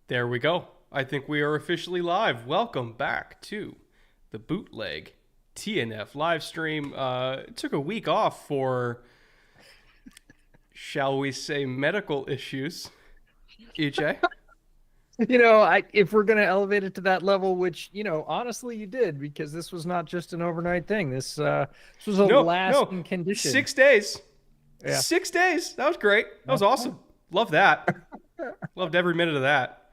There we go. I think we are officially live. Welcome back to the Bootleg TNF live stream. It took a week off for, shall we say, medical issues. EJ? If we're going to elevate it to that level, which, honestly you did, because this was not just an overnight thing. This was a No. lasting condition. 6 days. Yeah. 6 days. That was great. That was awesome. Love that. Loved every minute of that.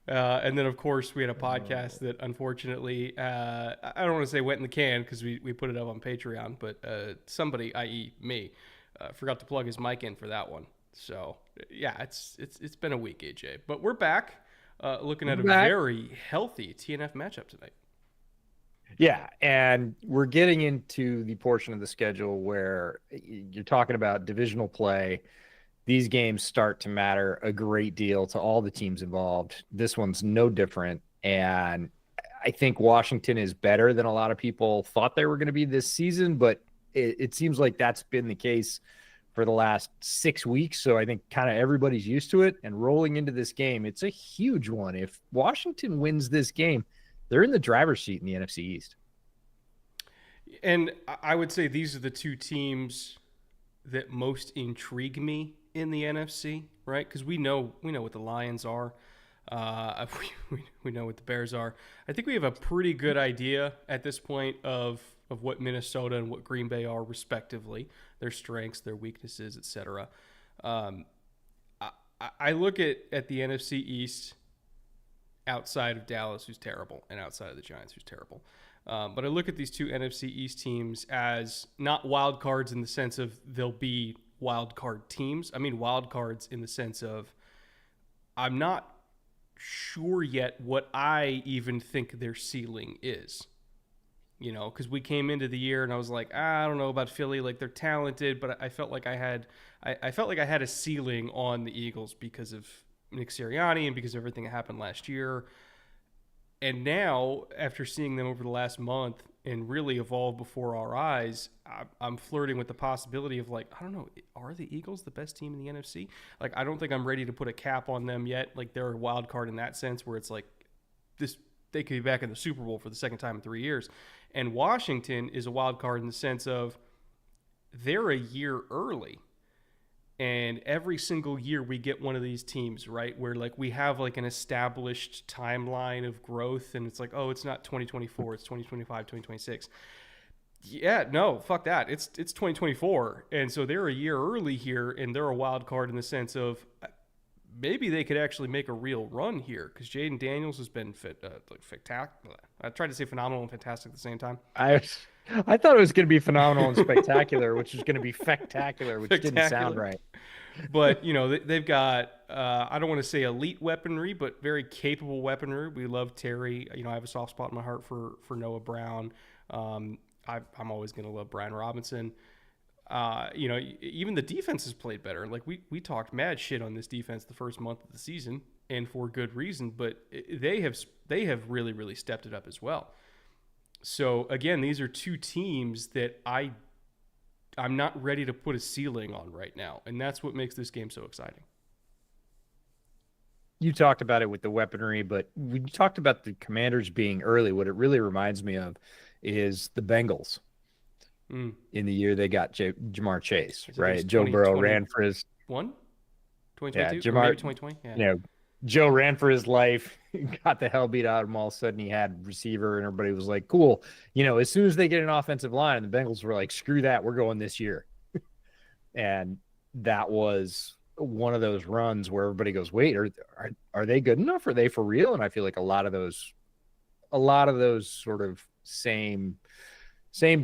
And then, of course, we had a podcast that unfortunately, I don't want to say went in the can because we put it up on Patreon, but somebody, i.e. me, forgot to plug his mic in for that one. So, yeah, it's been a week, AJ. But we're back looking at a very healthy TNF matchup tonight. Yeah, and we're getting into the portion of the schedule where you're talking about divisional play. These games start to matter a great deal to all the teams involved. This one's no different. And I think Washington is better than a lot of people thought they were going to be this season, but it seems like that's been the case for the last 6 weeks. So I think kind of everybody's used to it. And rolling into this game, it's a huge one. If Washington wins this game, they're in the driver's seat in the NFC East. And I would say these are the two teams that most intrigue me in the NFC, right? Because we know what the Lions are. We know what the Bears are. I think we have a pretty good idea at this point of what Minnesota and what Green Bay are, respectively, their strengths, their weaknesses, etc. I look at the NFC East outside of Dallas, who's terrible, and outside of the Giants, who's terrible. But I look at these two NFC East teams as not wild cards in the sense of they'll be wild card teams. I mean wild cards in the sense of I'm not sure yet what I even think their ceiling is. Because we came into the year and I was like, I don't know about Philly. Like, they're talented, but I felt like I had a ceiling on the Eagles because of Nick Sirianni and because of everything that happened last year. And now, after seeing them over the last month and really evolve before our eyes, I'm flirting with the possibility of, like, I don't know, are the Eagles the best team in the NFC? Like, I don't think I'm ready to put a cap on them yet. Like, they're a wild card in that sense where it's like they could be back in the Super Bowl for the second time in 3 years. And Washington is a wild card in the sense of they're a year early. And every single year we get one of these teams, right, where like we have like an established timeline of growth and it's like, oh, it's not 2024, it's 2025, 2026. Yeah, no, fuck that. It's 2024. And so they're a year early here and they're a wild card in the sense of maybe they could actually make a real run here because Jaden Daniels has been spectacular. I tried to say phenomenal and fantastic at the same time. I thought it was going to be phenomenal and spectacular, which was going to be spectacular, which didn't sound right. But, they've got, I don't want to say elite weaponry, but very capable weaponry. We love Terry. I have a soft spot in my heart for Noah Brown. I'm always going to love Brian Robinson. Even the defense has played better. Like we talked mad shit on this defense the first month of the season, and for good reason. But they have really, really stepped it up as well. So again, these are two teams that I'm not ready to put a ceiling on right now, and that's what makes this game so exciting. You talked about it with the weaponry, but we talked about the Commanders being early. What it really reminds me of is the Bengals. In the year they got Jamar Chase, right? Joe Burrow ran for his 2022, Jamar, maybe 2020. Yeah. Joe ran for his life, got the hell beat out of him. All of a sudden, he had receiver, and everybody was like, "Cool." As soon as they get an offensive line, and the Bengals were like, "Screw that, we're going this year." And that was one of those runs where everybody goes, "Wait, are they good enough? Are they for real?" And I feel like a lot of those sort of same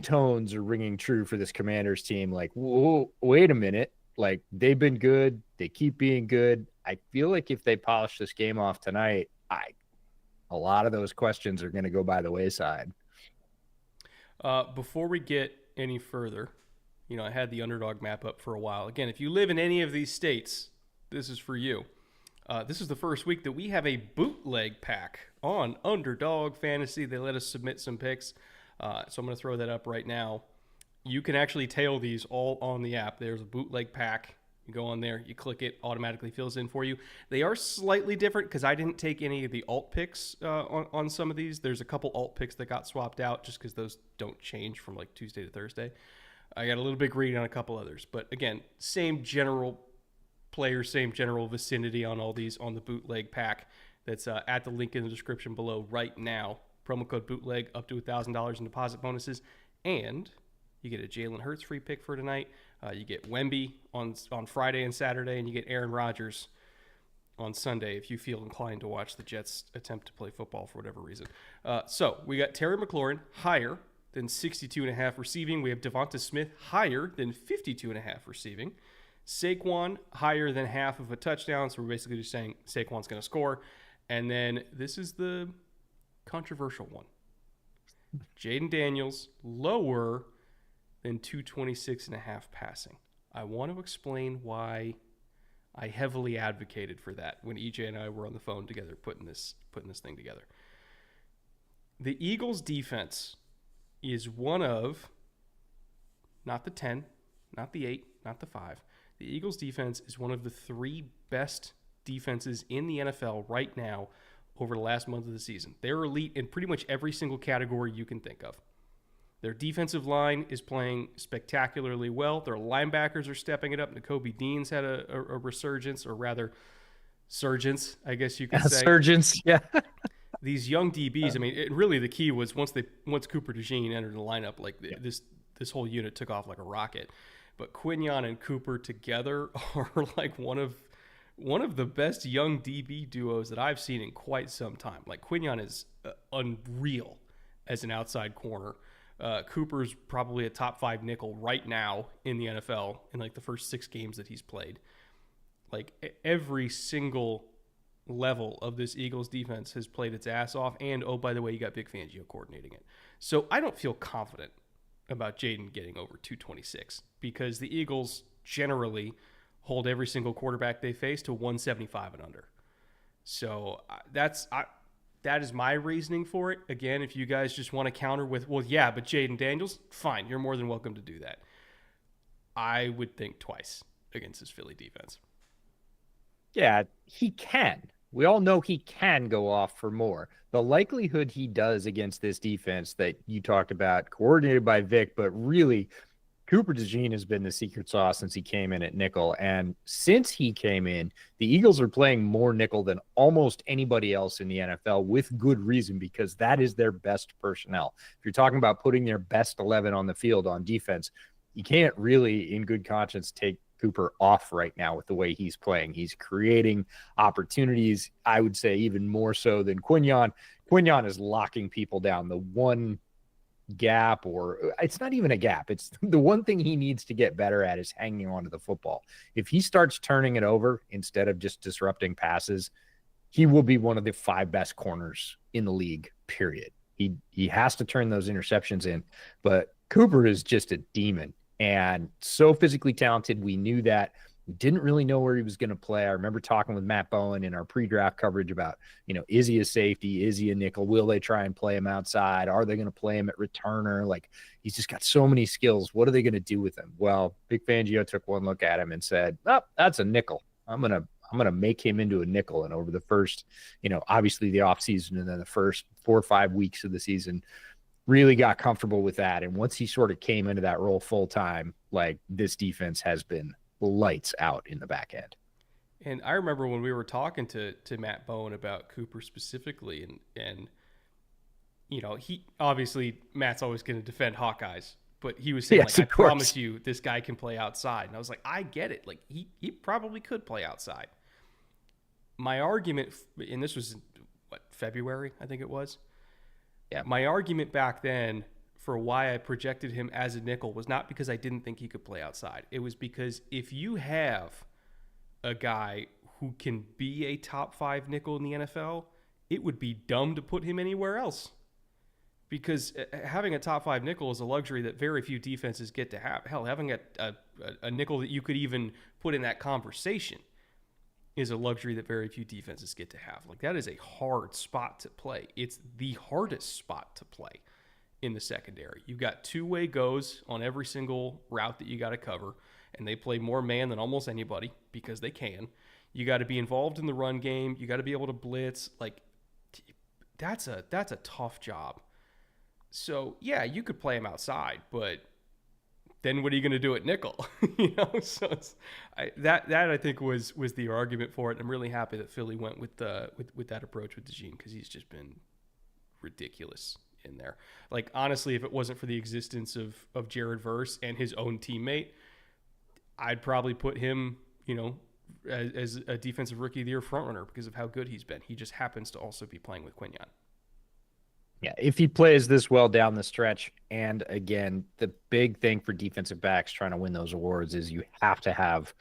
tones are ringing true for this Commanders team. Like, whoa, wait a minute. Like, they've been good. They keep being good. I feel like if they polish this game off tonight, a lot of those questions are going to go by the wayside. Before we get any further, I had the Underdog map up for a while. Again, if you live in any of these states, this is for you. This is the first week that we have a bootleg pack on Underdog Fantasy. They let us submit some picks. So I'm going to throw that up right now. You can actually tail these all on the app. There's a bootleg pack. You go on there, you click it, automatically fills in for you. They are slightly different because I didn't take any of the alt picks on some of these. There's a couple alt picks that got swapped out just because those don't change from like Tuesday to Thursday. I got a little bit greedy on a couple others. But again, same general player, same general vicinity on all these on the bootleg pack that's at the link in the description below right now. Promo code bootleg up to $1,000 in deposit bonuses. And you get a Jalen Hurts free pick for tonight. You get Wemby on Friday and Saturday, and you get Aaron Rodgers on Sunday if you feel inclined to watch the Jets attempt to play football for whatever reason. So we got Terry McLaurin higher than 62.5 receiving. We have Devonta Smith higher than 52.5 receiving. Saquon higher than half of a touchdown. So we're basically just saying Saquon's going to score. And then this is the controversial one. Jaden Daniels lower than 226.5 passing. I want to explain why I heavily advocated for that when EJ and I were on the phone together putting this thing together. The Eagles defense is one of, not the 10, not the 8, not the 5. The Eagles defense is one of the 3 best defenses in the NFL right now over the last month of the season. They're elite in pretty much every single category you can think of. Their defensive line is playing spectacularly well. Their linebackers are stepping it up. Nakobe Dean's had a resurgence, or rather, surgence, I guess you could say. Surgence, yeah. These young DBs, I mean, really the key was once Cooper DeJean entered the lineup, like this whole unit took off like a rocket. But Quinyon and Cooper together are like one of the best young DB duos that I've seen in quite some time. Like Quinyon is unreal as an outside corner. Cooper's probably a top 5 nickel right now in the NFL in like the first 6 games that he's played. Like every single level of this Eagles defense has played its ass off. And, oh, by the way, you got Vic Fangio coordinating it. So I don't feel confident about Jaden getting over 226 because the Eagles generally hold every single quarterback they face to 175 and under. So that is my reasoning for it. Again, if you guys just want to counter with, well, yeah, but Jaden Daniels, fine. You're more than welcome to do that. I would think twice against this Philly defense. Yeah, he can. We all know he can go off for more. The likelihood he does against this defense that you talked about, coordinated by Vic, but really Cooper DeJean has been the secret sauce since he came in at nickel. And since he came in, the Eagles are playing more nickel than almost anybody else in the NFL with good reason, because that is their best personnel. If you're talking about putting their best 11 on the field on defense, you can't really, in good conscience, take Cooper off right now with the way he's playing. He's creating opportunities, I would say even more so than Quinyon. Quinyon is locking people down. The one gap, or it's not even a gap, it's the one thing he needs to get better at is hanging on to the football. If he starts turning it over instead of just disrupting passes, he will be one of the 5 best corners in the league, period. He has to turn those interceptions in, but Cooper is just a demon and so physically talented. We knew that. We didn't really know where he was going to play. I remember talking with Matt Bowen in our pre-draft coverage about, is he a safety? Is he a nickel? Will they try and play him outside? Are they going to play him at returner? Like, he's just got so many skills. What are they going to do with him? Well, Vic Fangio took one look at him and said, oh, that's a nickel. I'm going to make him into a nickel. And over the first, obviously the offseason and then the first 4 or 5 weeks of the season, really got comfortable with that. And once he sort of came into that role full time, like, this defense has been lights out in the back end. And I remember when we were talking to Matt Bowen about Cooper specifically, and he obviously, Matt's always going to defend Hawkeyes, but he was saying, yes, I promise you this guy can play outside. And I was like, I get it. Like, he probably could play outside. My argument, and this was February, I think it was. Yeah. My argument back then for why I projected him as a nickel was not because I didn't think he could play outside. It was because if you have a guy who can be a top 5 nickel in the NFL, it would be dumb to put him anywhere else. Because having a top 5 nickel is a luxury that very few defenses get to have. Hell, having a nickel that you could even put in that conversation is a luxury that very few defenses get to have. Like, that is a hard spot to play. It's the hardest spot to play in the secondary. You've got 2-way goes on every single route that you got to cover. and they play more man than almost anybody because they can. You got to be involved in the run game. You got to be able to blitz. Like, that's a tough job. So, yeah, you could play him outside, but then what are you going to do at nickel? So that I think was the argument for it. I'm really happy that Philly went with that approach with DeJean, because he's just been ridiculous in there. Like, honestly, if it wasn't for the existence of Jared Verse and his own teammate, I'd probably put him, as a defensive rookie of the year frontrunner because of how good he's been. He just happens to also be playing with Quentin. Yeah, if he plays this well down the stretch, and again, the big thing for defensive backs trying to win those awards is you have to have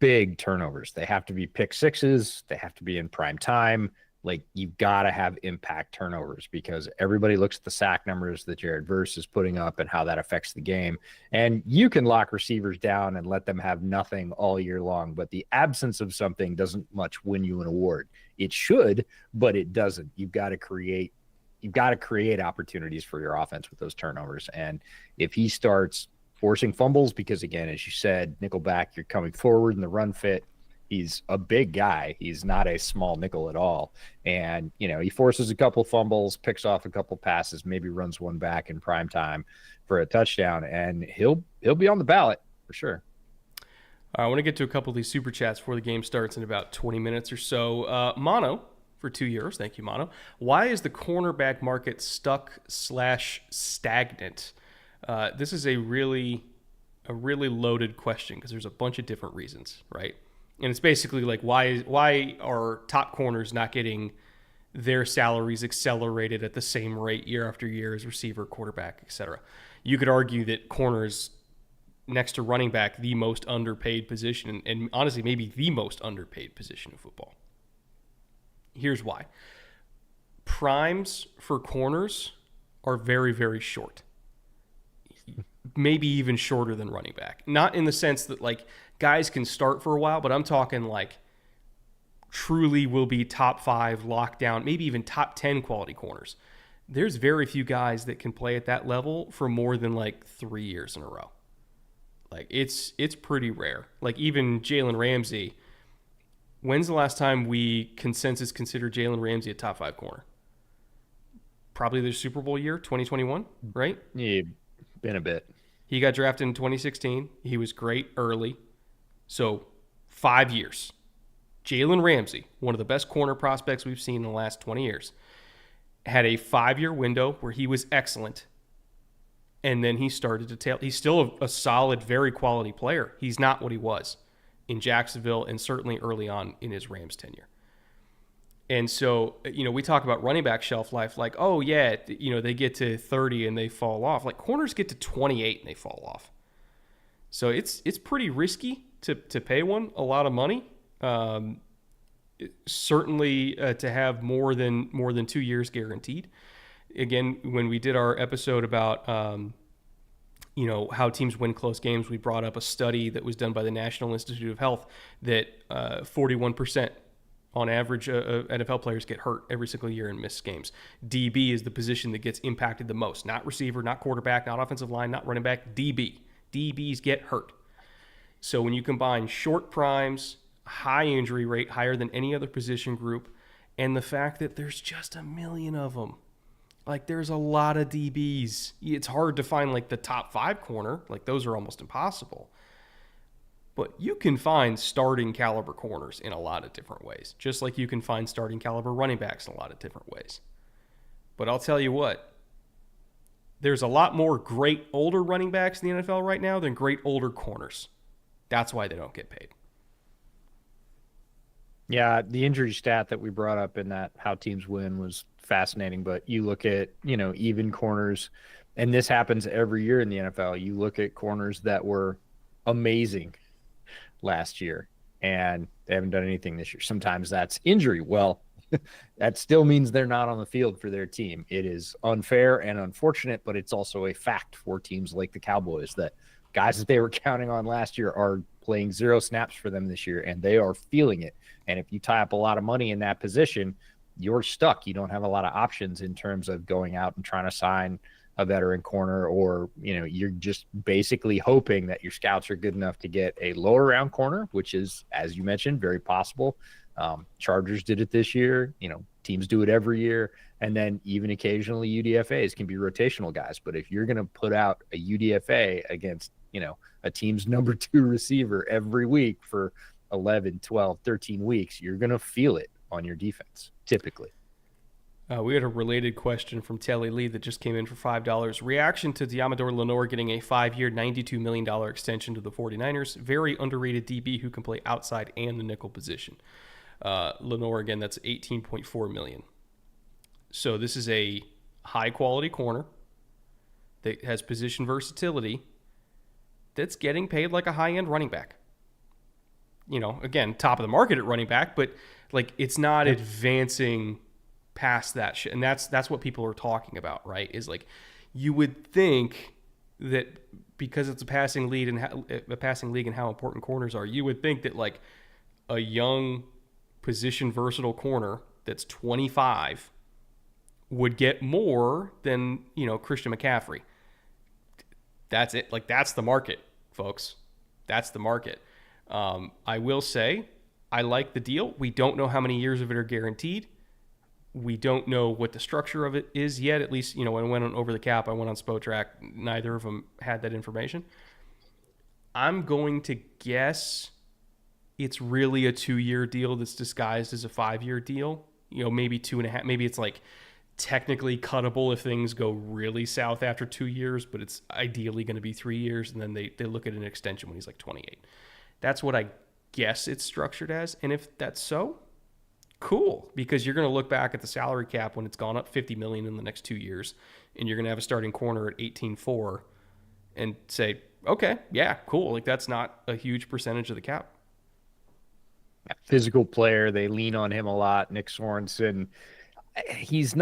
big turnovers. They have to be pick sixes. They have to be in prime time. Like, you've got to have impact turnovers, because everybody looks at the sack numbers that Jared Verse is putting up and how that affects the game. And you can lock receivers down and let them have nothing all year long, but the absence of something doesn't much win you an award. It should, but it doesn't. You've got to create opportunities for your offense with those turnovers. And if he starts forcing fumbles, because again, as you said, nickelback, you're coming forward in the run fit. He's a big guy. He's not a small nickel at all. And, he forces a couple fumbles, picks off a couple passes, maybe runs one back in prime time for a touchdown, and he'll be on the ballot for sure. I want to get to a couple of these super chats before the game starts in about 20 minutes or so. Mono for 2 years. Thank you, Mono. Why is the cornerback market stuck/stagnant? This is a really loaded question, because there's a bunch of different reasons, right? And it's basically like, why are top corners not getting their salaries accelerated at the same rate year after year as receiver, quarterback, etc.? You could argue that corners, next to running back, the most underpaid position, and honestly maybe the most underpaid position in football. Here's why. Primes for corners are very, very short. Maybe even shorter than running back. Not in the sense that, like, guys can start for a while, but I'm talking like truly will be top 5 lockdown, maybe even top 10 quality corners. There's very few guys that can play at that level for more than like 3 years in a row. Like, it's pretty rare. Like, even Jalen Ramsey, when's the last time we consensus considered Jalen Ramsey a top 5 corner? Probably the Super Bowl year, 2021, right? Yeah, been a bit. He got drafted in 2016. He was great early. So 5 years. Jalen Ramsey, one of the best corner prospects we've seen in the last 20 years, had a 5-year window where he was excellent. And then he started to tail. He's still a solid, very quality player. He's not what he was in Jacksonville and certainly early on in his Rams tenure. And so, we talk about running back shelf life, like, oh, yeah, they get to 30 and they fall off. Like, corners get to 28 and they fall off. So it's pretty risky to pay one a lot of money. Certainly to have more than 2 years guaranteed. Again, when we did our episode about how teams win close games, we brought up a study that was done by the National Institute of Health that 41% on average NFL players get hurt every single year and miss games. DB is the position that gets impacted the most. Not receiver, not quarterback, not offensive line, not running back, DB. DBs get hurt. So when you combine short primes, high injury rate, higher than any other position group, and the fact that there's just a million of them, like, there's a lot of DBs. It's hard to find like the top 5 corner. Like, those are almost impossible. But you can find starting caliber corners in a lot of different ways, just like you can find starting caliber running backs in a lot of different ways. But I'll tell you what, there's a lot more great older running backs in the NFL right now than great older corners. That's why they don't get paid. Yeah, the injury stat that we brought up in that how teams win was fascinating, but you look at, even corners, and this happens every year in the NFL. You look at corners that were amazing last year and they haven't done anything this year. Sometimes that's injury. Well, that still means they're not on the field for their team. It is unfair and unfortunate, but it's also a fact for teams like the Cowboys that guys that they were counting on last year are playing 0 snaps for them this year, and they are feeling it. And if you tie up a lot of money in that position, you're stuck. You don't have a lot of options in terms of going out and trying to sign a veteran corner, or, you're just basically hoping that your scouts are good enough to get a lower round corner, which is, as you mentioned, very possible. Chargers did it this year. Teams do it every year. And then even occasionally UDFAs can be rotational guys. But if you're going to put out a UDFA against, a team's number 2 receiver every week for 11, 12, 13 weeks, you're going to feel it on your defense, typically. We had a related question from Telly Lee that just came in for $5. Reaction to Deommodore Lenoir getting a 5-year, $92 million extension to the 49ers. Very underrated DB who can play outside and the nickel position. Lenoir, again, that's $18.4 million. So this is a high-quality corner that has position versatility that's getting paid like a high-end running back. Again, top of the market at running back, but like it's not advancing past that shit. And that's what people are talking about, right? Is like you would think that because it's a passing league and how important corners are, you would think that like a young position versatile corner that's 25 would get more than, Christian McCaffrey. That's it. Like that's the market, folks. That's the market. I will say I like the deal. We don't know how many years of it are guaranteed. We don't know what the structure of it is yet. At least, when I went on Over the Cap, I went on Spotrac. Neither of them had that information. I'm going to guess it's really a 2-year deal that's disguised as a 5-year deal. Maybe 2.5. Maybe it's like technically cuttable if things go really south after 2 years, but it's ideally going to be 3 years. And then they look at an extension when he's like 28. That's what I guess it's structured as. And if that's so, cool, because you're going to look back at the salary cap when it's gone up $50 million in the next 2 years, and you're going to have a starting corner at 18.4 and say, okay, yeah, cool. Like that's not a huge percentage of the cap. Physical player. They lean on him a lot. Nick Sorensen. He's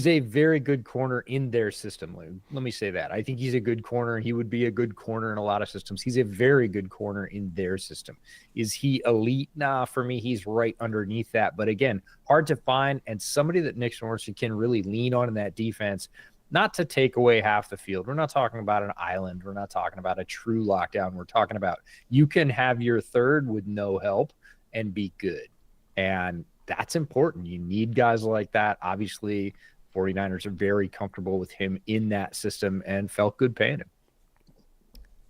a very good corner in their system. Let me say that. I think he's a good corner. He would be a good corner in a lot of systems. He's a very good corner in their system. Is he elite? Nah, for me, he's right underneath that. But again, hard to find, and somebody that Nick Sorensen can really lean on in that defense, not to take away half the field. We're not talking about an island. We're not talking about a true lockdown. We're talking about you can have your third with no help and be good. And that's important. You need guys like that. Obviously, 49ers are very comfortable with him in that system and felt good paying him.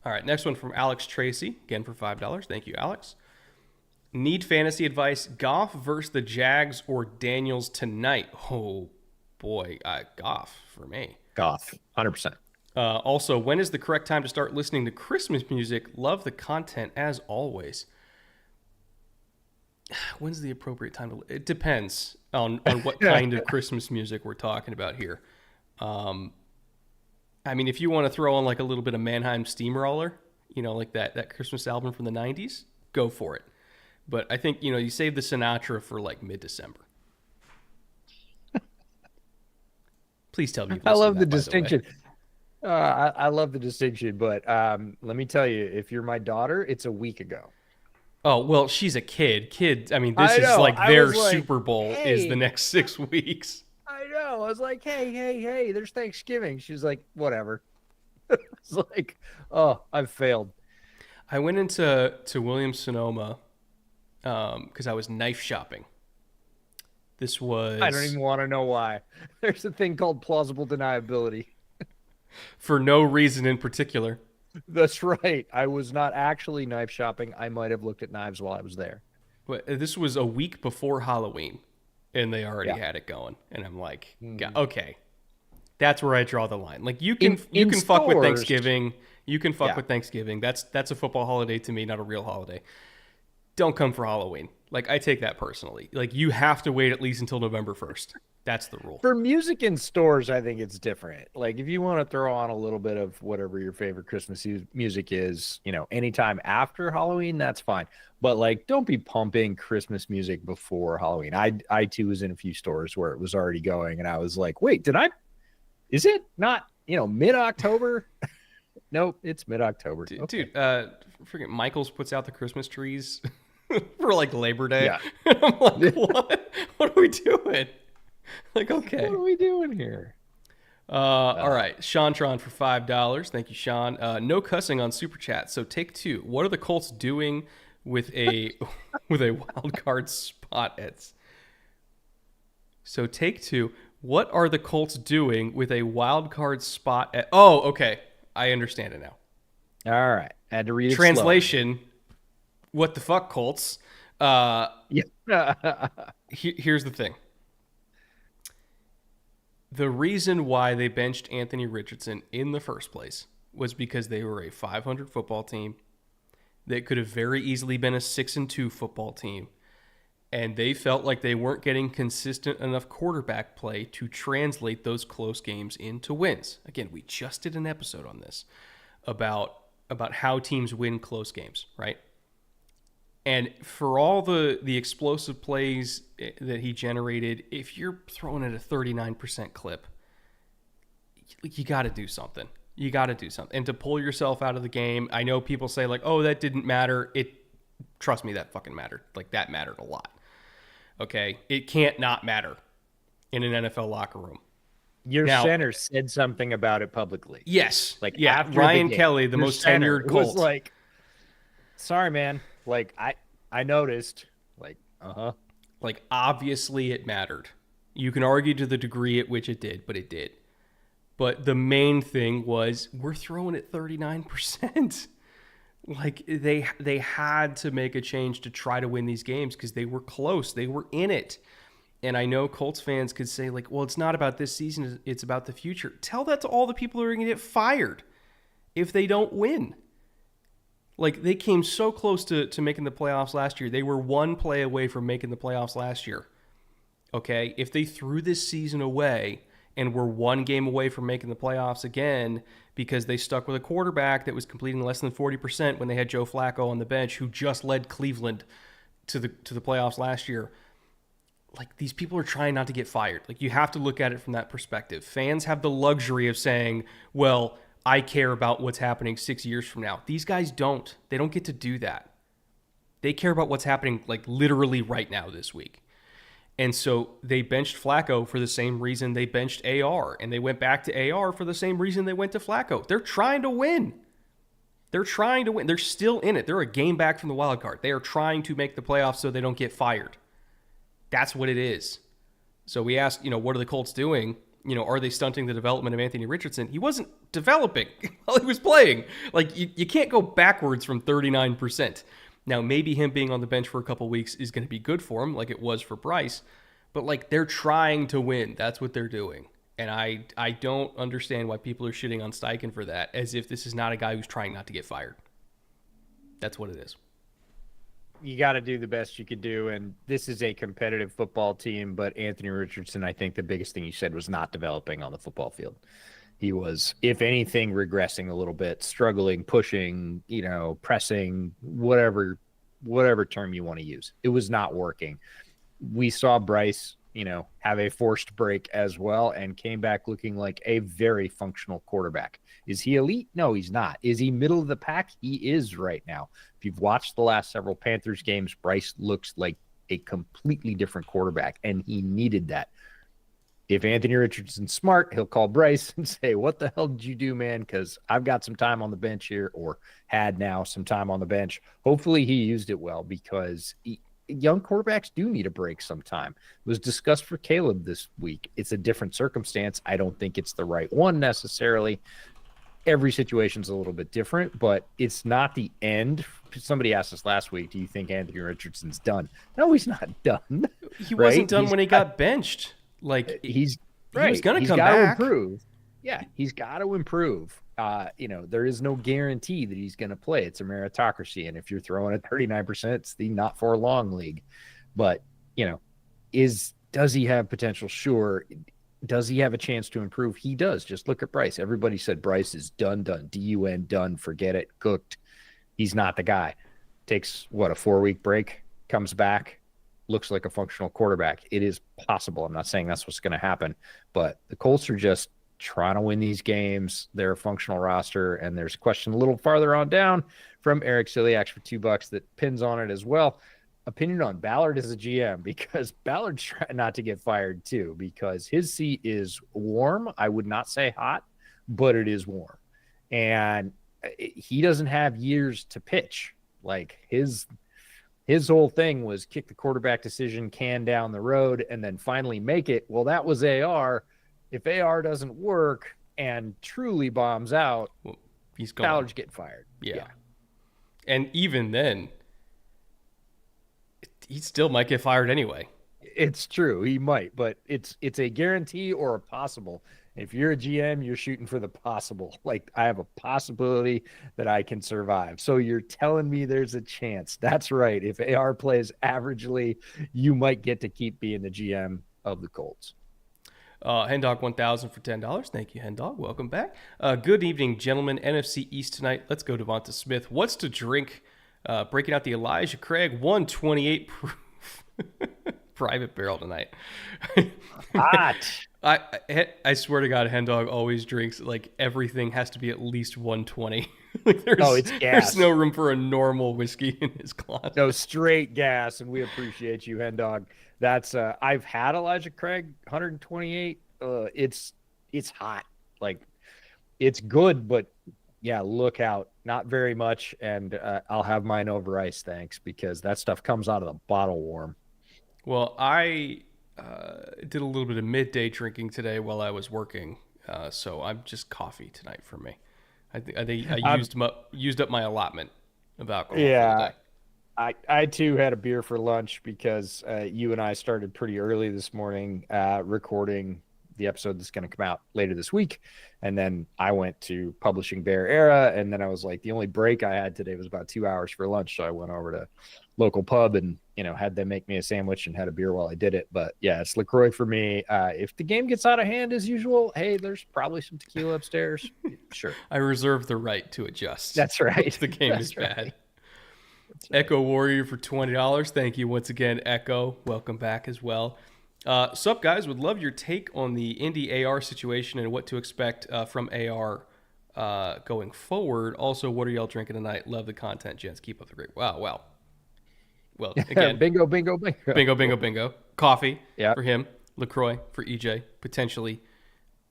All right, next one from Alex Tracy, again for $5. Thank you, Alex. Need fantasy advice, Goff versus the Jags or Daniels tonight? Oh, boy, Goff for me. Goff, 100%. Also, when is the correct time to start listening to Christmas music? Love the content as always. When's the appropriate time to? It depends on what kind of Christmas music we're talking about here. I mean, if you want to throw on like a little bit of Mannheim Steamroller, like that Christmas album from the 90s, go for it. But I think, you save the Sinatra for like mid-December. Please tell me. I love the distinction. I love the distinction, but let me tell you, if you're my daughter, it's a week ago. Oh, well, she's a kid. Kids, I mean, this is like their Super Bowl is the next 6 weeks. I know. I was like, hey, there's Thanksgiving. She's like, whatever. It's like, oh, I've failed. I went into Williams-Sonoma because I was knife shopping. This was... I don't even want to know why. There's a thing called plausible deniability. For no reason in particular. That's right. I was not actually knife shopping. I might have looked at knives while I was there. But this was a week before Halloween, and they already had it going. And I'm like, okay, that's where I draw the line. Like you can fuck with Thanksgiving. You can fuck with Thanksgiving. That's a football holiday to me, not a real holiday. Don't come for Halloween. Like I take that personally. Like you have to wait at least until November 1st. That's the rule. For music in stores, I think it's different. Like if you want to throw on a little bit of whatever your favorite Christmas music is, anytime after Halloween, that's fine. But like, don't be pumping Christmas music before Halloween. I too was in a few stores where it was already going, and I was like, wait, is it not, mid-October? Nope, it's mid-October. Dude, forget Michael's puts out the Christmas trees for like Labor Day. Yeah. I'm like, what? What are we doing? Like, okay. What are we doing here? All right, Shantron for $5. Thank you, Sean. No cussing on Super Chat. So take two. What are the Colts doing with a with a wild card spot? So take two. What are the Colts doing with a wild card spot at? Oh, okay. I understand it now. All right. I had to read it Translation, what the fuck, Colts? Yeah. Here's the thing. The reason why they benched Anthony Richardson in the first place was because they were a 500 football team that could have very easily been a 6-2 football team. And they felt like they weren't getting consistent enough quarterback play to translate those close games into wins. Again, we just did an episode on this about how teams win close games, right? And for all the explosive plays that he generated, if you're throwing at a 39% clip, you got to do something. You got to do something. And to pull yourself out of the game, I know people say like, oh, that didn't matter. Trust me, that fucking mattered. Like, that mattered a lot. Okay? It can't not matter in an NFL locker room. Your center said something about it publicly. Yes. Like, yeah, after Ryan the game, Kelly, the most tenured Colt. was like, sorry, man. Like, I noticed. Like, Like, obviously it mattered. You can argue to the degree at which it did, but it did. But the main thing was, we're throwing at 39%. Like, they had to make a change to try to win these games because they were close. They were in it. And I know Colts fans could say, like, well, it's not about this season. It's about the future. Tell that to all the people who are going to get fired if they don't win. Like, they came so close to making the playoffs last year. They were one play away from making the playoffs last year. Okay? If they threw this season away and were one game away from making the playoffs again because they stuck with a quarterback that was completing less than 40% when they had Joe Flacco on the bench, who just led Cleveland to the playoffs last year, like, these people are trying not to get fired. Like, you have to look at it from that perspective. Fans have the luxury of saying, well, I care about what's happening 6 years from now. These guys don't. They don't get to do that. They care about what's happening, like, literally right now this week. And so they benched Flacco for the same reason they benched AR, and they went back to AR for the same reason they went to Flacco. They're trying to win. They're trying to win. They're still in it. They're a game back from the wild card. They are trying to make the playoffs so they don't get fired. That's what it is. So we asked, what are the Colts doing? Are they stunting the development of Anthony Richardson? He wasn't developing while he was playing. Like, you can't go backwards from 39%. Now, maybe him being on the bench for a couple weeks is going to be good for him, like it was for Bryce. But, like, they're trying to win. That's what they're doing. And I don't understand why people are shitting on Steichen for that, as if this is not a guy who's trying not to get fired. That's what it is. You got to do the best you could do, and this is a competitive football team, but Anthony Richardson, I think the biggest thing you said was not developing on the football field. He was, if anything, regressing a little bit, struggling, pushing, pressing, whatever term you want to use. It was not working. We saw Bryce, have a forced break as well and came back looking like a very functional quarterback. Is he elite? No, he's not. Is he middle of the pack? He is right now. If you've watched the last several Panthers games, Bryce looks like a completely different quarterback, and he needed that. If Anthony Richardson's smart, he'll call Bryce and say, what the hell did you do, man? Because I've got some time on the bench here, or had now some time on the bench. Hopefully he used it well, because young quarterbacks do need a break sometime. It was discussed for Caleb this week. It's a different circumstance. I don't think it's the right one necessarily. Every situation's a little bit different, but it's not the end. Somebody asked us last week, do you think Anthony Richardson's done? No, he's not done. He wasn't done when he got benched. Like, he was going to come back. Improve. Yeah, he's got to improve. There is no guarantee that he's going to play. It's a meritocracy, and if you're throwing at 39%, it's the not for long league. But does he have potential? Sure. Does he have a chance to improve? He does. Just look at Bryce. Everybody said Bryce is done, D-U-N, done, forget it, cooked. He's not the guy. Takes, a 4-week break, comes back, looks like a functional quarterback. It is possible. I'm not saying that's what's going to happen, but the Colts are just trying to win these games. They're a functional roster, and there's a question a little farther on down from Eric Siliak for $2 that pins on it as well. opinion on Ballard as a GM, because Ballard's trying not to get fired too, because his seat is warm. I would not say hot, but it is warm. And he doesn't have years to pitch. Like his whole thing was kick the quarterback decision can down the road and then finally make it. Well, that was AR. If AR doesn't work and truly bombs out, well, he's gone. Ballard's getting fired. Yeah. And even then, he still might get fired anyway. It's true. He might, but it's a guarantee or a possible. If you're a GM, you're shooting for the possible. Like, I have a possibility that I can survive. So you're telling me there's a chance. That's right. If AR plays averagely, you might get to keep being the GM of the Colts. Hendog 1000 for $10. Thank you, Hendog. Welcome back. Good evening, gentlemen. NFC East tonight. Let's go Devonta Smith. What's to drink? Breaking out the Elijah Craig 128 proof private barrel tonight. Hot. I swear to God, Hendog always drinks like everything has to be at least 120. Like it's gas. There's no room for a normal whiskey in his glass. No, straight gas, and we appreciate you, Hendog. That's I've had Elijah Craig 128. It's hot. Like, it's good, but yeah, look out. Not very much, and I'll have mine over ice, thanks, because that stuff comes out of the bottle warm. Well, I did a little bit of midday drinking today while I was working, so I'm just coffee tonight for me. I think I used up my allotment of alcohol. Yeah, for the day. I too had a beer for lunch because you and I started pretty early this morning recording the episode that's going to come out later this week. And then I went to Publishing Bear Era. And then I was like, the only break I had today was about 2 hours for lunch. So I went over to local pub and, had them make me a sandwich and had a beer while I did it. But yeah, it's LaCroix for me. If the game gets out of hand as usual, hey, there's probably some tequila upstairs. Sure. I reserve the right to adjust. That's right. If the game is bad. Echo Warrior for $20. Thank you once again, Echo. Welcome back as well. Sup, guys? Would love your take on the Indy AR situation and what to expect from AR going forward. Also, what are y'all drinking tonight? Love the content, gents. Keep up the great. Wow. Well, again, bingo. Bingo. Coffee yep. for him. LaCroix for EJ. Potentially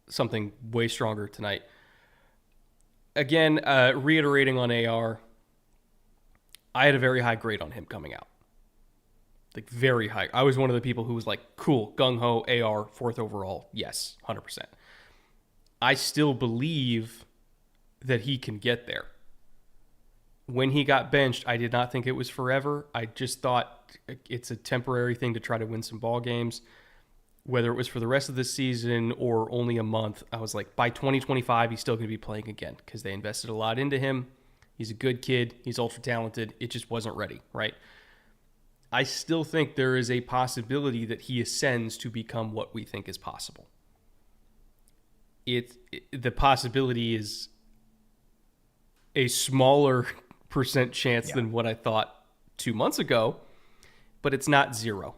something way stronger tonight. Again, reiterating on AR, I had a very high grade on him coming out. Like, very high. I was one of the people who was like, cool, gung-ho, AR, 4th overall. Yes, 100%. I still believe that he can get there. When he got benched, I did not think it was forever. I just thought it's a temporary thing to try to win some ball games. Whether it was for the rest of the season or only a month, I was like, by 2025, he's still going to be playing again because they invested a lot into him. He's a good kid. He's ultra talented. It just wasn't ready, right? I still think there is a possibility that he ascends to become what we think is possible. The possibility is a smaller percent chance than what I thought 2 months ago, but it's not zero,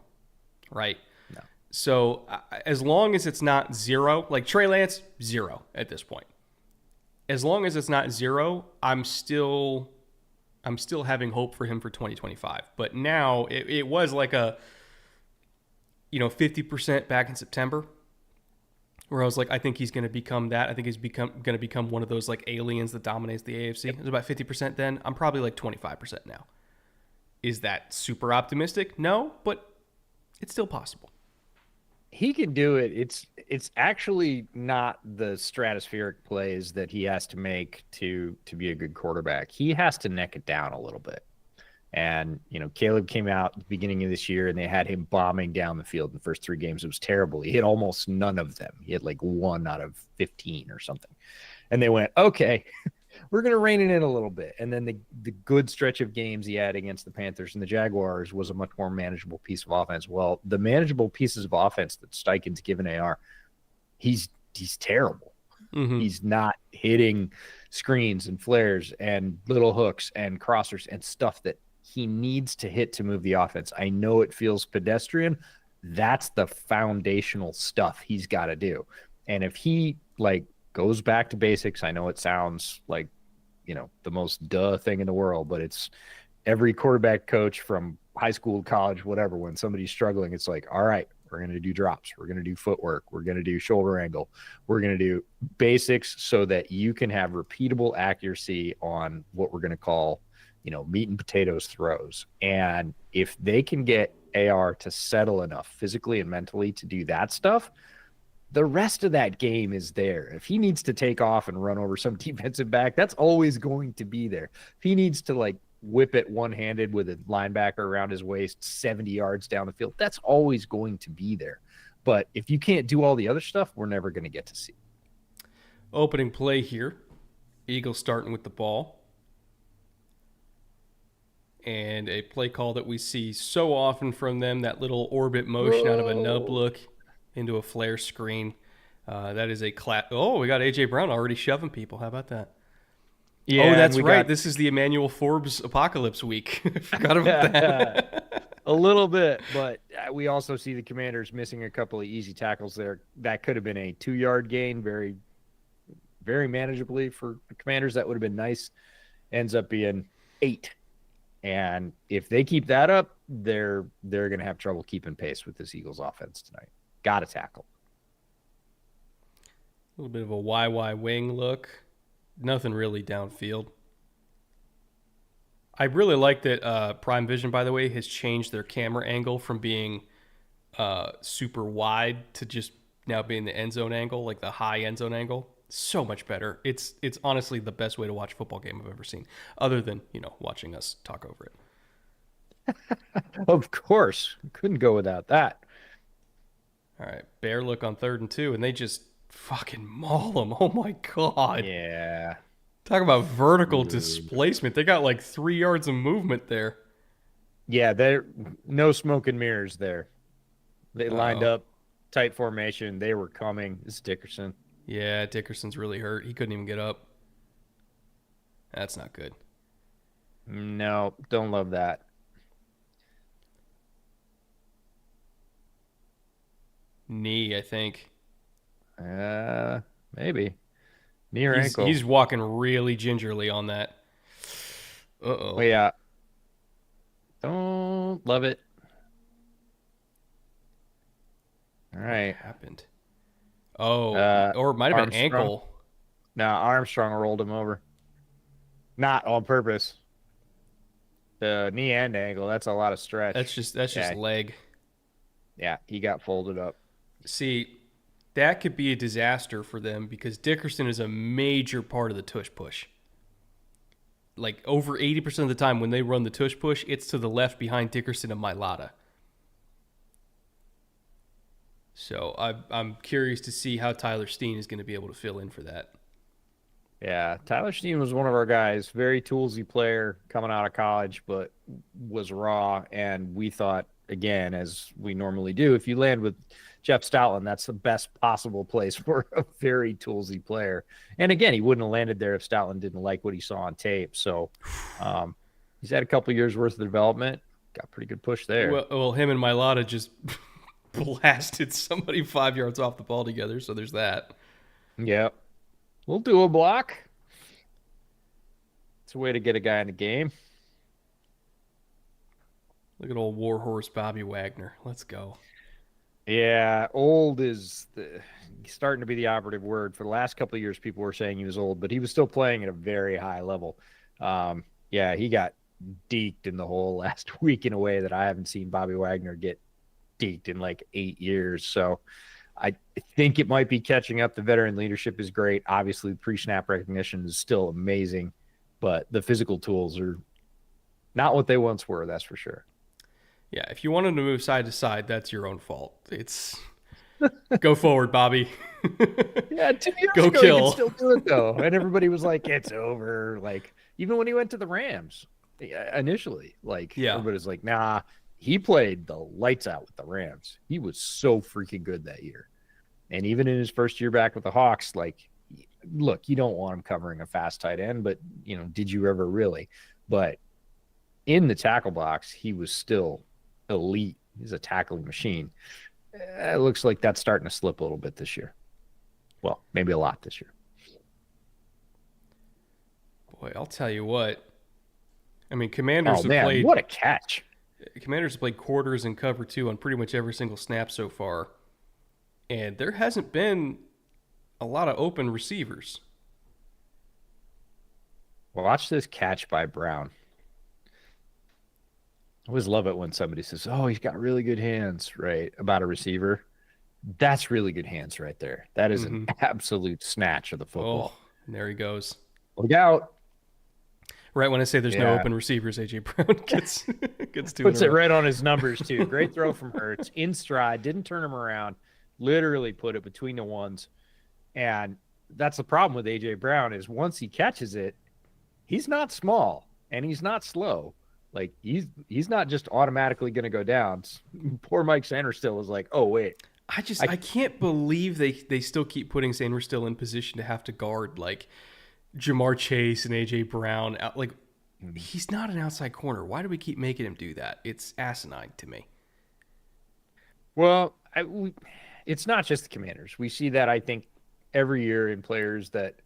right? No. So as long as it's not zero, like Trey Lance, 0 at this point. As long as it's not 0, I'm still having hope for him for 2025. But now it was like a 50% back in September, where I was like, I think he's going to become that. I think he's going to become one of those like aliens that dominates the AFC. It was about 50% then. I'm probably like 25% now. Is that super optimistic? No, but it's still possible. He can do it. It's actually not the stratospheric plays that he has to make to be a good quarterback. He has to neck it down a little bit. And, Caleb came out at the beginning of this year and they had him bombing down the field in the first 3 games. It was terrible. He hit almost none of them. He had like 1 out of 15 or something. And they went, okay, we're going to rein it in a little bit. And then the good stretch of games he had against the Panthers and the Jaguars was a much more manageable piece of offense. Well, the manageable pieces of offense that Steichen's given AR, he's terrible. Mm-hmm. He's not hitting screens and flares and little hooks and crossers and stuff that he needs to hit to move the offense. I know it feels pedestrian. That's the foundational stuff he's got to do. And if he goes back to basics, I know it sounds like, the most duh thing in the world, but every quarterback coach from high school, college, whatever, when somebody's struggling, it's like, all right, we're going to do drops. We're going to do footwork. We're going to do shoulder angle. We're going to do basics so that you can have repeatable accuracy on what we're going to call, meat and potatoes throws. And if they can get AR to settle enough physically and mentally to do that stuff, the rest of that game is there. If he needs to take off and run over some defensive back, that's always going to be there. If he needs to whip it one-handed with a linebacker around his waist 70 yards down the field, that's always going to be there. But if you can't do all the other stuff, we're never going to get to see. Opening play here. Eagles starting with the ball. And a play call that we see so often from them, that little orbit motion out of a nub look into a flare screen. That is a clap. Oh, we got A.J. Brown already shoving people. How about that? Yeah, that's right. This is the Emmanuel Forbes apocalypse week. Forgot about that. A little bit, but we also see the Commanders missing a couple of easy tackles there. That could have been a 2-yard gain, very, very manageably for the Commanders. That would have been nice. Ends up being 8. And if they keep that up, they're going to have trouble keeping pace with this Eagles offense tonight. Got to tackle. A little bit of a YY wing look. Nothing really downfield. I really like that Prime Vision, by the way, has changed their camera angle from being super wide to just now being the end zone angle, like the high end zone angle. So much better. It's honestly the best way to watch a football game I've ever seen, other than, watching us talk over it. Of course. Couldn't go without that. All right. Bear look on 3rd and 2, and they just fucking maul them. Oh, my God. Yeah. Talk about vertical displacement. They got 3 yards of movement there. Yeah, there no smoke and mirrors there. They lined up, tight formation. They were coming. This is Dickerson. Yeah, Dickerson's really hurt. He couldn't even get up. That's not good. No, don't love that. Knee, I think. Maybe. Knee or ankle. He's walking really gingerly on that. Uh-oh. Oh, yeah. Don't love it. All right. What happened? Oh, or it might have been ankle. No, Armstrong rolled him over. Not on purpose. The knee and ankle, that's a lot of stretch. That's just leg. Yeah, he got folded up. See, that could be a disaster for them because Dickerson is a major part of the tush push. Over 80% of the time when they run the tush push, it's to the left behind Dickerson and Mailata. So I'm curious to see how Tyler Steen is going to be able to fill in for that. Yeah, Tyler Steen was one of our guys. Very toolsy player coming out of college, but was raw. And we thought, again, as we normally do, if you land with Jeff Stoutland, that's the best possible place for a very toolsy player. And again, he wouldn't have landed there if Stoutland didn't like what he saw on tape. So he's had a couple years worth of development. Got pretty good push there. Well, him and Mailata just blasted somebody 5 yards off the ball together, so there's that. Yep. We'll do a block. It's a way to get a guy in the game. Look at old warhorse Bobby Wagner. Let's go. Yeah, old is starting to be the operative word. For the last couple of years, people were saying he was old, but he was still playing at a very high level. Yeah, he got deked in the hole last week in a way that I haven't seen Bobby Wagner get deked in 8 years. So I think it might be catching up. The veteran leadership is great. Obviously, the pre-snap recognition is still amazing, but the physical tools are not what they once were, that's for sure. Yeah, if you want him to move side to side, that's your own fault. It's go forward, Bobby. Yeah, 2 years go ago, kill. he could still do it, though. And everybody was like, it's over. Even when he went to the Rams initially, everybody's like, nah. He played the lights out with the Rams. He was so freaking good that year. And even in his first year back with the Hawks, look, you don't want him covering a fast tight end, but, did you ever really? But in the tackle box, he was still elite. He's a tackling machine. It looks like that's starting to slip a little bit this year. Well, maybe a lot this year. Boy, I'll tell you what. I mean, Oh man, what a catch! Commanders have played quarters and cover 2 on pretty much every single snap so far, and there hasn't been a lot of open receivers. Watch this catch by Brown. I always love it when somebody says, "Oh, he's got really good hands," right, about a receiver. That's really good hands right there. That is an absolute snatch of the football. Oh, and there he goes. Look out. Right when I say there's no open receivers, A.J. Brown gets to Puts it right on his numbers, too. Great throw from Hurts. In stride. Didn't turn him around. Literally put it between the ones. And that's the problem with A.J. Brown is once he catches it, he's not small and he's not slow. Like, he's not just automatically going to go down. Poor Mike Sanders still was like, oh, wait. I can't believe they still keep putting Sanders still in position to have to guard, like, Jamar Chase and A.J. Brown. Like, he's not an outside corner. Why do we keep making him do that? It's asinine to me. Well, it's not just the Commanders. We see that, I think, every year in players that,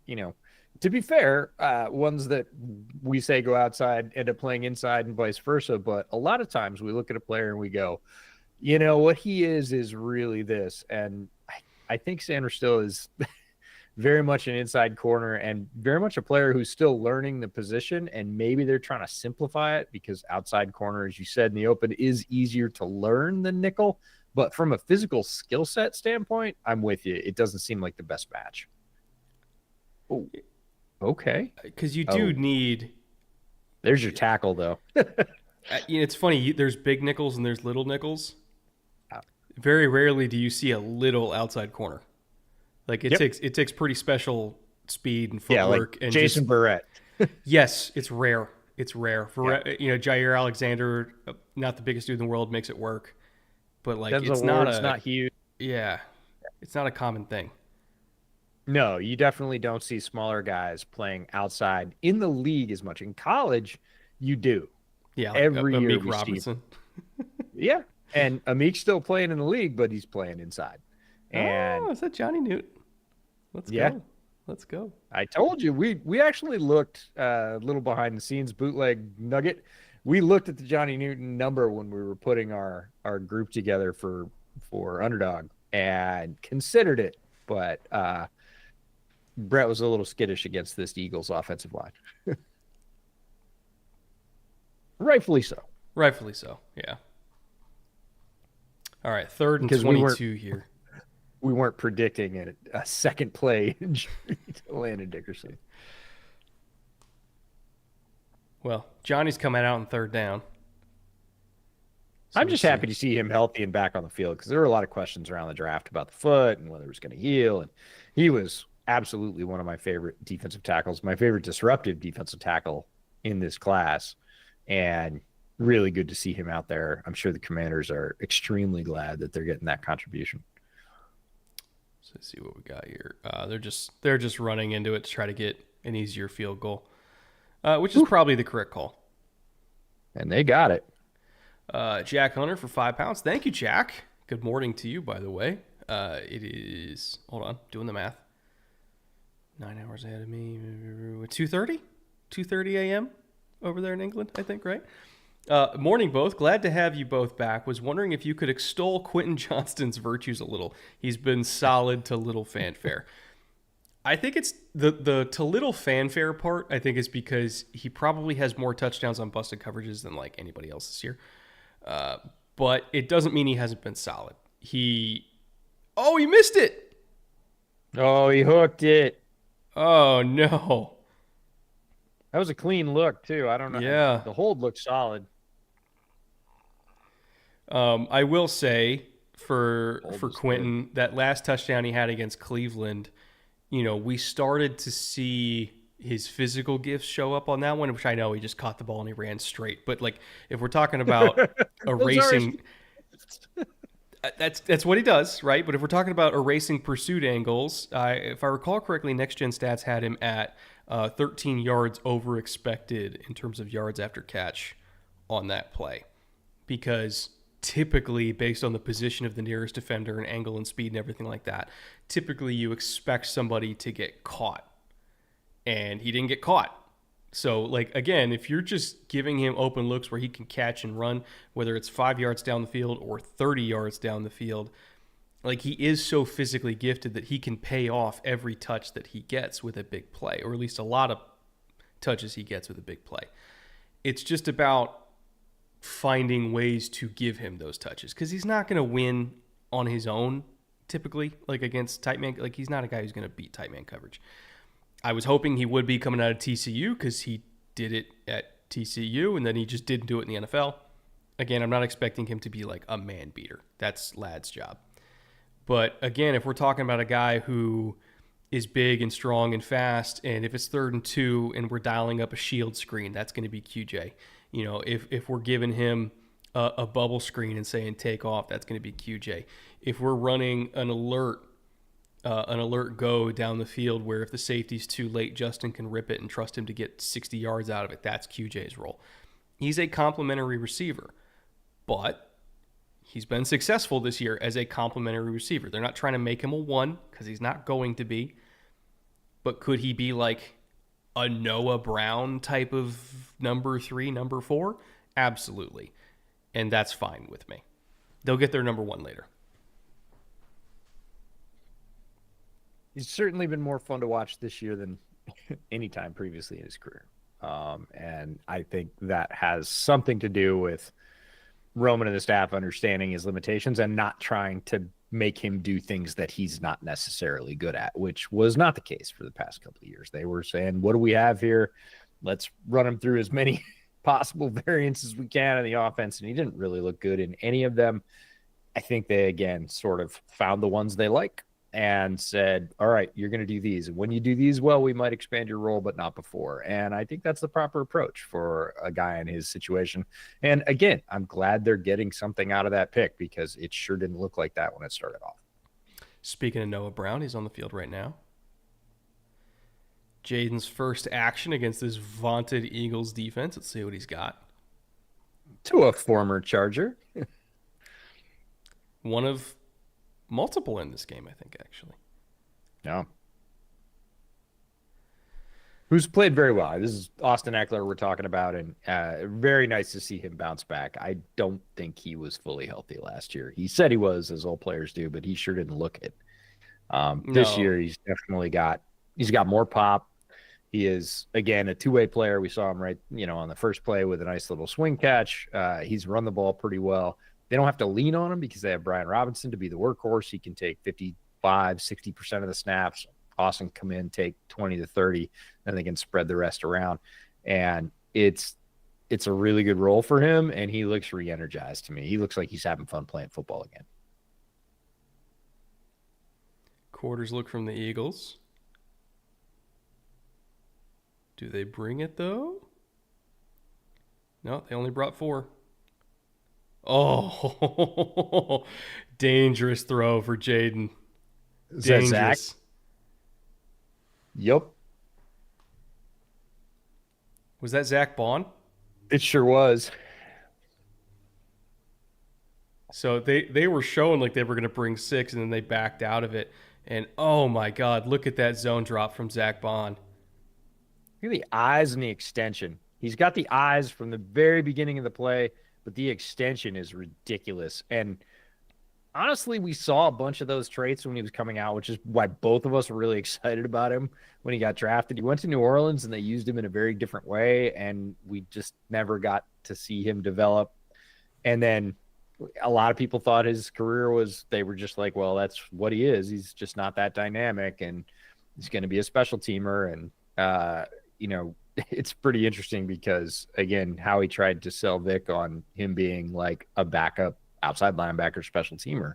to be fair, ones that we say go outside end up playing inside and vice versa. But a lot of times we look at a player and we go, what he is really this. And I think Sanders still is very much an inside corner and very much a player who's still learning the position. And maybe they're trying to simplify it because outside corner, as you said in the open, is easier to learn than nickel. But from a physical skill set standpoint, I'm with you. It doesn't seem like the best match. Oh, okay. Because you do need. There's your tackle, though. It's funny. There's big nickels and there's little nickels. Very rarely do you see a little outside corner. Like it takes pretty special speed and footwork. Like and Jason Barrett. Yes, it's rare. It's rare. Jair Alexander, not the biggest dude in the world, makes it work. But like Denzel it's not huge. Yeah, it's not a common thing. No, you definitely don't see smaller guys playing outside in the league as much. In college, you do. Yeah, every year. Amik Robinson. Yeah, and Amik's still playing in the league, but he's playing inside. And is that Johnny Newton? Let's go. I told you we actually looked a little behind the scenes bootleg nugget. We looked at the Johnny Newton number when we were putting our group together for Underdog and considered it, but Brett was a little skittish against this Eagles offensive line. Rightfully so. Rightfully so, yeah. All right, 3rd and 22 here. We weren't predicting a second play injury to Landon Dickerson. Well, Johnny's coming out on 3rd down. So I'm just happy to see him healthy and back on the field because there were a lot of questions around the draft about the foot and whether it was going to heal. And he was absolutely one of my favorite defensive tackles, my favorite disruptive defensive tackle in this class. And really good to see him out there. I'm sure the Commanders are extremely glad that they're getting that contribution. So let's see what we got here. They're just running into it to try to get an easier field goal, which is probably the correct call. And they got it. Jack Hunter for £5. Thank you, Jack. Good morning to you, by the way. It is, hold on, doing the math. 9 hours ahead of me. 2:30? 2:30 a.m. over there in England, I think, right? Morning, both. Glad to have you both back. Was wondering if you could extol Quentin Johnston's virtues a little. He's been solid to little fanfare. I think it's the to little fanfare part, I think, is because he probably has more touchdowns on busted coverages than like anybody else this year. But it doesn't mean he hasn't been solid. He missed it. Oh, he hooked it. Oh, no. That was a clean look, too. I don't know. Yeah. The hold looked solid. I will say for Quentin, that last touchdown he had against Cleveland, we started to see his physical gifts show up on that one, which I know he just caught the ball and he ran straight. But like, if we're talking about erasing, that's what he does, right? But if we're talking about erasing pursuit angles, if I recall correctly, Next Gen Stats had him at 13 yards over expected in terms of yards after catch on that play, because typically, based on the position of the nearest defender and angle and speed and everything like that, typically you expect somebody to get caught. And he didn't get caught. So, like, again, if you're just giving him open looks where he can catch and run, whether it's 5 yards down the field or 30 yards down the field, like, he is so physically gifted that he can pay off every touch that he gets with a big play, or at least a lot of touches he gets with a big play. It's just about finding ways to give him those touches, because he's not going to win on his own typically, like against tight man. Like, he's not a guy who's going to beat tight man coverage. I was hoping he would be coming out of TCU because he did it at TCU and then he just didn't do it in the NFL. Again, I'm not expecting him to be like a man beater. That's Ladd's job. But again, if we're talking about a guy who is big and strong and fast, and if it's 3rd and 2 and we're dialing up a shield screen, that's going to be QJ. You know, if we're giving him a bubble screen and saying take off, that's going to be QJ. If we're running an alert go down the field where if the safety's too late, Justin can rip it and trust him to get 60 yards out of it. That's QJ's role. He's a complementary receiver, but he's been successful this year as a complementary receiver. They're not trying to make him a 1 because he's not going to be, but could he be like a Noah Brown type of number 3, number 4? Absolutely. And that's fine with me. They'll get their number 1 later. He's certainly been more fun to watch this year than any time previously in his career. And I think that has something to do with Roman and the staff understanding his limitations and not trying to make him do things that he's not necessarily good at, which was not the case for the past couple of years. They were saying, what do we have here? Let's run him through as many possible variants as we can in the offense. And he didn't really look good in any of them. I think they, again, sort of found the ones they like and said, all right, you're going to do these. And when you do these well, we might expand your role, but not before. And I think that's the proper approach for a guy in his situation. And again, I'm glad they're getting something out of that pick because it sure didn't look like that when it started off. Speaking of Noah Brown, he's on the field right now. Jaden's first action against this vaunted Eagles defense. Let's see what he's got. To a former Charger. One of multiple in this game, I think, actually. No. Who's played very well. This is Austin Eckler we're talking about, and very nice to see him bounce back. I don't think he was fully healthy last year. He said he was, as all players do, but he sure didn't look it. This year, he's definitely got more pop. He is, again, a two-way player. We saw him right, on the first play with a nice little swing catch. He's run the ball pretty well. They don't have to lean on him because they have Brian Robinson to be the workhorse. He can take 55, 60% of the snaps. Austin come in, take 20 to 30, and they can spread the rest around. And it's a really good role for him, and he looks re-energized to me. He looks like he's having fun playing football again. Quarters look from the Eagles. Do they bring it, though? No, they only brought 4. Oh, dangerous throw for Jaden. Is that Zach? Yep. Was that Zack Baun? It sure was. So they were showing like they were going to bring 6, and then they backed out of it. And, oh, my God, look at that zone drop from Zack Baun. Look at the eyes and the extension. He's got the eyes from the very beginning of the play, but the extension is ridiculous. And honestly, we saw a bunch of those traits when he was coming out, which is why both of us were really excited about him when he got drafted. He went to New Orleans, and they used him in a very different way, and we just never got to see him develop. And then a lot of people thought his career they were just like, well, that's what he is. He's just not that dynamic, and he's going to be a special teamer. And, it's pretty interesting because, again, how he tried to sell Vic on him being like a backup outside linebacker special teamer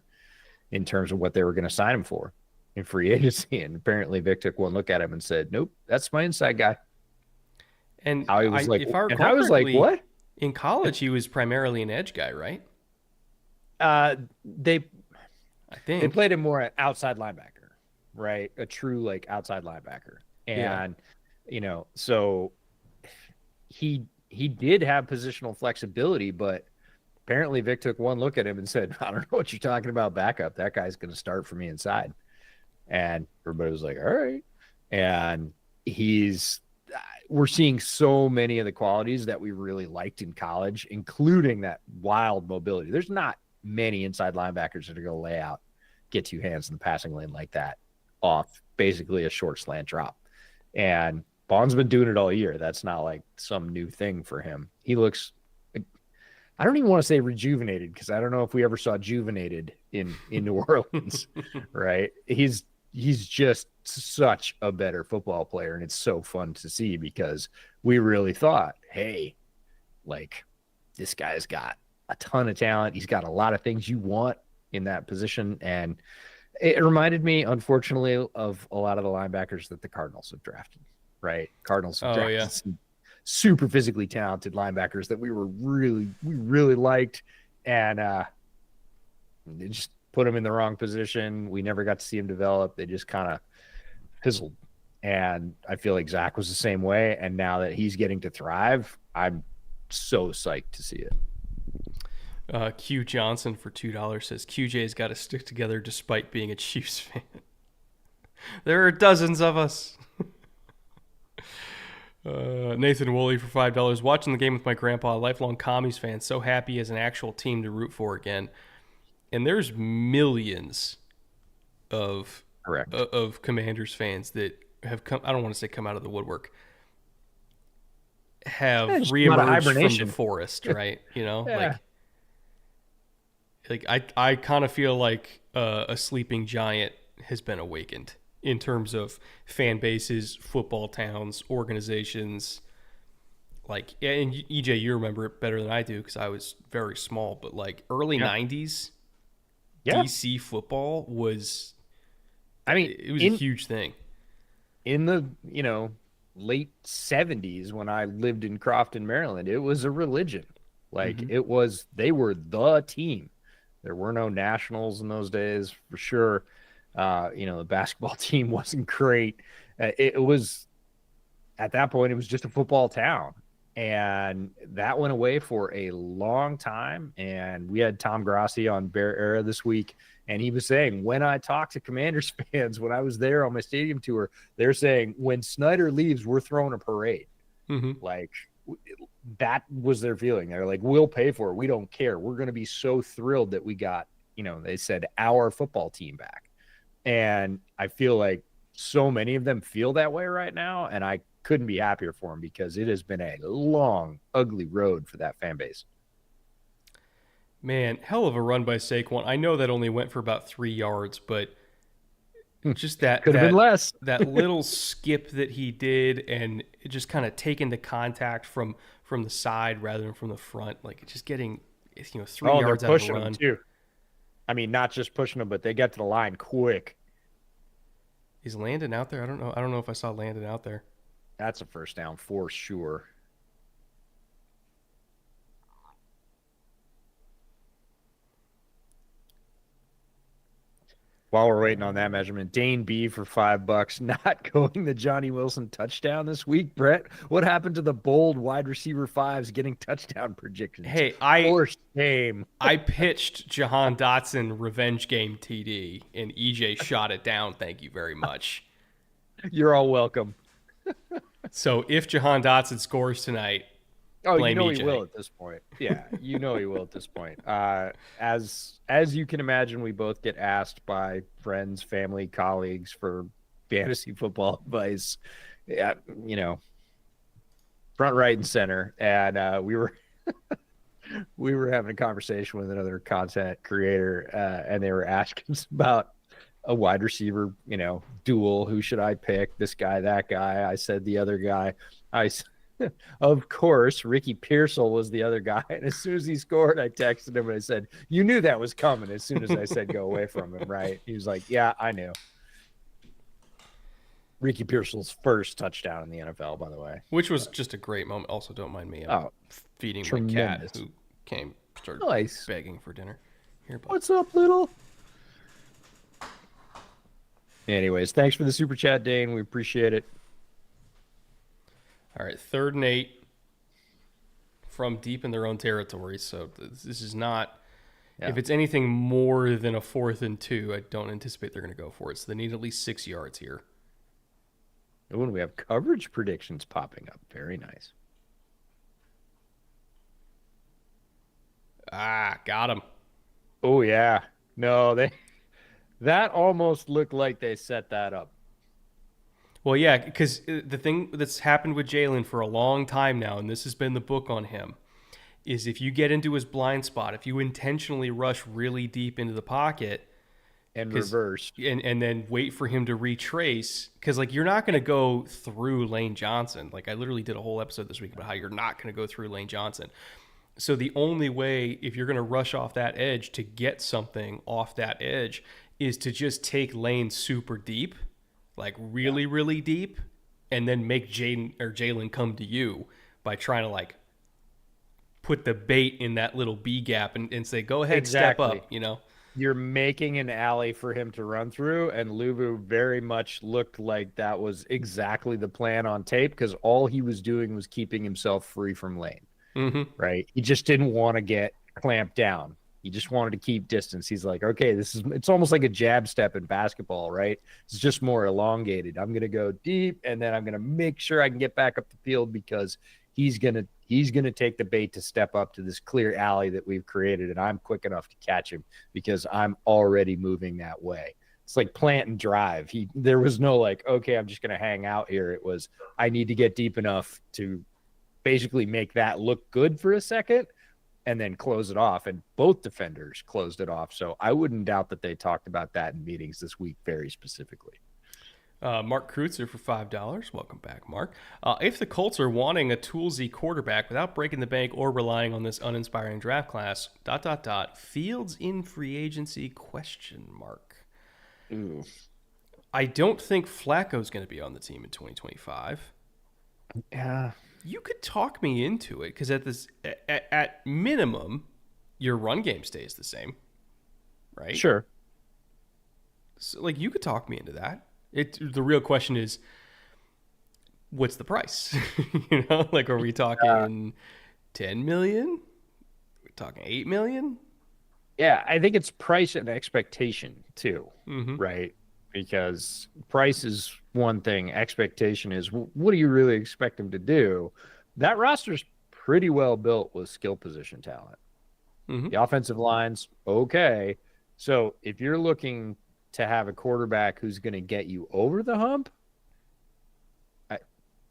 in terms of what they were going to sign him for in free agency. And apparently Vic took one look at him and said, nope, that's my inside guy. And how he was if I recall I was like, what? In college, he was primarily an edge guy, right? I think they played him more at outside linebacker, right? A true outside linebacker. And, so he did have positional flexibility, but apparently Vic took one look at him and said, I don't know what you're talking about backup. That guy's going to start for me inside. And everybody was like, all right. And he's we're seeing so many of the qualities that we really liked in college, including that wild mobility. There's not many inside linebackers that are going to lay out, get two hands in the passing lane like that off basically a short slant drop. And Baun's been doing it all year. That's not like some new thing for him. He looks, I don't even want to say rejuvenated, because I don't know if we ever saw juvenated in New Orleans, right? He's just such a better football player, and it's so fun to see, because we really thought, hey, like, this guy's got a ton of talent. He's got a lot of things you want in that position, and it reminded me, unfortunately, of a lot of the linebackers that the Cardinals have drafted, right? Cardinals have drafted some super physically talented linebackers that we really liked, and they just put them in the wrong position. We never got to see them develop. They just kind of fizzled. And I feel like Zack was the same way. And now that he's getting to thrive, I'm so psyched to see it. Q Johnson for $2 says QJ's got to stick together despite being a Chiefs fan. There are dozens of us. Nathan Woolley for $5. Watching the game with my grandpa, a lifelong Commies fan, so happy as an actual team to root for again. And there's millions of Commanders fans that have come, I don't want to say come out of the woodwork, have reemerged from the forest, right? You know, like I kind of feel like a sleeping giant has been awakened in terms of fan bases, football towns, organizations. Like, and EJ, you remember it better than I do because I was very small, but like early 90s, DC football was, it was a huge thing. In the, late 70s when I lived in Crofton, Maryland, it was a religion. Like they were the team. There were no nationals in those days for sure. The basketball team wasn't great. It was, at that point, it was just a football town. And that went away for a long time. And we had Tom Grassi on Bear Era this week. And he was saying, when I talk to Commanders fans, when I was there on my stadium tour, they're saying, when Snyder leaves, we're throwing a parade. Like, that was their feeling. They're like, we'll pay for it. We don't care. We're going to be so thrilled that we got, they said, our football team back. And I feel like so many of them feel that way right now. And I couldn't be happier for them, because it has been a long, ugly road for that fan base. Man, hell of a run by Saquon. I know that only went for about 3 yards, but just that could have been less. That little skip that he did, and it just kind of taking the contact from the side rather than from the front, like just getting 3 yards out of the run. Too. I mean, not just pushing them, but they get to the line quick. Is Landon out there? I don't know. I don't know if I saw Landon out there. That's a first down for sure. While we're waiting on that measurement, Dane B for $5, not going the Johnny Wilson touchdown this week. Brett, what happened to the bold wide receiver fives getting touchdown predictions? Hey, for shame. I pitched Jahan Dotson revenge game TD, and EJ shot it down. Thank you very much. You're all welcome. So if Jahan Dotson scores tonight, blame EJ. He will at this point. Yeah, he will at this point. As you can imagine, we both get asked by friends, family, colleagues for fantasy football advice. Yeah, front, right, and center. And we were having a conversation with another content creator, and they were asking us about a wide receiver, duel. Who should I pick? This guy, that guy. I said the other guy. Of course, Ricky Pearsall was the other guy. And as soon as he scored, I texted him and I said, you knew that was coming as soon as I said go away from him, right? He was like, yeah, I knew. Ricky Pearsall's first touchdown in the NFL, by the way. Which was just a great moment. Also, don't mind me. I'm feeding my cat who started begging for dinner. Here, bud. What's up, little? Anyways, thanks for the super chat, Dane. We appreciate it. All right, 3rd and 8 from deep in their own territory. So this is not, if it's anything more than a 4th and 2, I don't anticipate they're going to go for it. So they need at least 6 yards here. And when we have coverage predictions popping up, very nice. Got him. Oh yeah, no, that almost looked like they set that up. Well, yeah, because the thing that's happened with Jaylen for a long time now, and this has been the book on him, is if you get into his blind spot, if you intentionally rush really deep into the pocket And reverse. and then wait for him to retrace, because like you're not going to go through Lane Johnson. Like I literally did a whole episode this week about how you're not going to go through Lane Johnson. So the only way, if you're going to rush off that edge to get something off that edge, is to just take Lane super deep, like really, really deep, and then make Jaylen come to you by trying to like put the bait in that little B gap and say, go ahead, step up, you know? You're making an alley for him to run through, and Luvu very much looked like that was exactly the plan on tape because all he was doing was keeping himself free from Lane. Right? He just didn't want to get clamped down. He just wanted to keep distance. He's like, okay, it's almost like a jab step in basketball, right? It's just more elongated. I'm going to go deep, and then I'm going to make sure I can get back up the field because he's going to take the bait to step up to this clear alley that we've created, and I'm quick enough to catch him because I'm already moving that way. It's like plant and drive. There was no like, okay, I'm just going to hang out here. It was, I need to get deep enough to basically make that look good for a second and then close it off. And both defenders closed it off. So I wouldn't doubt that they talked about that in meetings this week very specifically. Mark Kreutzer for $5. Welcome back, Mark. If the Colts are wanting a toolsy quarterback without breaking the bank or relying on this uninspiring draft class, ... Fields in free agency, ? Ooh. I don't think Flacco's going to be on the team in 2025. Yeah. You could talk me into it because at minimum, your run game stays the same, right? Sure. So, like, you could talk me into that. The real question is, what's the price? You know, like, are we talking 10 million? Are we talking 8 million? Yeah, I think it's price and expectation too, right? Because price is one thing. Expectation is, what do you really expect him to do? That roster's pretty well built with skill position talent. The offensive line's okay. So if you're looking to have a quarterback who's going to get you over the hump, I'm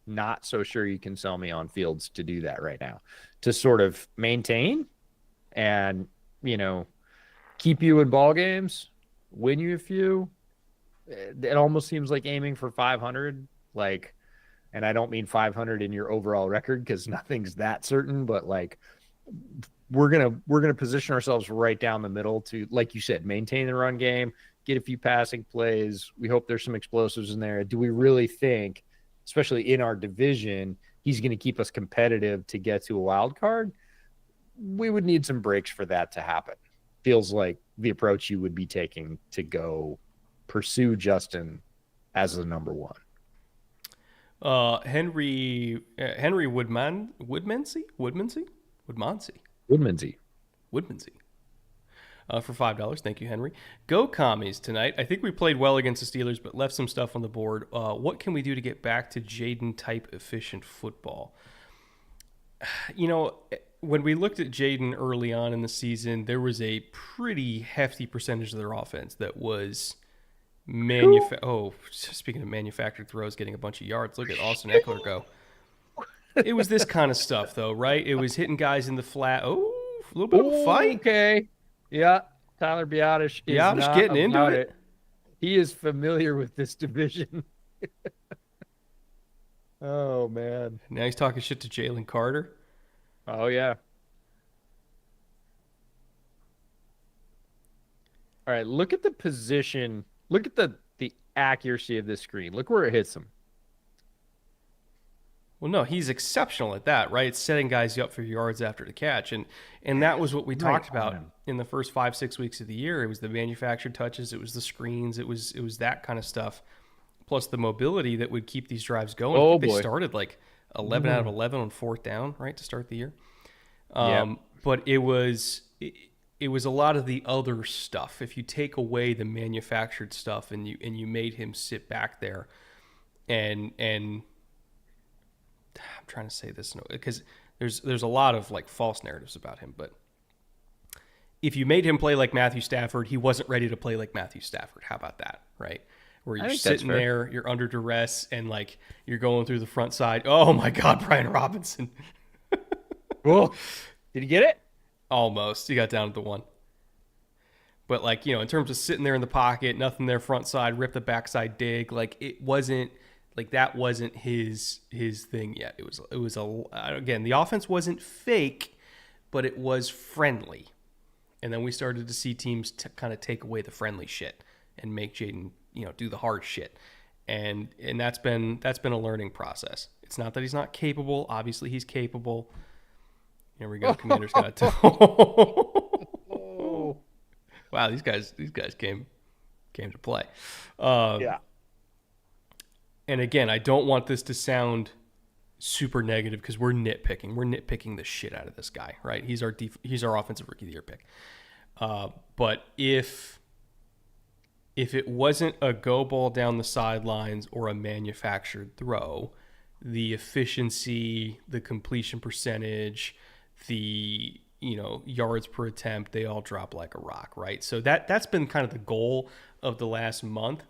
not so sure you can sell me on Fields to do that right now. To sort of maintain and, you know, keep you in ball games, win you a few. It almost seems like aiming for 500, like, and I don't mean 500 in your overall record because nothing's that certain, but like we're gonna position ourselves right down the middle to, like you said, maintain the run game, get a few passing plays. We hope there's some explosives in there. Do we really think, especially in our division, he's going to keep us competitive to get to a wild card? We would need some breaks for that to happen. Feels like the approach you would be taking to go pursue Justin as the number one. Henry Woodmansey for $5. Thank you, Henry. Go Commies tonight. I think we played well against the Steelers, but left some stuff on the board. What can we do to get back to Jayden type efficient football? You know, when we looked at Jayden early on in the season, there was a pretty hefty percentage of their offense that was speaking of manufactured throws, getting a bunch of yards. Look at Austin Eckler go. It was this kind of stuff, though, right? It was hitting guys in the flat. Oh, a little bit of a fight. Okay. Yeah. Tyler Biotish is not getting into it. He is familiar with this division. Oh, man. Now he's talking shit to Jalen Carter. Oh, yeah. All right, look at the position. Look at the accuracy of this screen. Look where it hits him. Well, no, he's exceptional at that, right? It's setting guys up for yards after the catch. And that was what we talked about in the first 5-6 weeks of the year. It was the manufactured touches. It was the screens. It was that kind of stuff. Plus the mobility that would keep these drives going. Oh, they started like 11 out of 11 on fourth down, right, to start the year. But it was a lot of the other stuff. If you take away the manufactured stuff and you made him sit back there, and I'm trying to say this because there's a lot of like false narratives about him, but if you made him play like Matthew Stafford, he wasn't ready to play like Matthew Stafford. How about that, right? Where you're sitting there, you're under duress, and like you're going through the front side. Oh my God, Brian Robinson. Whoa. Did he get it? Almost. He got down to the one. But like, you know, in terms of sitting there in the pocket, nothing there front side, rip the backside dig, like it wasn't like that wasn't his thing yet. It was again, the offense wasn't fake, but it was friendly. And then we started to see teams kind of take away the friendly shit and make Jayden, you know, do the hard shit. And that's been a learning process. It's not that he's not capable. Obviously, he's capable. Here we go. Commander's got a toe. Wow, these guys came to play. Yeah. And again, I don't want this to sound super negative because we're nitpicking. We're nitpicking the shit out of this guy, right? He's our offensive rookie of the year pick. But if it wasn't a go ball down the sidelines or a manufactured throw, the efficiency, the completion percentage, the yards per attempt, they all drop like a rock, right? So that's been kind of the goal of the last month,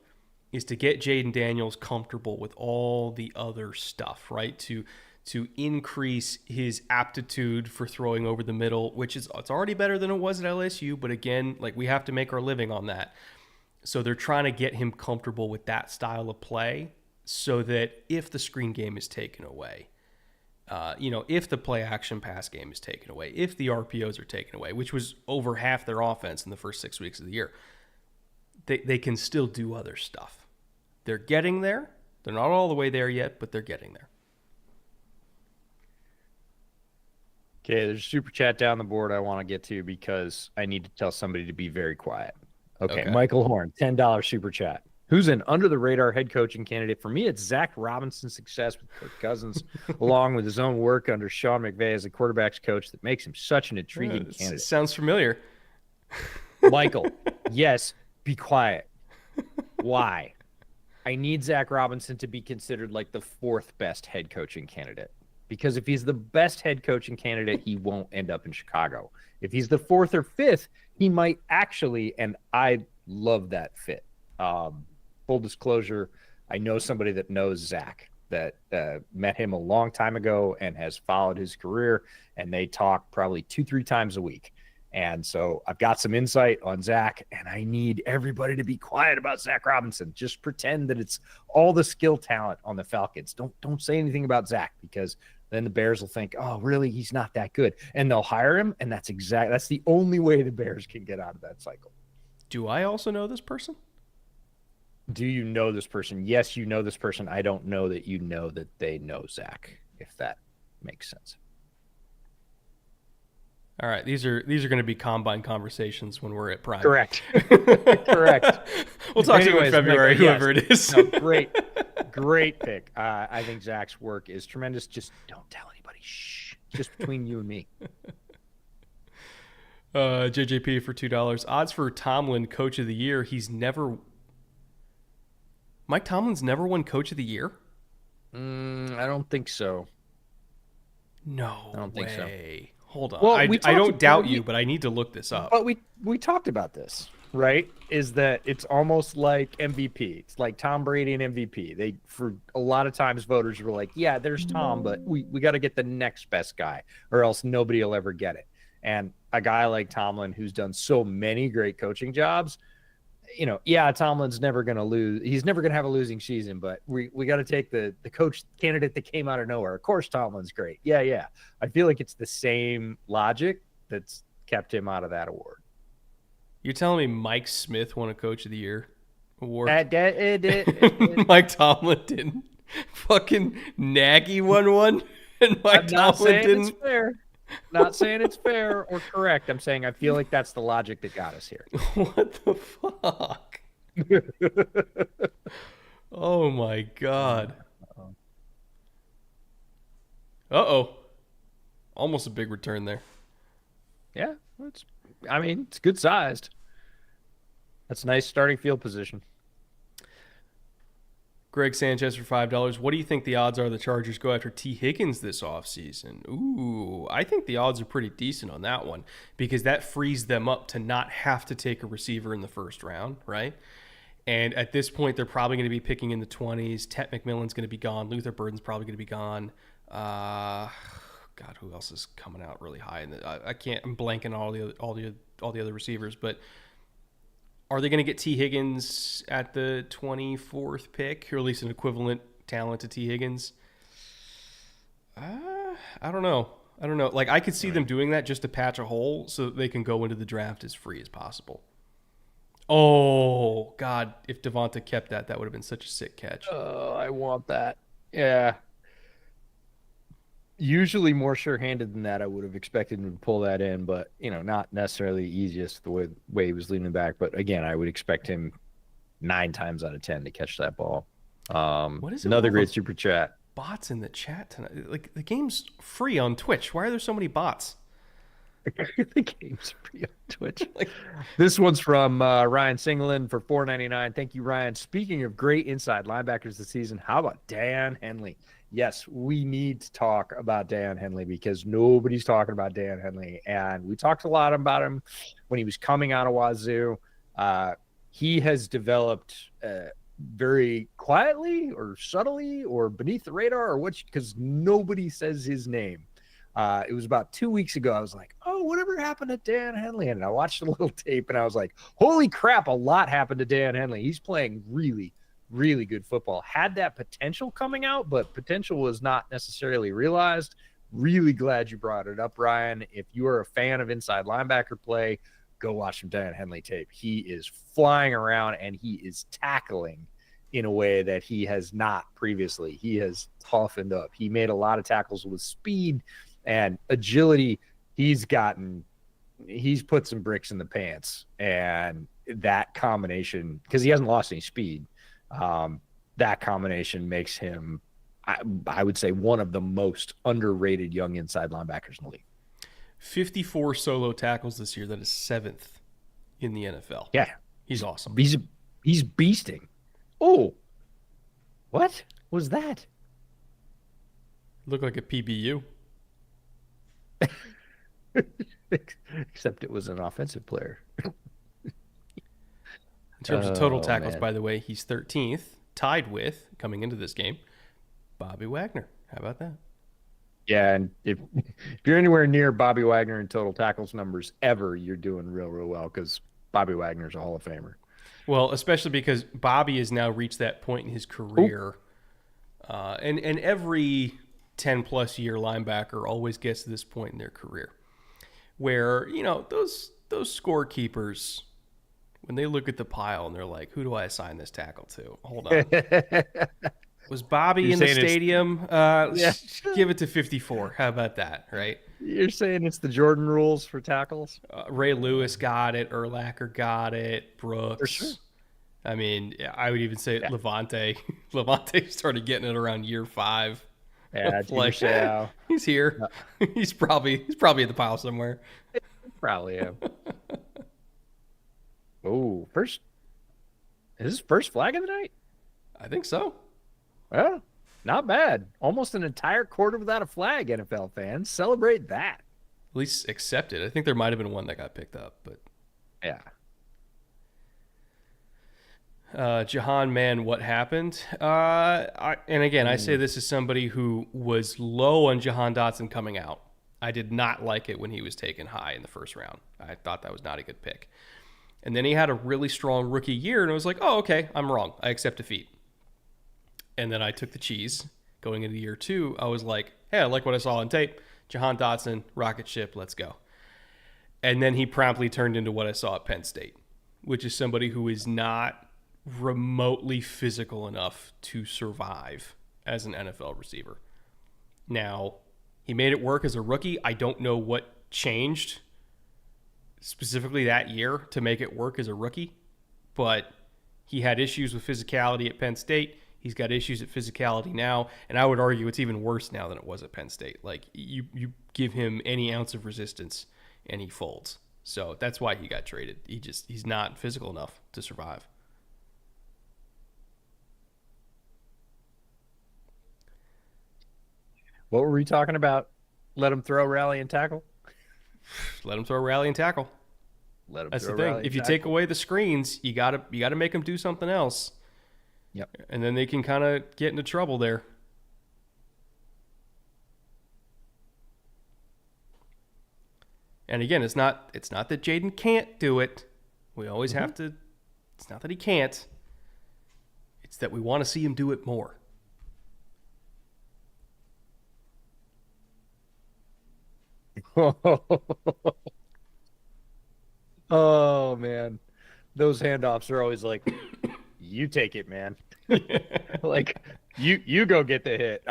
is to get Jayden Daniels comfortable with all the other stuff, right? To increase his aptitude for throwing over the middle, which it's already better than it was at LSU, but again, like we have to make our living on that. So they're trying to get him comfortable with that style of play so that if the screen game is taken away, if the play action pass game is taken away, if the RPOs are taken away, which was over half their offense in the first 6 weeks of the year, they can still do other stuff. They're getting there. They're not all the way there yet, but they're getting there. Okay, there's a super chat down the board I want to get to because I need to tell somebody to be very quiet. Okay. Michael Horn, $10 super chat. Who's an under-the-radar head coaching candidate? For me, it's Zach Robinson's success with Kirk Cousins, along with his own work under Sean McVay as a quarterback's coach that makes him such an intriguing candidate. Sounds familiar. Michael, yes, be quiet. Why? I need Zach Robinson to be considered like the fourth best head coaching candidate. Because if he's the best head coaching candidate, he won't end up in Chicago. If he's the fourth or fifth, he might actually, and I love that fit. Full disclosure, I know somebody that knows Zach, that met him a long time ago and has followed his career, and they talk probably 2-3 times a week. And so I've got some insight on Zach, and I need everybody to be quiet about Zach Robinson. Just pretend that it's all the skill talent on the Falcons. Don't say anything about Zach, because then the Bears will think, oh, really? He's not that good. And they'll hire him, and that's the only way the Bears can get out of that cycle. Do I also know this person? Do you know this person? Yes, you know this person. I don't know that you know that they know Zach, if that makes sense. All right, these are going to be combine conversations when we're at Prime. Correct. Correct. We'll talk to you in February, whoever it is. No, great pick. I think Zach's work is tremendous. Just don't tell anybody. Shh. Just between you and me. JJP for $2. Odds for Tomlin Coach of the Year. Mike Tomlin's never won Coach of the Year? I don't think so. No, I don't think so. Hold on. Well, I don't doubt you, but I need to look this up. But we talked about this, right? Is that it's almost like MVP. It's like Tom Brady and MVP. They, for a lot of times, voters were like, yeah, there's Tom, but we got to get the next best guy, or else nobody will ever get it. And a guy like Tomlin, who's done so many great coaching jobs, Tomlin's never going to lose. He's never going to have a losing season, but we got to take the coach candidate that came out of nowhere. Of course, Tomlin's great. Yeah. I feel like it's the same logic that's kept him out of that award. You're telling me Mike Smith won a Coach of the Year award? Mike Tomlin didn't. Fucking Nagy won one, and Mike Tomlin didn't. It's fair. Not saying it's fair or correct. I'm saying I feel like that's the logic that got us here. What the fuck? Oh my God. Uh-oh. Almost a big return there. Yeah, it's good sized. That's a nice starting field position. Greg Sanchez for $5. What do you think the odds are the Chargers go after T. Higgins this offseason? Ooh, I think the odds are pretty decent on that one because that frees them up to not have to take a receiver in the first round, right? And at this point, they're probably going to be picking in the 20s. Tet McMillan's going to be gone. Luther Burden's probably going to be gone. God, who else is coming out really high? I can't. I'm blanking on all the other receivers, but are they going to get T. Higgins at the 24th pick, or at least an equivalent talent to T. Higgins? I don't know. Like, I could see them doing that just to patch a hole so that they can go into the draft as free as possible. Oh, God, if Devonta kept that would have been such a sick catch. Oh, I want that. Yeah. Usually more sure-handed than that. I would have expected him to pull that in, but, not necessarily the easiest the way he was leaning back. But, again, I would expect him 9 times out of 10 to catch that ball. What is it? Another great super chat. Bots in the chat tonight. Like, the game's free on Twitch. Why are there so many bots? The game's free on Twitch. This one's from Ryan Singleton for $4.99. Thank you, Ryan. Speaking of great inside linebackers this season, how about Dan Henley? Yes, we need to talk about Dan Henley because nobody's talking about Dan Henley. And we talked a lot about him when he was coming out of Wazoo. He has developed very quietly or subtly or beneath the radar or because nobody says his name. It was about 2 weeks ago. I was like, oh, whatever happened to Dan Henley? And I watched a little tape and I was like, holy crap, a lot happened to Dan Henley. He's playing really, really good football. Had that potential coming out, but potential was not necessarily realized. Really glad you brought it up, Ryan. If you are a fan of inside linebacker play, go watch some Dan Henley tape. He is flying around and he is tackling in a way that he has not previously. He has toughened up. He made a lot of tackles with speed and agility. He's put some bricks in the pants, and that combination, because he hasn't lost any speed, that combination makes him, I would say, one of the most underrated young inside linebackers in the league. 54 solo tackles this year. That is 7th in the NFL. Yeah. He's awesome. He's beasting. Oh, what was that? Looked like a PBU. Except it was an offensive player. In terms of total tackles, by the way, he's 13th, tied with, coming into this game, Bobby Wagner. How about that? Yeah, and if you're anywhere near Bobby Wagner in total tackles numbers ever, you're doing real, real well because Bobby Wagner's a Hall of Famer. Well, especially because Bobby has now reached that point in his career. And every 10-plus year linebacker always gets to this point in their career where, those scorekeepers, when they look at the pile and they're like, who do I assign this tackle to? Hold on. Was Bobby in the stadium? Yeah. Give it to 54. How about that, right? You're saying it's the Jordan rules for tackles? Ray Lewis got it. Urlacher got it. Brooks. For sure. I mean, I would even say Levante. Levante started getting it around year 5. Yeah, he's here. He's probably in the pile somewhere. Probably am. Oh, is this first flag of the night? I think so. Well, not bad. Almost an entire quarter without a flag, NFL fans. Celebrate that. At least accept it. I think there might have been one that got picked up, but yeah. Jahan, man, what happened? I say this as somebody who was low on Jahan Dotson coming out. I did not like it when he was taken high in the first round. I thought that was not a good pick. And then he had a really strong rookie year, and I was like, oh, okay, I'm wrong. I accept defeat. And then I took the cheese. Going into year 2, I was like, hey, I like what I saw on tape. Jahan Dotson, rocket ship, let's go. And then he promptly turned into what I saw at Penn State, which is somebody who is not remotely physical enough to survive as an NFL receiver. Now, he made it work as a rookie. I don't know what changed specifically that year to make it work as a rookie, but he had issues with physicality at Penn State. He's got issues at physicality now, and I would argue it's even worse now than it was at Penn State. Like, you give him any ounce of resistance, and he folds. So that's why he got traded. He's not physical enough to survive. What were we talking about? Let him throw, rally, and tackle? Let him throw, rally, and tackle. Let him That's throw, the thing. rally, and If you take tackle. away the screens, you gotta make them do something else. Yep. And then they can kind of get into trouble there. And again, it's not that Jayden can't do it. We always have to. It's not that he can't. It's that we want to see him do it more. Oh man, those handoffs are always like, you take it, man. Like you go get the hit.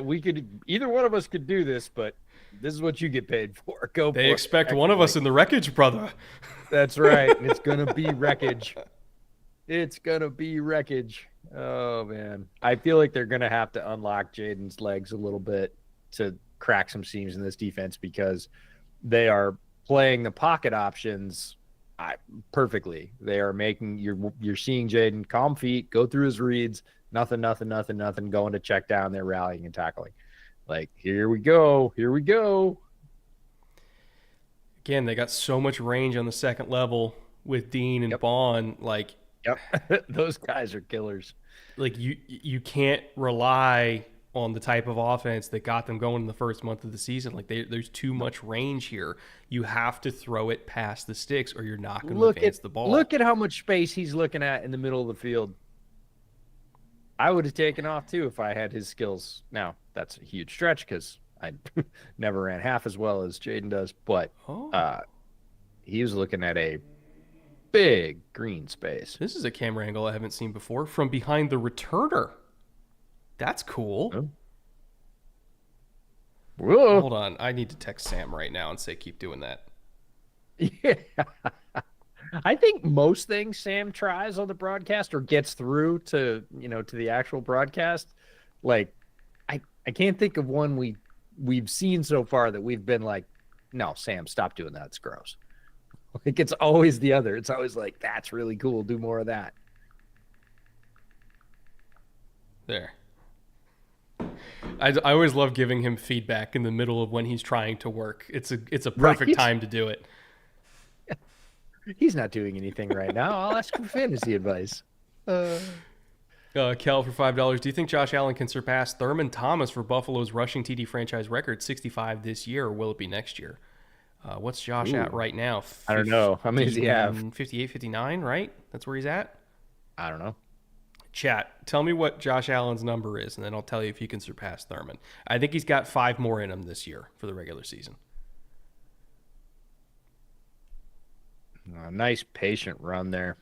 We could, either one of us could do this, but this is what you get paid for. Go. They for expect it. one of us in the wreckage, brother. That's right. It's gonna be wreckage. It's gonna be wreckage. Oh man, I feel like they're gonna have to unlock Jayden's legs a little bit to crack some seams in this defense, because they are playing the pocket options perfectly. They are making, you're seeing Jayden calm feet, go through his reads, nothing, going to check down. They're rallying and tackling. Like, here we go. Again, they got so much range on the second level with Dean and Baun. Like, those guys are killers. Like you can't rely on the type of offense that got them going in the first month of the season. Like, there's too much range here. You have to throw it past the sticks, or you're not going to advance the ball. Look at how much space he's looking at in the middle of the field. I would have taken off too if I had his skills. Now, that's a huge stretch because I never ran half as well as Jayden does, but he was looking at a big green space. This is a camera angle I haven't seen before from behind the returner. That's cool. Oh. Whoa. Hold on. I need to text Sam right now and say, keep doing that. Yeah. I think most things Sam tries on the broadcast or gets through to the actual broadcast. Like, I can't think of one we've seen so far that we've been like, no, Sam, stop doing that. It's gross. Like, it's always the other. It's always like, that's really cool. Do more of that. There. I always love giving him feedback in the middle of when he's trying to work. It's a perfect time to do it. He's not doing anything right now. I'll ask for fantasy advice. Kel for $5. Do you think Josh Allen can surpass Thurman Thomas for Buffalo's rushing TD franchise record, 65 this year, or will it be next year? What's Josh at right now? I don't know. How many does he have? 58, 59, right? That's where he's at? I don't know. Chat, tell me what Josh Allen's number is, and then I'll tell you if he can surpass Thurman. I think he's got 5 more in him this year for the regular season. Nice patient run there.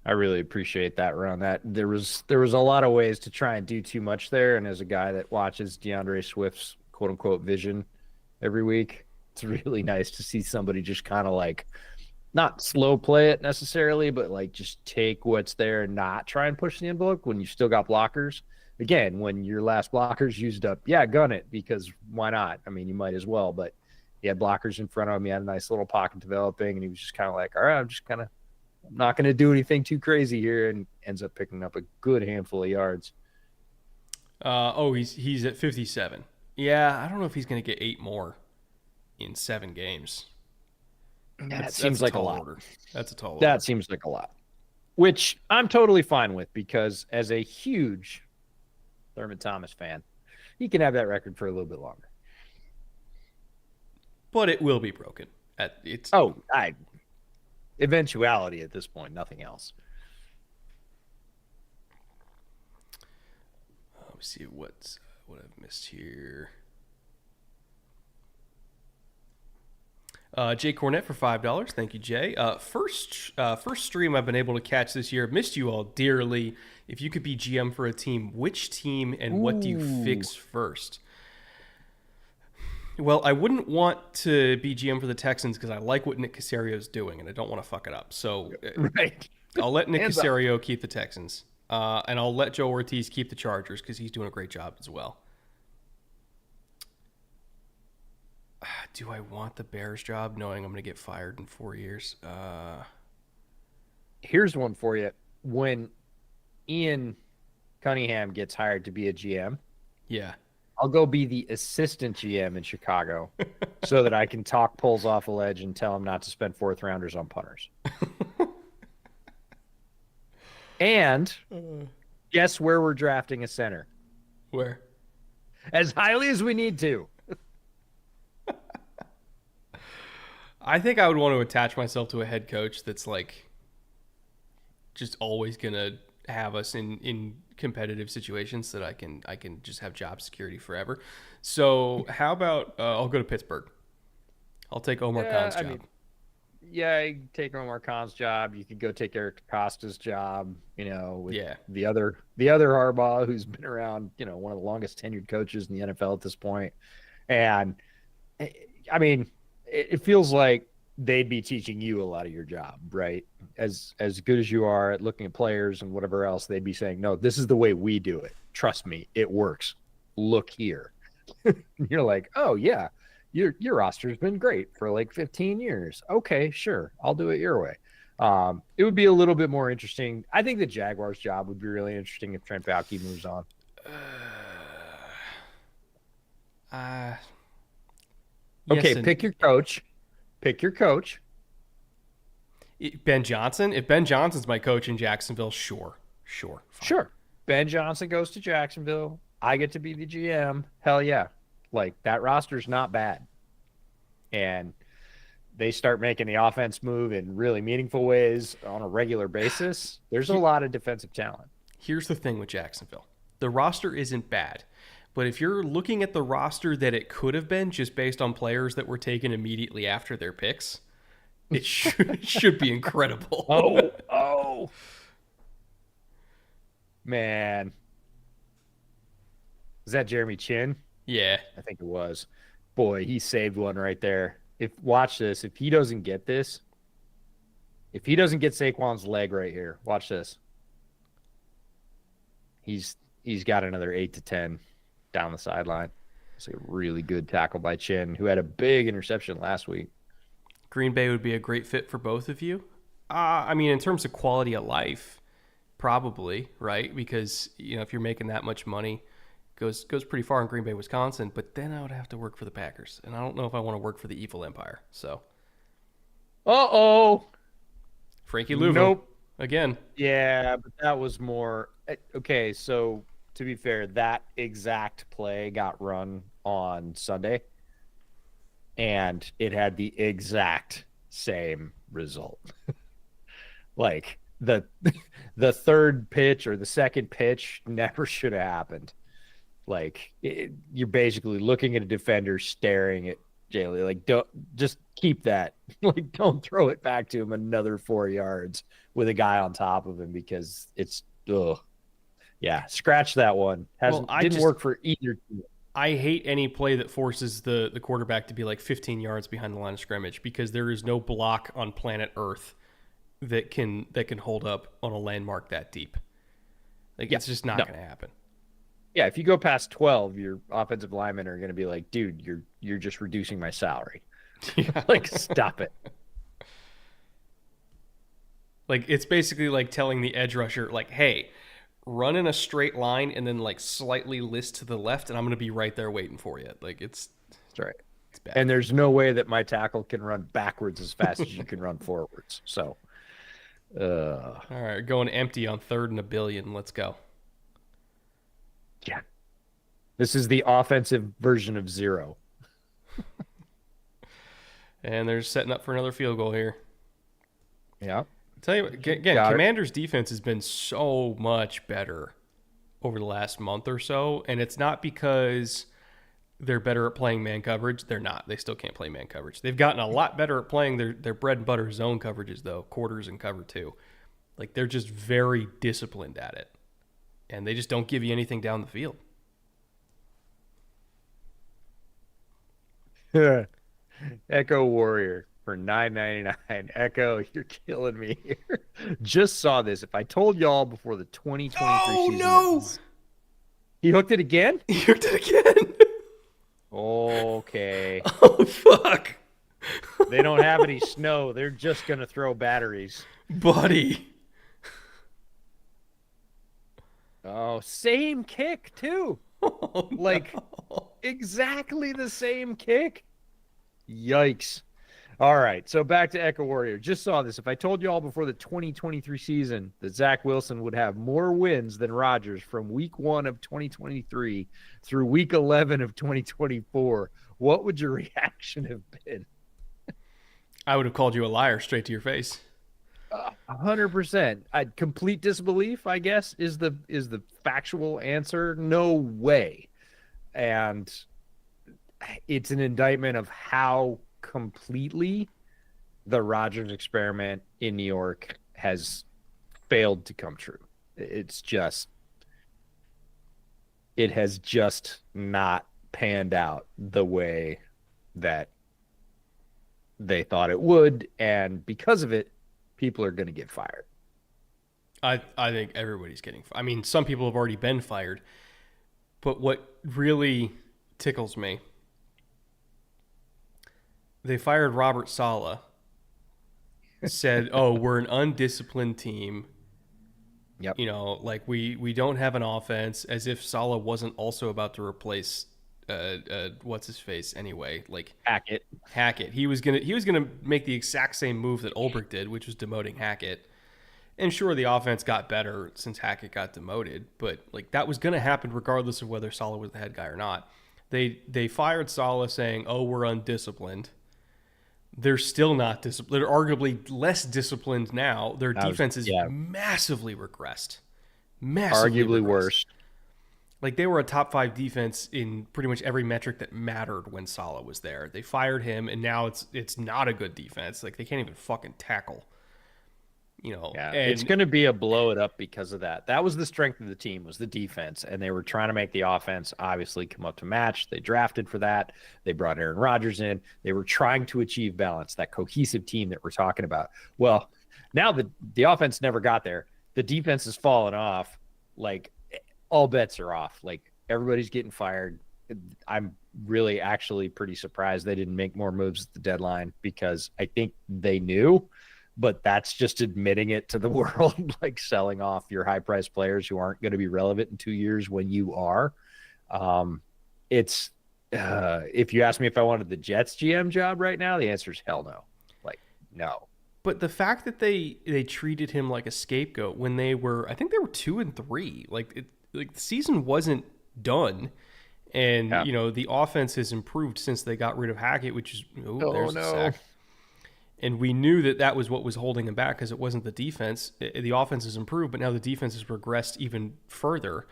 I really appreciate that run. That there was a lot of ways to try and do too much there, and as a guy that watches DeAndre Swift's quote unquote vision every week, it's really nice to see somebody just kind of like not slow play it necessarily, but like just take what's there and not try and push the envelope when you still got blockers. Again, when your last blockers used up, gun it, because why not? I mean, you might as well, but he had blockers in front of him. He had a nice little pocket developing, and he was just kind of like, all right, I'm not going to do anything too crazy here, and ends up picking up a good handful of yards. He's at 57. Yeah, I don't know if he's going to get 8 more in 7 games. That seems like a lot. Order. That's a tall order. That seems like a lot, which I'm totally fine with, because as a huge Thurman Thomas fan, he can have that record for a little bit longer. But it will be broken. Eventuality at this point, nothing else. Let me see what I've missed here. Jay Cornett for $5. Thank you, Jay. First stream I've been able to catch this year. Missed you all dearly. If you could be GM for a team, which team and what do you fix first? Well, I wouldn't want to be GM for the Texans because I like what Nick Caserio's doing, and I don't want to fuck it up. So right. I'll let Nick Caserio keep the Texans, and I'll let Joe Ortiz keep the Chargers because he's doing a great job as well. Do I want the Bears job knowing I'm going to get fired in 4 years? Here's one for you. When Ian Cunningham gets hired to be a GM. Yeah. I'll go be the assistant GM in Chicago so that I can talk Poles off a ledge and tell him not to spend fourth rounders on punters. And guess where we're drafting a center? Where? As highly as we need to. I think I would want to attach myself to a head coach that's like just always gonna have us in competitive situations so that I can just have job security forever. So how about I'll go to Pittsburgh. I'll take Omar Khan's job. You take Omar Khan's job. You could go take Eric Costa's job. With the other Harbaugh, who's been around. One of the longest tenured coaches in the NFL at this point. And I mean, it feels like they'd be teaching you a lot of your job, right? As good as you are at looking at players and whatever else, they'd be saying, no, this is the way we do it. Trust me, it works. Look here. You're like, oh yeah, your roster's been great for like 15 years. Okay, sure. I'll do it your way. It would be a little bit more interesting. I think the Jaguars job would be really interesting if Trent Baalke moves on. Okay, pick your coach. Ben Johnson? If Ben Johnson's my coach in Jacksonville, sure. Fine. Sure. Ben Johnson goes to Jacksonville. I get to be the GM. Hell yeah. Like, that roster's not bad. And they start making the offense move in really meaningful ways on a regular basis. There's a lot of defensive talent. Here's the thing with Jacksonville. The roster isn't bad. But if you're looking at the roster that it could have been just based on players that were taken immediately after their picks, it should be incredible. Oh. Man. Is that Jeremy Chin? Yeah. I think it was. Boy, he saved one right there. Watch this. If he doesn't get this, if he doesn't get Saquon's leg right here, watch this. He's got another 8 to 10 down the sideline. It's a really good tackle by Chin, who had a big interception last week. Green Bay would be a great fit for both of you. I mean, in terms of quality of life, probably, right? Because, if you're making that much money, goes pretty far in Green Bay, Wisconsin. But then I would have to work for the Packers. And I don't know if I want to work for the evil empire. So. Frankie Louvu. Nope. Again. Yeah, but that was more. Okay, so to be fair, that exact play got run on Sunday, and it had the exact same result. Like the third pitch or the second pitch never should have happened. Like you're basically looking at a defender staring at Jaylen. Like, don't just keep that. Like, don't throw it back to him another 4 yards with a guy on top of him because it's yeah, scratch that one. Didn't work for either team. I hate any play that forces the quarterback to be like 15 yards behind the line of scrimmage because there is no block on planet Earth that can hold up on a landmark that deep. Like, it's just not going to happen. Yeah, if you go past 12, your offensive linemen are going to be like, dude, you're just reducing my salary. Like, stop it. Like, it's basically like telling the edge rusher, like, hey, run in a straight line and then like slightly list to the left, and I'm going to be right there waiting for you. Like, that's right. It's bad. And there's no way that my tackle can run backwards as fast as you can run forwards. So, all right, going empty on 3rd and 1 billion. Let's go. Yeah. This is the offensive version of 0. And they're setting up for another field goal here. Yeah. Tell you again, Commanders' defense has been so much better over the last month or so, and it's not because they're better at playing man coverage. They're not. They still can't play man coverage. They've gotten a lot better at playing their bread and butter zone coverages, though, quarters and cover 2. Like, they're just very disciplined at it, and they just don't give you anything down the field. Echo Warrior for $9.99. Echo, you're killing me here. Just saw this. If I told y'all before the 2023 season. No! He hooked it again? He hooked it again. Okay. Oh, fuck. They don't have any snow. They're just going to throw batteries. Buddy. Oh, same kick too. Oh, Like no. exactly the same kick. Yikes. All right, so back to Echo Warrior. Just saw this. If I told you all before the 2023 season that Zach Wilson would have more wins than Rodgers from week 1 of 2023 through week 11 of 2024, what would your reaction have been? I would have called you a liar straight to your face. 100%. Complete disbelief, I guess, is the factual answer. No way. And it's an indictment of how completely the Rodgers experiment in New York has failed to come true. It has just not panned out the way that they thought it would. And because of it, people are going to get fired. I think everybody's getting. I mean, some people have already been fired, but what really tickles me, they fired Robert Saleh. Said, "Oh, we're an undisciplined team. Yep. You know, like we don't have an offense." As if Saleh wasn't also about to replace what's his face anyway, like Hackett. He was gonna make the exact same move that Ulbrich did, which was demoting Hackett. And sure, the offense got better since Hackett got demoted, but like that was gonna happen regardless of whether Saleh was the head guy or not. They fired Saleh saying, "Oh, we're undisciplined." They're still not disciplined. They're arguably less disciplined now. Their defense is massively regressed. Arguably worse. Like they were a top 5 defense in pretty much every metric that mattered when Saleh was there. They fired him, and now it's not a good defense. Like they can't even fucking tackle. You know, it's going to be a blow it up because of that. That was the strength of the team, was the defense, and they were trying to make the offense obviously come up to match. They drafted for that. They brought Aaron Rodgers in. They were trying to achieve balance, that cohesive team that we're talking about. Well, now the offense never got there. The defense has fallen off. Like all bets are off. Like everybody's getting fired. I'm really actually pretty surprised they didn't make more moves at the deadline, because I think they knew. But that's just admitting it to the world, like selling off your high-priced players who aren't going to be relevant in 2 years when you are. If you ask me if I wanted the Jets GM job right now, the answer is hell no. Like, no. But the fact that they treated him like a scapegoat when they were, I think they were 2-3. Like the season wasn't done. And, you know, the offense has improved since they got rid of Hackett, which is, there's a sack. And we knew that was what was holding him back, because it wasn't the defense. The offense has improved, but now the defense has regressed even further.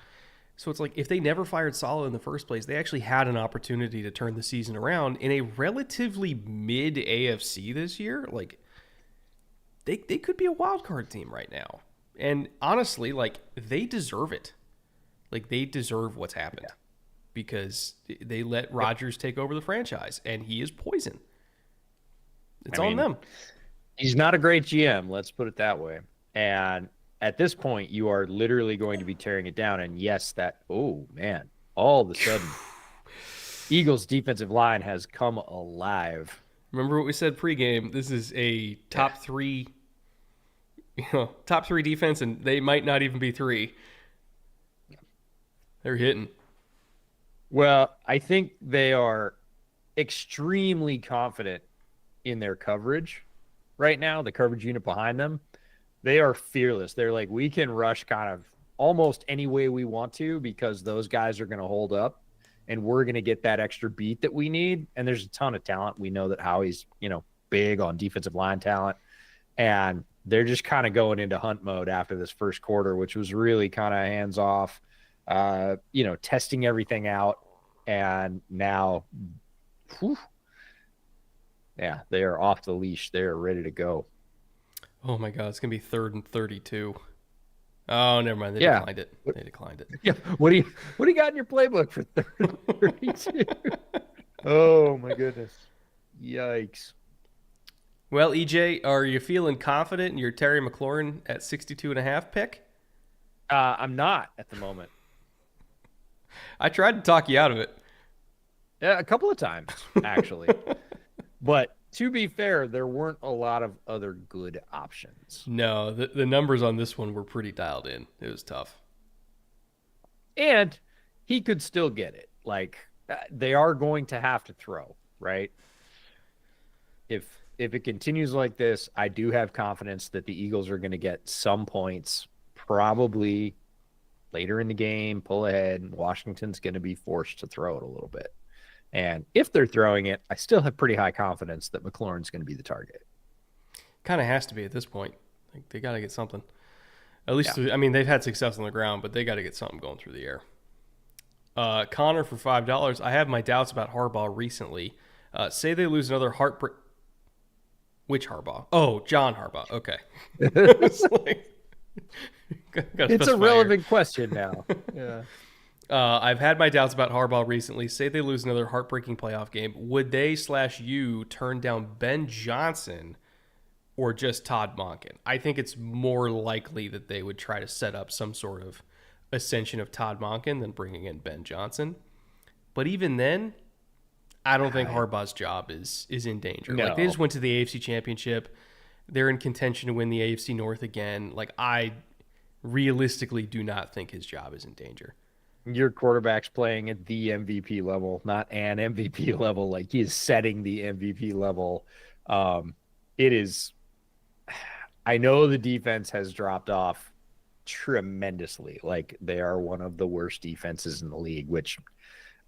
So it's like if they never fired Saleh in the first place, they actually had an opportunity to turn the season around in a relatively mid AFC this year. Like they could be a wild card team right now. And honestly, like they deserve it. Like they deserve what's happened because they let Rodgers take over the franchise, and he is poison. It's on them. He's not a great GM, let's put it that way. And at this point, you are literally going to be tearing it down. And yes, all of a sudden, Eagles' defensive line has come alive. Remember what we said pregame? This is a top three defense, and they might not even be 3. They're hitting. Well, I think they are extremely confident in their coverage right now, the coverage unit behind them. They are fearless. They're like, we can rush kind of almost any way we want to, because those guys are going to hold up and we're going to get that extra beat that we need. And there's a ton of talent. We know that Howie's, big on defensive line talent, and they're just kind of going into hunt mode after this first quarter, which was really kind of hands off, testing everything out. And now, they are off the leash. They are ready to go. Oh my God, it's gonna be 3rd and 32. Oh, never mind. They declined it. They declined it. Yeah. What do you got in your playbook for 3rd and 32? Oh my goodness. Yikes. Well, EJ, are you feeling confident in your Terry McLaurin at 62.5 pick? I'm not at the moment. I tried to talk you out of it. Yeah, a couple of times, actually. But to be fair, there weren't a lot of other good options. No, the numbers on this one were pretty dialed in. It was tough. And he could still get it. Like, they are going to have to throw, right? If it continues like this, I do have confidence that the Eagles are going to get some points, probably later in the game, pull ahead, and Washington's going to be forced to throw it a little bit. And if they're throwing it, I still have pretty high confidence that McLaurin's going to be the target. Kind of has to be at this point. Like, they got to get something. At least, I mean, they've had success on the ground, but they got to get something going through the air. Connor for $5. I have my doubts about Harbaugh recently. Say they lose another heartbreak. Which Harbaugh? Oh, John Harbaugh. Okay. It's a relevant question now. Yeah. I've had my doubts about Harbaugh recently. Say they lose another heartbreaking playoff game. Would they / you turn down Ben Johnson or just Todd Monken? I think it's more likely that they would try to set up some sort of ascension of Todd Monken than bringing in Ben Johnson. But even then, I don't think Harbaugh's job is in danger. No. Like, they just went to the AFC Championship. They're in contention to win the AFC North again. Like, I realistically do not think his job is in danger. Your quarterback's playing at the MVP level, not an MVP level. Like, he is setting the MVP level. It is. I know the defense has dropped off tremendously. Like, they are one of the worst defenses in the league, which,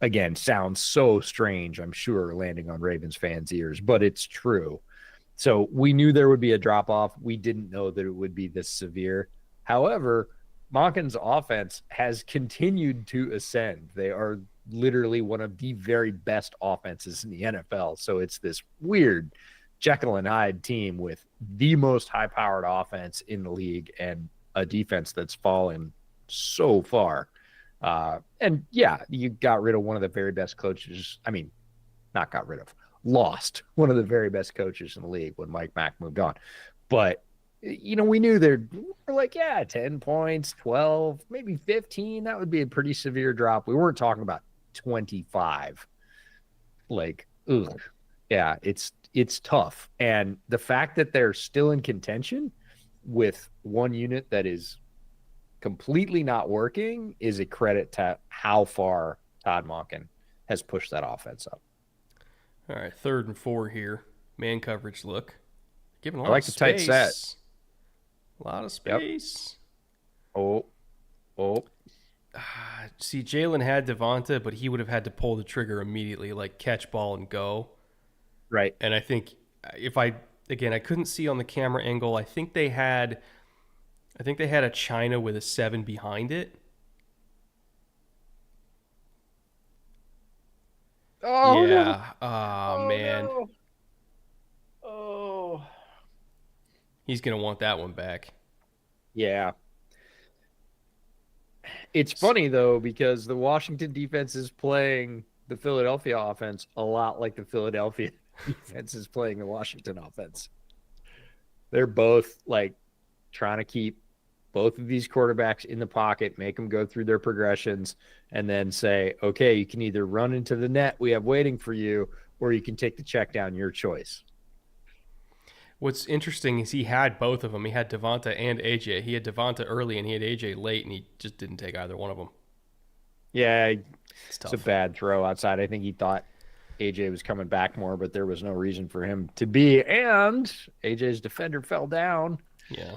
again, sounds so strange, I'm sure, landing on Ravens fans' ears, but it's true. So we knew there would be a drop off. We didn't know that it would be this severe. However, Monken's offense has continued to ascend. They are literally one of the very best offenses in the NFL. So it's this weird Jekyll and Hyde team with the most high-powered offense in the league and a defense that's fallen so far. And yeah, you got rid of one of the very best coaches. I mean, not got rid of, lost one of the very best coaches in the league when Mike Mack moved on. But, you know, we knew we're like, 10 points, 12, maybe 15. That would be a pretty severe drop. We weren't talking about 25. Like, ugh. Yeah, it's tough. And the fact that they're still in contention with one unit that is completely not working is a credit to how far Todd Monken has pushed that offense up. All right, 3rd and 4 here. Man coverage look. Giving a lot I like of the tight set. A lot of space. Yep. Oh. See, Jaylen had Devonta, but he would have had to pull the trigger immediately, like catch ball and go. Right. And I think I couldn't see on the camera angle. I think they had a China with a 7 behind it. Oh, yeah. No. Man. No. Oh. He's going to want that one back. Yeah. It's funny, though, because the Washington defense is playing the Philadelphia offense a lot like the Philadelphia defense is playing the Washington offense. They're both, like, trying to keep both of these quarterbacks in the pocket, make them go through their progressions, and then say, okay, you can either run into the net we have waiting for you, or you can take the check down, your choice. What's interesting is he had both of them. He had Devonta and AJ. He had Devonta early and he had AJ late, and he just didn't take either one of them. Yeah, it's a bad throw outside. I think he thought AJ was coming back more, but there was no reason for him to be. And AJ's defender fell down. Yeah.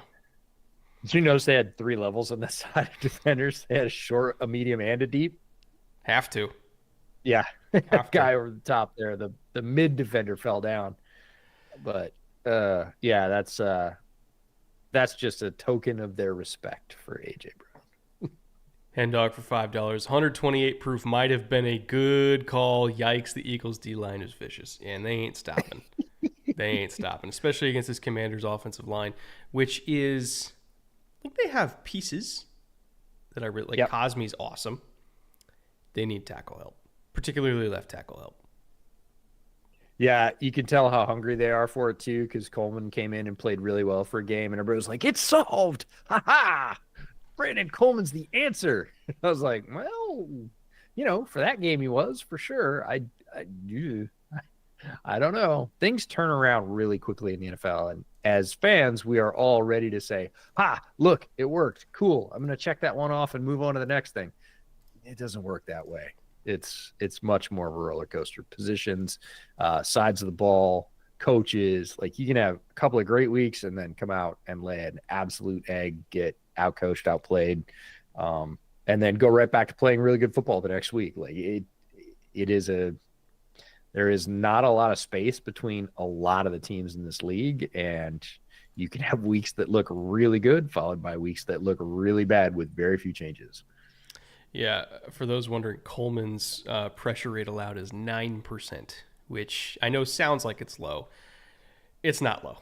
Did you notice they had 3 levels on the side of defenders? They had a short, a medium, and a deep. Have to. Yeah. Guy over the top there. The mid defender fell down. But yeah, that's just a token of their respect for AJ Brown. Hendog for $5. 128 proof might have been a good call. Yikes, the Eagles D-line is vicious. And they ain't stopping. They ain't stopping, especially against this Commanders offensive line, which is, I think they have pieces that I really like. Yep. Cosme's awesome. They need tackle help, particularly left tackle help. Yeah, you can tell how hungry they are for it, too, because Coleman came in and played really well for a game, and everybody was like, it's solved. Ha-ha! Brandon Coleman's the answer. I was like, well, you know, for that game he was, for sure. I don't know. Things turn around really quickly in the NFL, and as fans, we are all ready to say, look, it worked. Cool. I'm going to check that one off and move on to the next thing. it doesn't work that way. It's much more of a roller coaster. Positions, sides of the ball, coaches. Like you can have a couple of great weeks and then come out and lay an absolute egg, get outcoached, outplayed, and then go right back to playing really good football the next week. Like there is not a lot of space between a lot of the teams in this league, and you can have weeks that look really good followed by weeks that look really bad with very few changes. Yeah, for those wondering, Coleman's pressure rate allowed is 9%, which I know sounds like it's low. It's not low.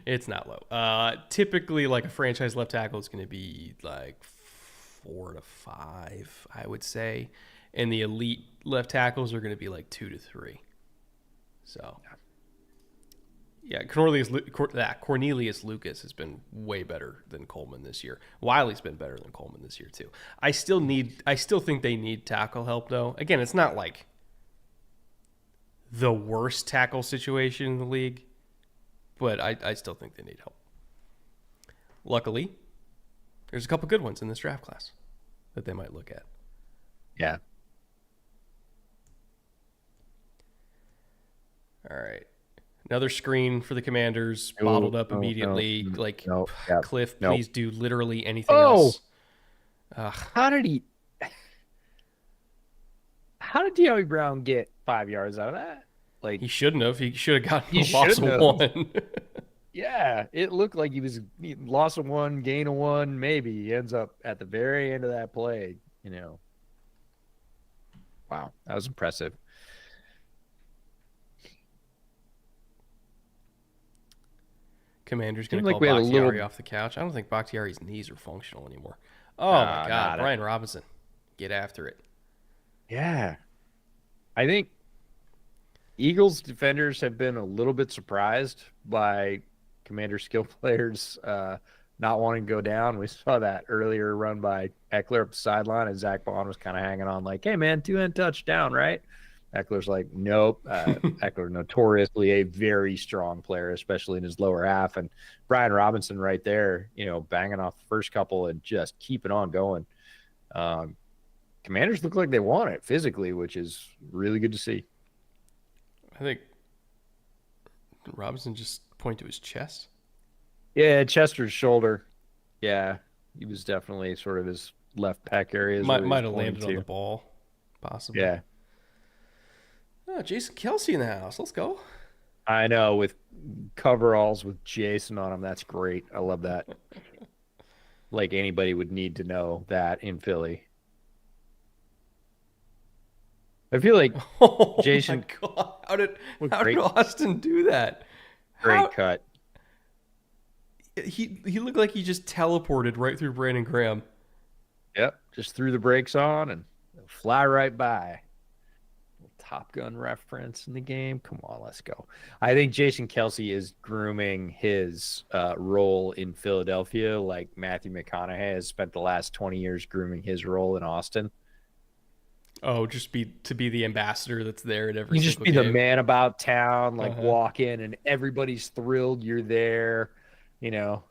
It's not low. Typically, like a franchise left tackle is going to be like 4 to 5, I would say. And the elite left tackles are going to be like 2 to 3. So, yeah, Cornelius Lucas has been way better than Coleman this year. Wiley's been better than Coleman this year too. I still think they need tackle help though. Again, it's not like the worst tackle situation in the league, but I still think they need help. Luckily, there's a couple good ones in this draft class that they might look at. Yeah. All right. Another screen for the Commanders, bottled up immediately. Cliff, please do literally anything else. How did Deommodore Brown get 5 yards out of that? Like he shouldn't have. He should have gotten a loss of 1. Yeah, it looked like he loss of 1, gain of 1. Maybe he ends up at the very end of that play. Wow, that was impressive. Commander's going to call Bakhtiari off the couch. I don't think Bakhtiari's knees are functional anymore. Oh, my God. Brian Robinson, get after it. Yeah. I think Eagles defenders have been a little bit surprised by Commander skill players not wanting to go down. We saw that earlier run by Eckler up the sideline, and Zack Baun was kind of hanging on like, hey, man, 2-end touchdown, right? Eckler's like, nope. Eckler, notoriously a very strong player, especially in his lower half. And Brian Robinson right there, banging off the first couple and just keeping on going. Commanders look like they want it physically, which is really good to see. I think Robinson just pointed to his chest. Yeah, chest or shoulder. Yeah, he was definitely sort of his left pec area. Might have landed on the ball, possibly. Yeah. Oh, Jason Kelce in the house. Let's go. I know, with coveralls with Jason on them. That's great. I love that. Like anybody would need to know that in Philly. I feel like Jason. My God. How did Austin do that? Great cut. He looked like he just teleported right through Brandon Graham. Yep, just threw the brakes on and fly right by. Top Gun reference in the game. Come on, let's go. I think Jason Kelce is grooming his role in Philadelphia like Matthew McConaughey has spent the last 20 years grooming his role in Austin. Oh, just be the ambassador that's there at every You single just be game. the man about town, like walk in and everybody's thrilled you're there.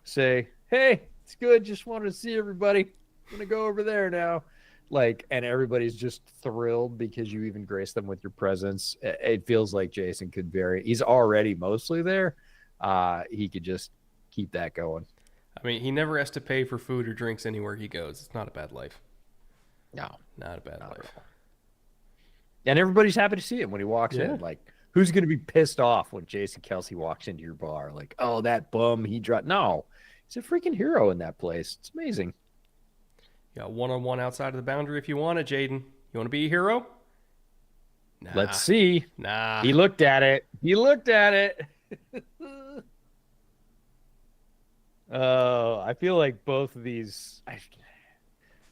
Say, hey, it's good. Just wanted to see everybody. I'm going to go over there now. And everybody's just thrilled because you even grace them with your presence. It feels like Jason could he's already mostly there. He could just keep that going. I mean, he never has to pay for food or drinks anywhere he goes. It's not a bad life. No, not a bad life. And everybody's happy to see him when he walks in. Like, who's going to be pissed off when Jason Kelce walks into your bar? Like, oh, that bum, he dropped. No, he's a freaking hero in that place. It's amazing. You got one-on-one outside of the boundary if you want it, Jaden. You want to be a hero? Nah. Let's see. Nah. He looked at it. Oh, I feel like both of these. I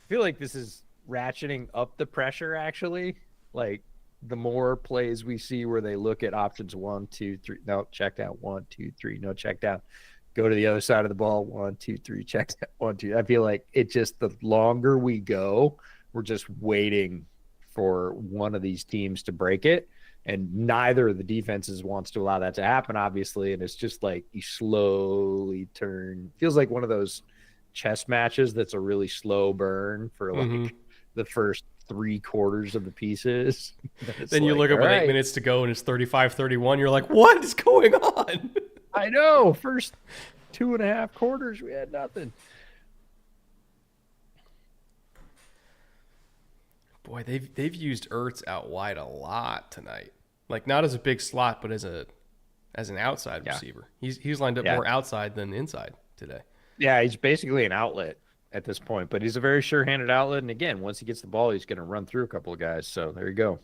feel like this is ratcheting up the pressure, actually. Like, the more plays we see where they look at options 1, 2, 3. No, check down. 1, 2, 3. No, check down. Go to the other side of the ball. 1, 2, 3. Check down. 1, 2. I feel like it just, the longer we go, we're just waiting for one of these teams to break it. And neither of the defenses wants to allow that to happen, obviously. And it's just like you slowly turn. Feels like one of those chess matches that's a really slow burn for like the first 3 quarters of the pieces. Then you look up with 8 minutes to go and it's 35-31. You're like, what is going on? I know. First 2.5 quarters, we had nothing. Boy, they've used Ertz out wide a lot tonight. Like not as a big slot, but as an outside receiver. He's lined up more outside than inside today. Yeah, he's basically an outlet at this point, but he's a very sure-handed outlet. And again, once he gets the ball, he's going to run through a couple of guys. So there you go.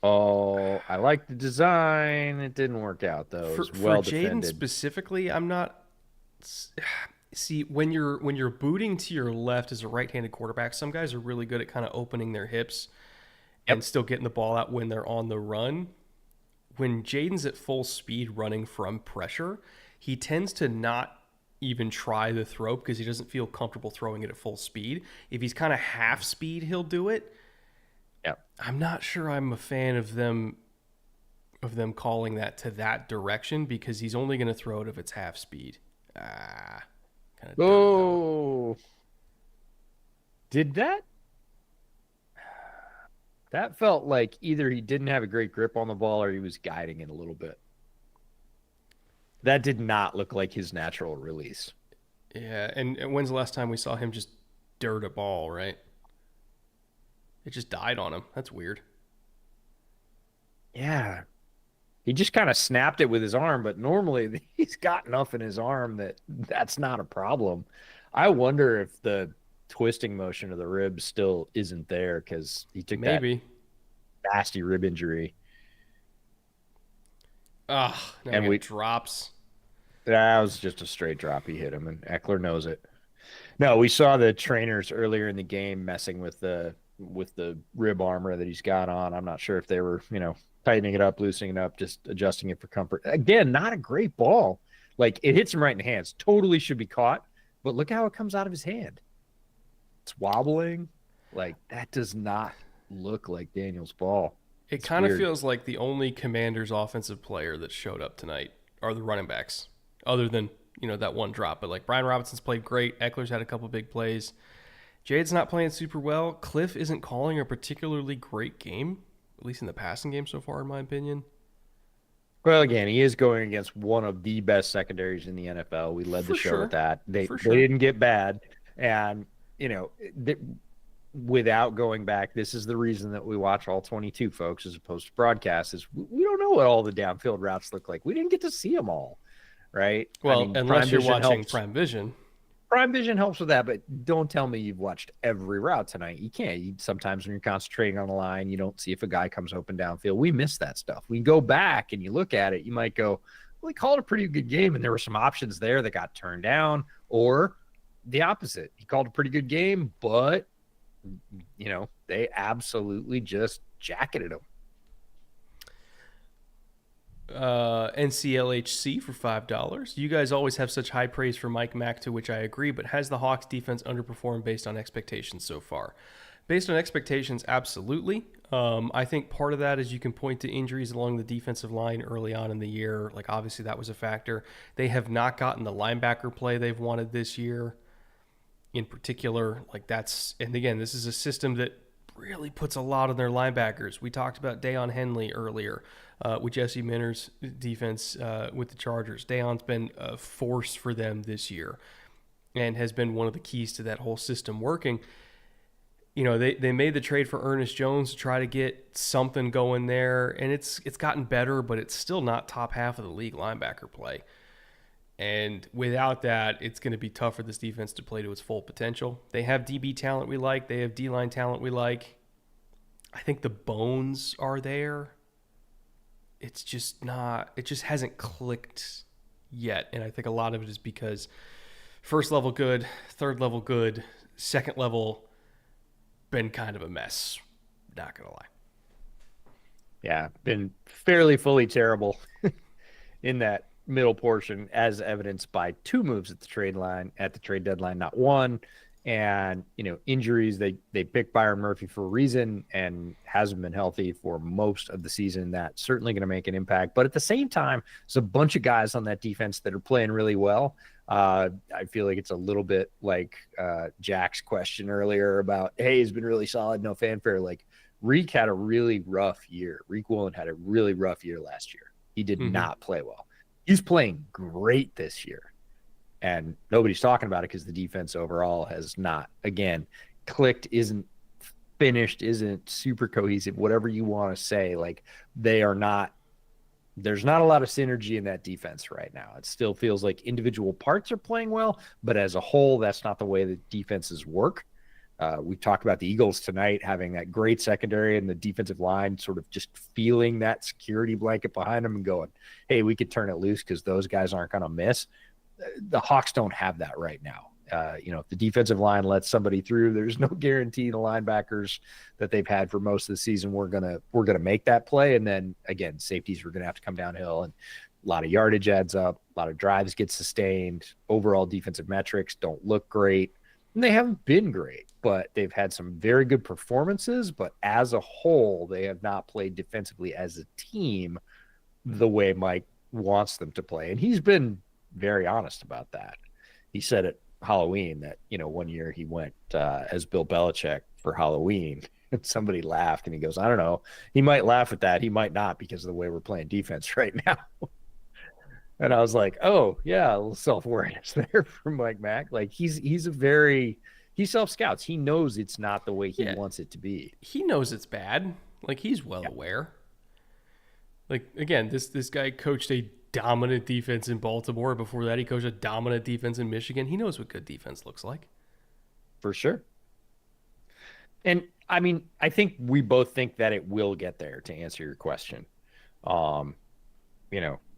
Oh, I like the design. It didn't work out though. It was well defended. For Jayden specifically, I'm not. See, when you're booting to your left as a right-handed quarterback, some guys are really good at kind of opening their hips and still getting the ball out when they're on the run. When Jayden's at full speed running from pressure, he tends to not even try the throw because he doesn't feel comfortable throwing it at full speed. If he's kind of half speed, he'll do it. Yeah. I'm not sure I'm a fan of them calling that to that direction because he's only going to throw it if it's half speed. Kind of. Oh. Did that? That felt like either he didn't have a great grip on the ball or he was guiding it a little bit. That did not look like his natural release. Yeah, and when's the last time we saw him just dirt a ball, right? It just died on him. That's weird. Yeah. He just kind of snapped it with his arm, but normally he's got enough in his arm that that's not a problem. I wonder if the twisting motion of the ribs still isn't there because he took that nasty rib injury. And we drops. That was just a straight drop. He hit him, and Eckler knows it. No, we saw the trainers earlier in the game messing with the rib armor that he's got on. I'm not sure if they were, tightening it up, loosening it up, just adjusting it for comfort. Again, not a great ball. Like it hits him right in the hands. Totally should be caught, but look how it comes out of his hand. It's wobbling. Like that does not look like Daniel's ball. It kind of feels like the only Commanders offensive player that showed up tonight are the running backs, other than, that one drop. But like Brian Robinson's played great. Eckler's had a couple big plays. Jade's not playing super well. Cliff isn't calling a particularly great game, at least in the passing game so far, in my opinion. Well, again, he is going against one of the best secondaries in the NFL. We led the show with that. They didn't get bad. And, without going back, this is the reason that we watch all 22, folks, as opposed to broadcasts, is we don't know what all the downfield routes look like. We didn't get to see them all, right? Well, unless you're watching Prime Vision. Prime Vision helps with that, but don't tell me you've watched every route tonight. You can't. Sometimes when you're concentrating on the line, you don't see if a guy comes open downfield. We miss that stuff. We go back and you look at it, you might go, well, he called a pretty good game, and there were some options there that got turned down, or the opposite. He called a pretty good game, but they absolutely just jacketed him. NCLHC for $5. You guys always have such high praise for Mike Mack, to which I agree, but has the Hawks defense underperformed based on expectations so far? Based on expectations, absolutely. I think part of that is you can point to injuries along the defensive line early on in the year. Like, obviously that was a factor. They have not gotten the linebacker play they've wanted this year in particular. And again, this is a system that really puts a lot on their linebackers. We talked about Deion Henley earlier with Jesse Minter's defense with the Chargers. Deion's been a force for them this year and has been one of the keys to that whole system working. They made the trade for Ernest Jones to try to get something going there, and it's gotten better, but it's still not top half of the league linebacker play. And without that, it's going to be tough for this defense to play to its full potential. They have DB talent we like. They have D-line talent we like. I think the bones are there. It's just not – it just hasn't clicked yet. And I think a lot of it is because first level good, third level good, second level been kind of a mess. Not going to lie. Yeah, been fairly fully terrible in that middle portion, as evidenced by 2 moves at the trade deadline, not one. And injuries, they picked Byron Murphy for a reason and hasn't been healthy for most of the season. That's certainly going to make an impact, but at the same time, there's a bunch of guys on that defense that are playing really well. I feel like it's a little bit like Jack's question earlier about, hey, he's been really solid, no fanfare. Like Reek had a really rough year. Reek Woolen had a really rough year last year. He did not play well. He's playing great this year. And nobody's talking about it because the defense overall has not, again, clicked, isn't finished, isn't super cohesive, whatever you want to say. Like they are not, there's not a lot of synergy in that defense right now. It still feels like individual parts are playing well, but as a whole, that's not the way the defenses work. We talked about the Eagles tonight having that great secondary and the defensive line sort of just feeling that security blanket behind them and going, hey, we could turn it loose because those guys aren't going to miss. The Hawks don't have that right now. If the defensive line lets somebody through, there's no guarantee the linebackers that they've had for most of the season we're gonna make that play. And then again, safeties are gonna have to come downhill, and a lot of yardage adds up, a lot of drives get sustained. Overall defensive metrics don't look great, and they haven't been great, but they've had some very good performances. But as a whole, they have not played defensively as a team the way Mike wants them to play, and he's been very honest about that. He said at Halloween that, one year he went as Bill Belichick for Halloween, and somebody laughed, and he goes, I don't know. He might laugh at that. He might not, because of the way we're playing defense right now. And I was like, oh, yeah, a little self-awareness there from Mike Mack. Like he self-scouts. He knows it's not the way he wants it to be. He knows it's bad. Like he's well aware. Like, again, this guy coached a dominant defense in Baltimore. Before that, he coached a dominant defense in Michigan. He knows what good defense looks like. For sure. And I mean, I think we both think that it will get there, to answer your question.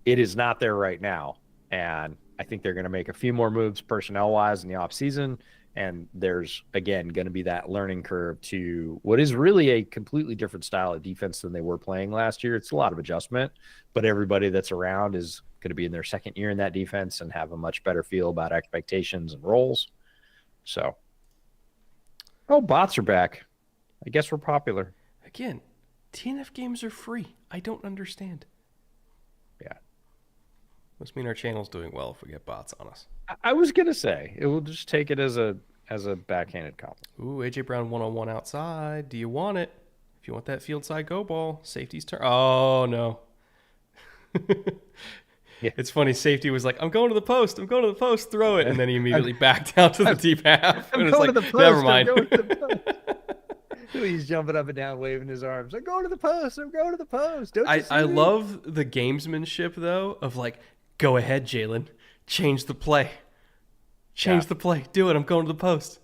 It is not there right now. And I think they're going to make a few more moves personnel wise in the offseason. And there's, again, going to be that learning curve to what is really a completely different style of defense than they were playing last year. It's a lot of adjustment, but everybody that's around is going to be in their second year in that defense and have a much better feel about expectations and roles. So, bots are back. I guess we're popular. Again, TNF games are free. I don't understand. Yeah. Must mean our channel's doing well if we get bots on us. I was going to say, it will just take it as a backhanded compliment. Ooh, A.J. Brown 1-on-1 outside. Do you want it? If you want that field side go ball, safety's turn. Oh, no. Yeah. It's funny. Safety was like, I'm going to the post. Throw it. And then he immediately backed out to the deep half. And it's like, never mind. He's jumping up and down, waving his arms. I'm going to the post. I love the gamesmanship, though, of like, go ahead, Jaylen. Change the play. The play. Do it. I'm going to the post.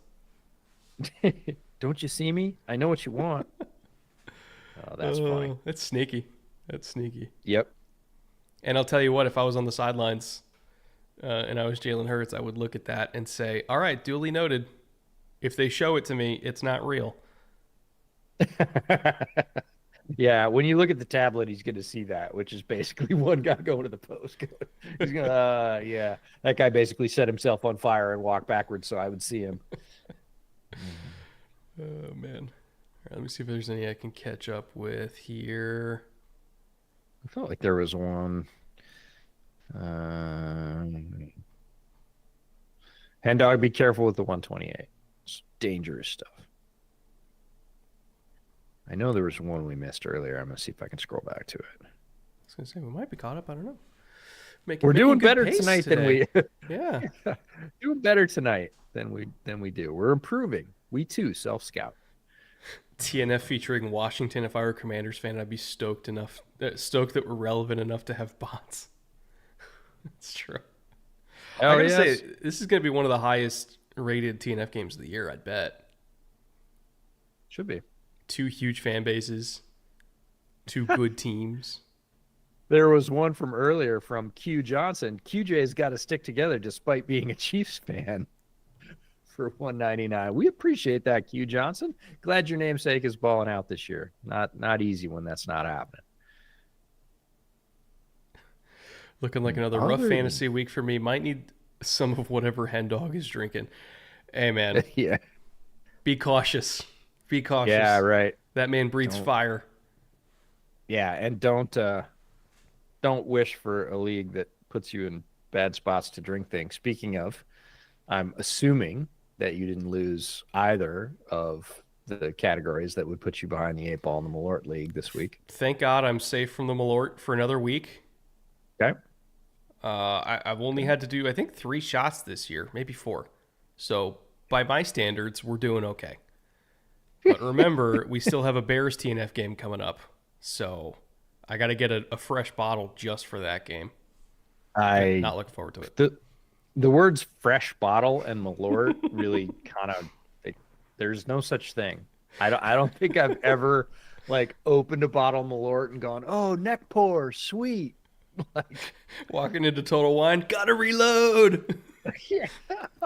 Don't you see me? I know what you want. Oh, that's funny. That's sneaky. Yep. And I'll tell you what, if I was on the sidelines and I was Jalen Hurts, I would look at that and say, all right, duly noted. If they show it to me, it's not real. Yeah, when you look at the tablet, he's going to see that, which is basically one guy going to the post. He's going to, yeah. That guy basically set himself on fire and walked backwards so I would see him. Oh, man. All right, let me see if there's any I can catch up with here. I felt like there was one. Hen dog, be careful with the 128. It's dangerous stuff. I know there was one we missed earlier. I'm going to see if I can scroll back to it. I was going to say, we might be caught up. I don't know. We're doing better tonight than we. Yeah. Doing better tonight than we do. We're improving. We too self-scout. TNF featuring Washington. If I were a Commanders fan, I'd be stoked that we're relevant enough to have bots. It's true. I gotta say, this is going to be one of the highest rated TNF games of the year, I'd bet. Should be. 2 huge fan bases, 2 good teams. There was one from earlier from Q Johnson. QJ's got to stick together despite being a Chiefs fan for 199. We appreciate that, Q Johnson. Glad your namesake is balling out this year. Not easy when that's not happening. Looking like another rough fantasy week for me. Might need some of whatever Hen Dog is drinking. Hey, man. Yeah. Be cautious. Yeah, right. That man breathes fire. Yeah, and don't wish for a league that puts you in bad spots to drink things. Speaking of, I'm assuming that you didn't lose either of the categories that would put you behind the 8 ball in the Malort League this week. Thank God I'm safe from the Malort for another week. Okay. I've only had to do, I think, 3 shots this year, maybe 4. So by my standards, we're doing okay. But remember, we still have a Bears TNF game coming up. So I got to get a fresh bottle just for that game. I'm not looking forward to it. The words fresh bottle and Malort really kind of, there's no such thing. I don't think I've ever like opened a bottle of Malort and gone, oh, neck pour, sweet. Like walking into Total Wine, gotta reload. Yeah.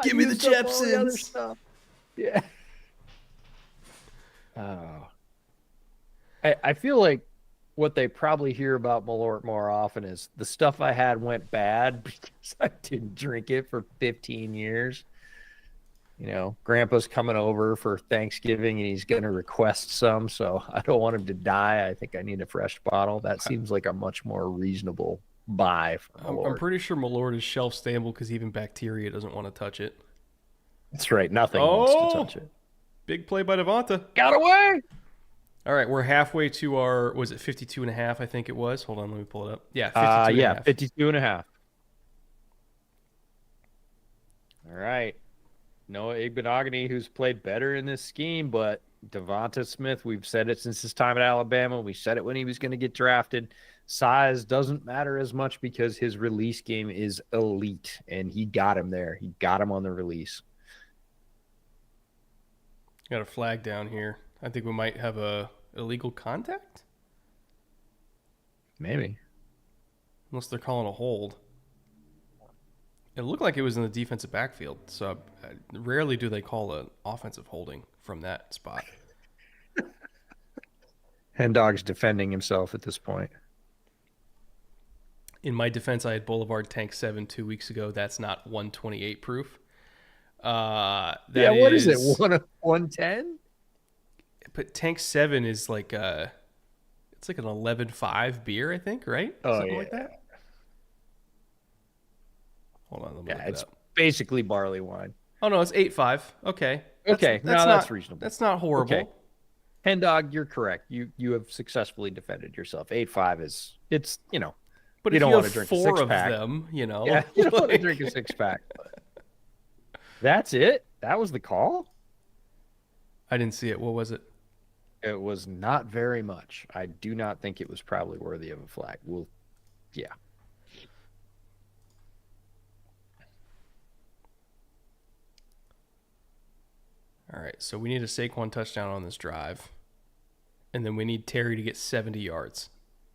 Give me the Jepsons. Yeah. Oh. I feel like what they probably hear about Malort more often is the stuff I had went bad because I didn't drink it for 15 years. You know, Grandpa's coming over for Thanksgiving and he's going to request some, so I don't want him to die. I think I need a fresh bottle. That seems like a much more reasonable buy for Malort. I'm pretty sure Malort is shelf stable because even bacteria doesn't want to touch it. That's right. Nothing wants to touch it. Big play by Devonta. Got away! All right, we're halfway to our, was it 52.5, I think it was? Hold on, let me pull it up. Yeah, 52.5. 52.5. All right. Noah Igbenogany, who's played better in this scheme, but Devonta Smith, we've said it since his time at Alabama. We said it when he was going to get drafted. Size doesn't matter as much because his release game is elite, and he got him there. He got him on the release. Got a flag down here. I think we might have a illegal contact? Maybe. Unless they're calling a hold. It looked like it was in the defensive backfield, so rarely do they call an offensive holding from that spot. Hendog's defending himself at this point. In my defense, I had Boulevard Tank 7 2 weeks ago. That's not 128 proof. What is it? 110? But Tank 7 is like it's like an 11.5 beer, I think, right? Something like that. Hold on, let me look it up. Basically barley wine. Oh no, it's 8.5. Okay. That's reasonable. That's not horrible. Okay. Hendog, you're correct. You have successfully defended yourself. 8.5 it's But you if don't you want have to drink 4 a 6-pack. of them, Yeah, you don't want to drink a 6-pack. That's it? That was the call? I didn't see it. What was it? It was not very much. I do not think it was probably worthy of a flag. Yeah. All right, so we need a Saquon touchdown on this drive. And then we need Terry to get 70 yards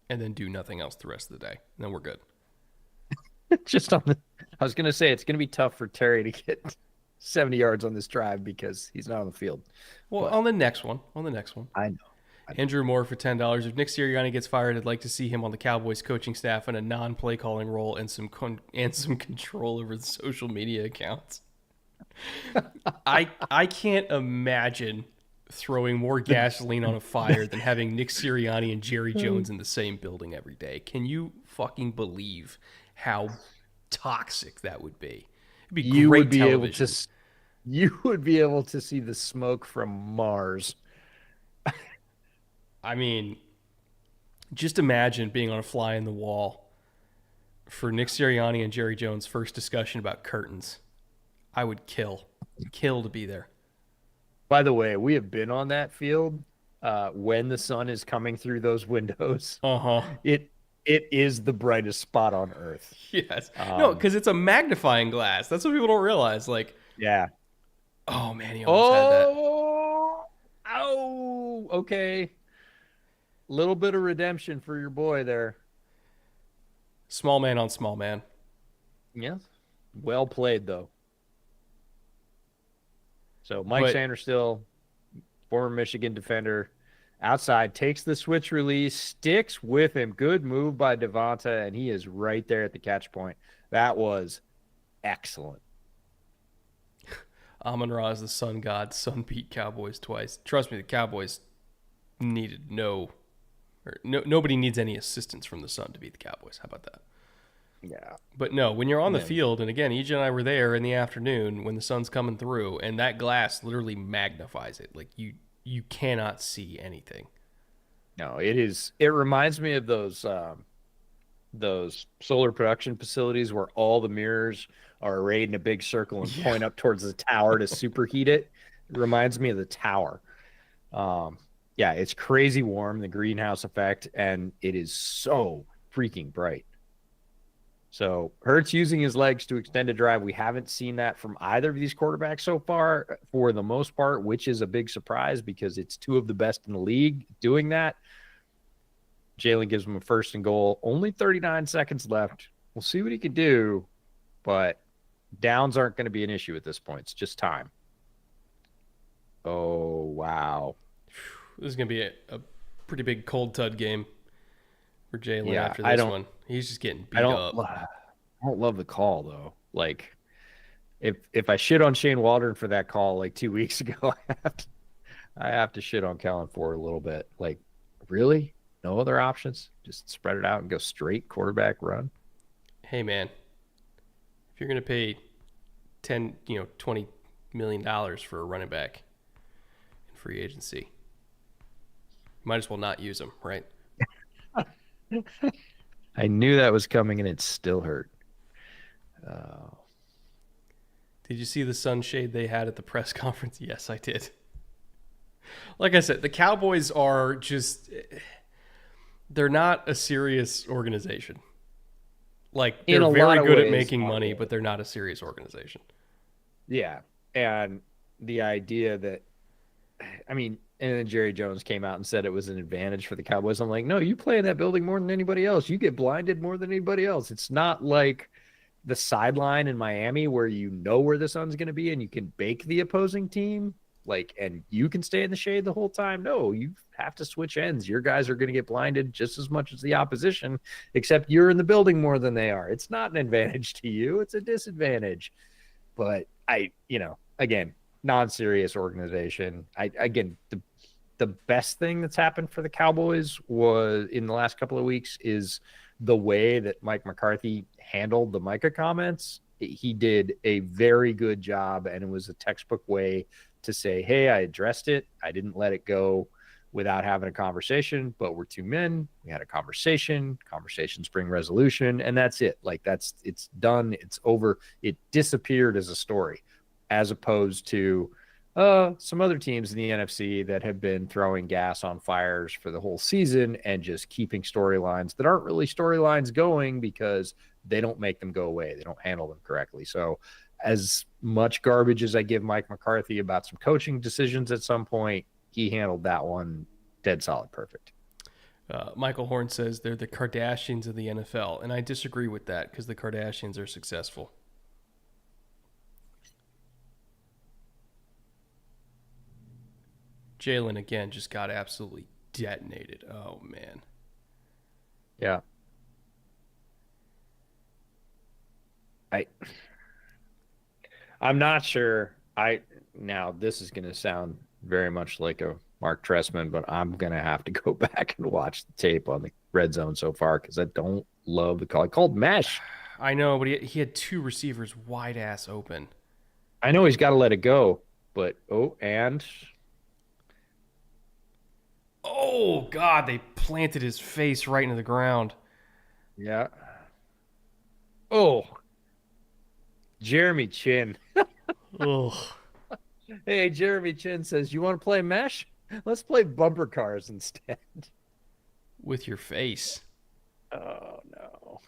and then do nothing else the rest of the day. And then we're good. I was going to say, it's going to be tough for Terry to get 70 yards on this drive because he's not on the field. Well, on the next one. I know. Andrew Moore for $10. If Nick Sirianni gets fired, I'd like to see him on the Cowboys coaching staff in a non-play calling role and some control over the social media accounts. I can't imagine throwing more gasoline on a fire than having Nick Sirianni and Jerry Jones in the same building every day. Can you fucking believe how toxic that would be? It'd be great television. You would be able to see the smoke from Mars. I mean, just imagine being on a fly in the wall for Nick Sirianni and Jerry Jones' first discussion about curtains. I would kill to be there. By the way, we have been on that field when the sun is coming through those windows. It is the brightest spot on earth. Yes. No, because it's a magnifying glass. That's what people don't realize. Like, yeah. Oh man, he almost had that. Oh, okay. Little bit of redemption for your boy there. Small man on small man. Yes. Well played, though. So Mike Sanderstill, former Michigan defender, outside, takes the switch release, sticks with him. Good move by Devonta, and he is right there at the catch point. That was excellent. Amon-Ra is the sun god. Sun beat Cowboys twice. Trust me, the Cowboys nobody needs any assistance from the sun to beat the Cowboys. How about that? Yeah. But no, when you're on the Man. field, and again, EJ and I were there in the afternoon when the sun's coming through, and that glass literally magnifies it. Like you cannot see anything. No, it is. It reminds me of those solar production facilities where all the mirrors are arrayed in a big circle and point up towards the tower to superheat it. It reminds me of the tower. Yeah, it's crazy warm, the greenhouse effect, and it is so freaking bright. So Hurts using his legs to extend a drive. We haven't seen that from either of these quarterbacks so far for the most part, which is a big surprise because it's two of the best in the league doing that. Jaylen gives him a 1st and goal. Only 39 seconds left. We'll see what he can do, but downs aren't going to be an issue at this point. It's just time. Oh, wow. This is going to be a pretty big cold tud game for Jaylen after this one. He's just getting beat up. I don't love the call, though. Like, if I shit on Shane Waldron for that call like 2 weeks ago, I have to shit on Kellen Ford a little bit. Like, really? No other options? Just spread it out and go straight quarterback run? Hey, man. If you're going to pay $20 million for a running back in free agency, you might as well not use them, right? I knew that was coming, and it still hurt. Did you see the sunshade they had at the press conference? Yes, I did. Like I said, the Cowboys are just... They're not a serious organization. Like, they're very good at making money, but they're not a serious organization. Yeah. And the idea that... I mean... And then Jerry Jones came out and said it was an advantage for the Cowboys. I'm like, no, you play in that building more than anybody else. You get blinded more than anybody else. It's not like the sideline in Miami where you know where the sun's going to be and you can bake the opposing team, like, and you can stay in the shade the whole time. No, you have to switch ends. Your guys are going to get blinded just as much as the opposition, except you're in the building more than they are. It's not an advantage to you. It's a disadvantage. But again, non-serious organization. The best thing that's happened for the Cowboys was in the last couple of weeks is the way that Mike McCarthy handled the Micah comments. He did a very good job, and it was a textbook way to say, hey, I addressed it. I didn't let it go without having a conversation, but we're two men. We had a conversation. Conversations bring resolution, and that's it. Like, it's done. It's over. It disappeared as a story, as opposed to some other teams in the NFC that have been throwing gas on fires for the whole season and just keeping storylines that aren't really storylines going because they don't make them go away. They don't handle them correctly. So as much garbage as I give Mike McCarthy about some coaching decisions at some point, he handled that one dead solid perfect. Michael Horn says they're the Kardashians of the NFL, and I disagree with that because the Kardashians are successful. Jaylen, again, just got absolutely detonated. Oh, man. Yeah. I'm not sure. Now, this is going to sound very much like a Mark Trestman, but I'm going to have to go back and watch the tape on the red zone so far because I don't love the call. I called mesh. I know, but he had two receivers wide ass open. I know he's got to let it go, but oh, God, they planted his face right into the ground. Yeah. Oh, Jeremy Chin. Oh. Hey, Jeremy Chin says, you want to play mesh? Let's play bumper cars instead. With your face. Oh, no.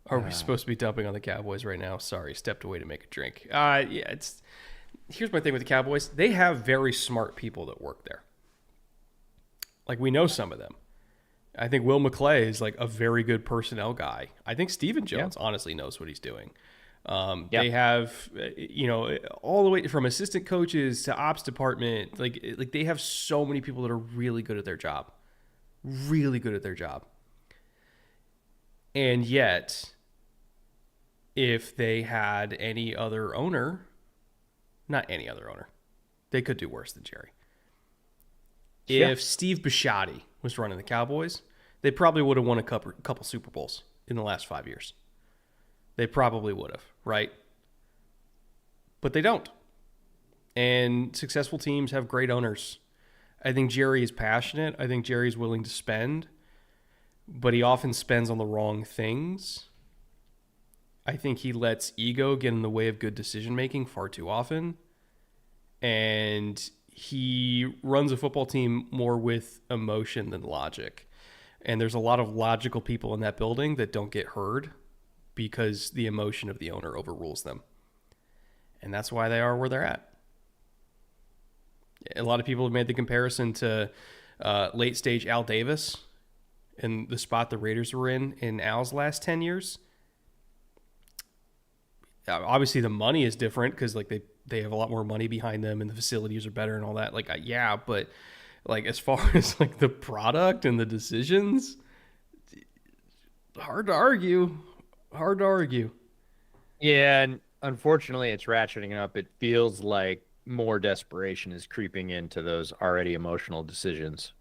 Are we supposed to be dumping on the Cowboys right now? Sorry, stepped away to make a drink. Here's my thing with the Cowboys. They have very smart people that work there. Like, we know some of them. I think Will McClay is like a very good personnel guy. I think Stephen Jones honestly knows what he's doing. They have, all the way from assistant coaches to ops department. Like they have so many people that are really good at their job. Really good at their job. And yet, if they had any other owner, not any other owner, they could do worse than Jerry. If Steve Bisciotti was running the Cowboys, they probably would have won a couple Super Bowls in the last 5 years. They probably would have, right? But they don't. And successful teams have great owners. I think Jerry is passionate. I think Jerry's willing to spend, but he often spends on the wrong things. I think he lets ego get in the way of good decision-making far too often. And he runs a football team more with emotion than logic. And there's a lot of logical people in that building that don't get heard because the emotion of the owner overrules them. And that's why they are where they're at. A lot of people have made the comparison to late stage Al Davis and the spot the Raiders were in Al's last 10 years. Obviously the money is different because like they have a lot more money behind them and the facilities are better and all that. Like, yeah, but like as far as like the product and the decisions, hard to argue. Yeah, and unfortunately it's ratcheting up. It feels like more desperation is creeping into those already emotional decisions.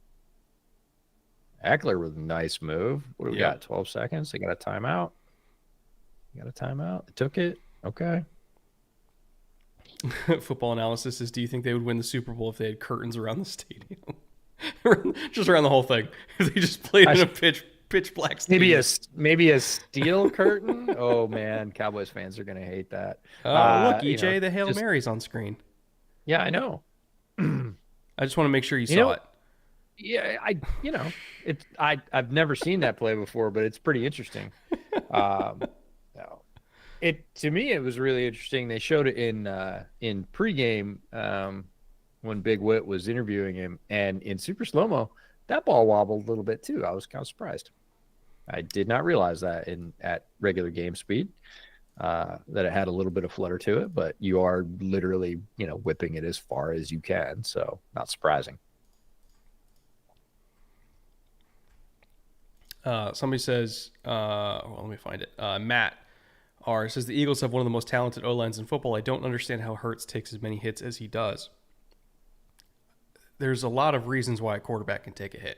Eckler with a nice move. What do we got? 12 seconds. They got a timeout. They took it. Okay. Football Analysis is, do you think they would win the Super Bowl if they had curtains around the stadium? Just around the whole thing. If they just played in a pitch black stadium. Maybe a steel curtain? Oh, man. Cowboys fans are going to hate that. Look, EJ, the Hail Mary's on screen. Yeah, I know. I just want to make sure you saw it. Yeah, I've never seen that play before, but it's pretty interesting. To me, it was really interesting. They showed it in pregame when Big Whit was interviewing him, and in super slow-mo, that ball wobbled a little bit too. I was kind of surprised. I did not realize that at regular game speed, that it had a little bit of flutter to it, but you are literally, whipping it as far as you can, so not surprising. Somebody says, let me find it. Matt R says the Eagles have one of the most talented O-lines in football. I don't understand how Hurts takes as many hits as he does. There's a lot of reasons why a quarterback can take a hit.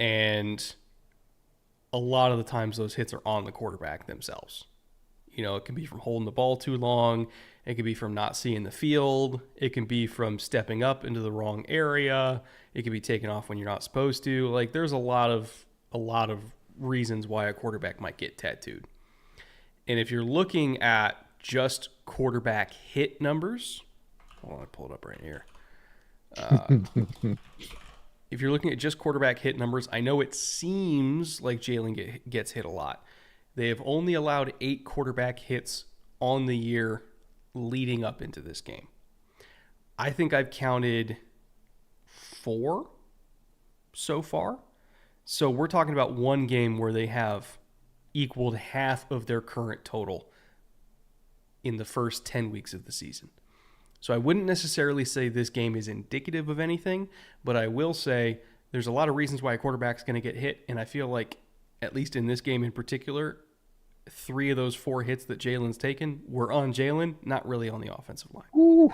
And a lot of the times those hits are on the quarterback themselves. It can be from holding the ball too long. It can be from not seeing the field. It can be from stepping up into the wrong area. It can be taken off when you're not supposed to. Like, there's a lot of reasons why a quarterback might get tattooed. And if you're looking at just quarterback hit numbers, hold on, I pull it up right here. If you're looking at just quarterback hit numbers, I know it seems like Jaylen gets hit a lot. They have only allowed 8 quarterback hits on the year leading up into this game. I think I've counted 4 so far. So we're talking about one game where they have equaled half of their current total in the first 10 weeks of the season. So I wouldn't necessarily say this game is indicative of anything, but I will say there's a lot of reasons why a quarterback's going to get hit, and I feel like, at least in this game in particular, 3 of those 4 hits that Jaylen's taken were on Jaylen, not really on the offensive line. Ooh.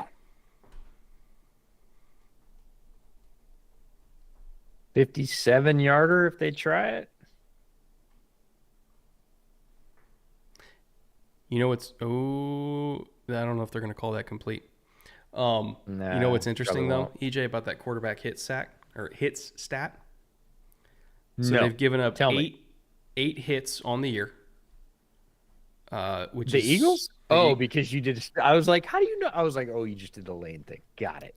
57-yarder if they try it. I don't know if they're going to call that complete. What's interesting though, EJ, about that quarterback hits stat? So they've given up 8 hits on the year. Which the Eagles? Because you did. I was like, how do you know? I was like, you just did the lane thing. Got it.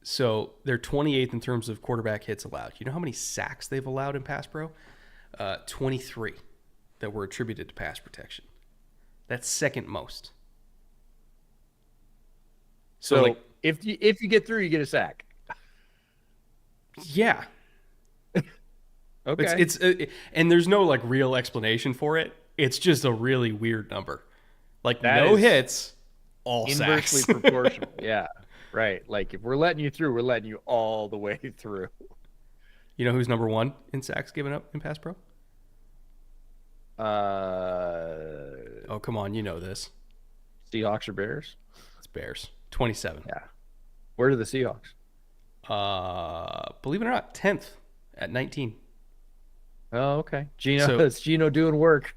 So they're 28th in terms of quarterback hits allowed. You know how many sacks they've allowed in pass pro? 23 that were attributed to pass protection. That's second most. So if you get through, you get a sack. Yeah. Okay. It's and there's no like real explanation for it. It's just a really weird number. Like that no hits, all inversely sacks. Proportional. Yeah. Right. Like if we're letting you through, we're letting you all the way through. You know who's number 1 in sacks given up in pass pro? Oh, come on. You know this. Seahawks or Bears? It's Bears. 27. Yeah. Where are the Seahawks? Believe it or not, 10th at 19. Oh, okay. Gino, So it's Gino doing work.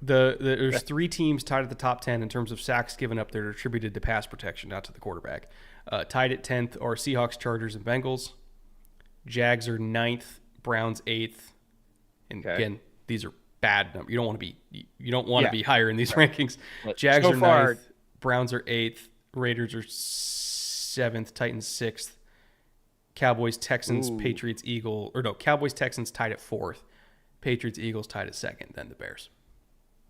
there's 3 teams tied at the top 10 in terms of sacks given up that are attributed to pass protection, not to the quarterback. Tied at 10th are Seahawks, Chargers, and Bengals. Jags are 9th, Browns 8th. And again, these are bad numbers. You don't want to be higher in these rankings. Jags are 9th, Browns are 8th, Raiders are 7th, Titans 6th. Cowboys, Texans, Patriots, Eagles, or no, Cowboys, Texans tied at 4th. Patriots, Eagles tied at 2nd, then the Bears.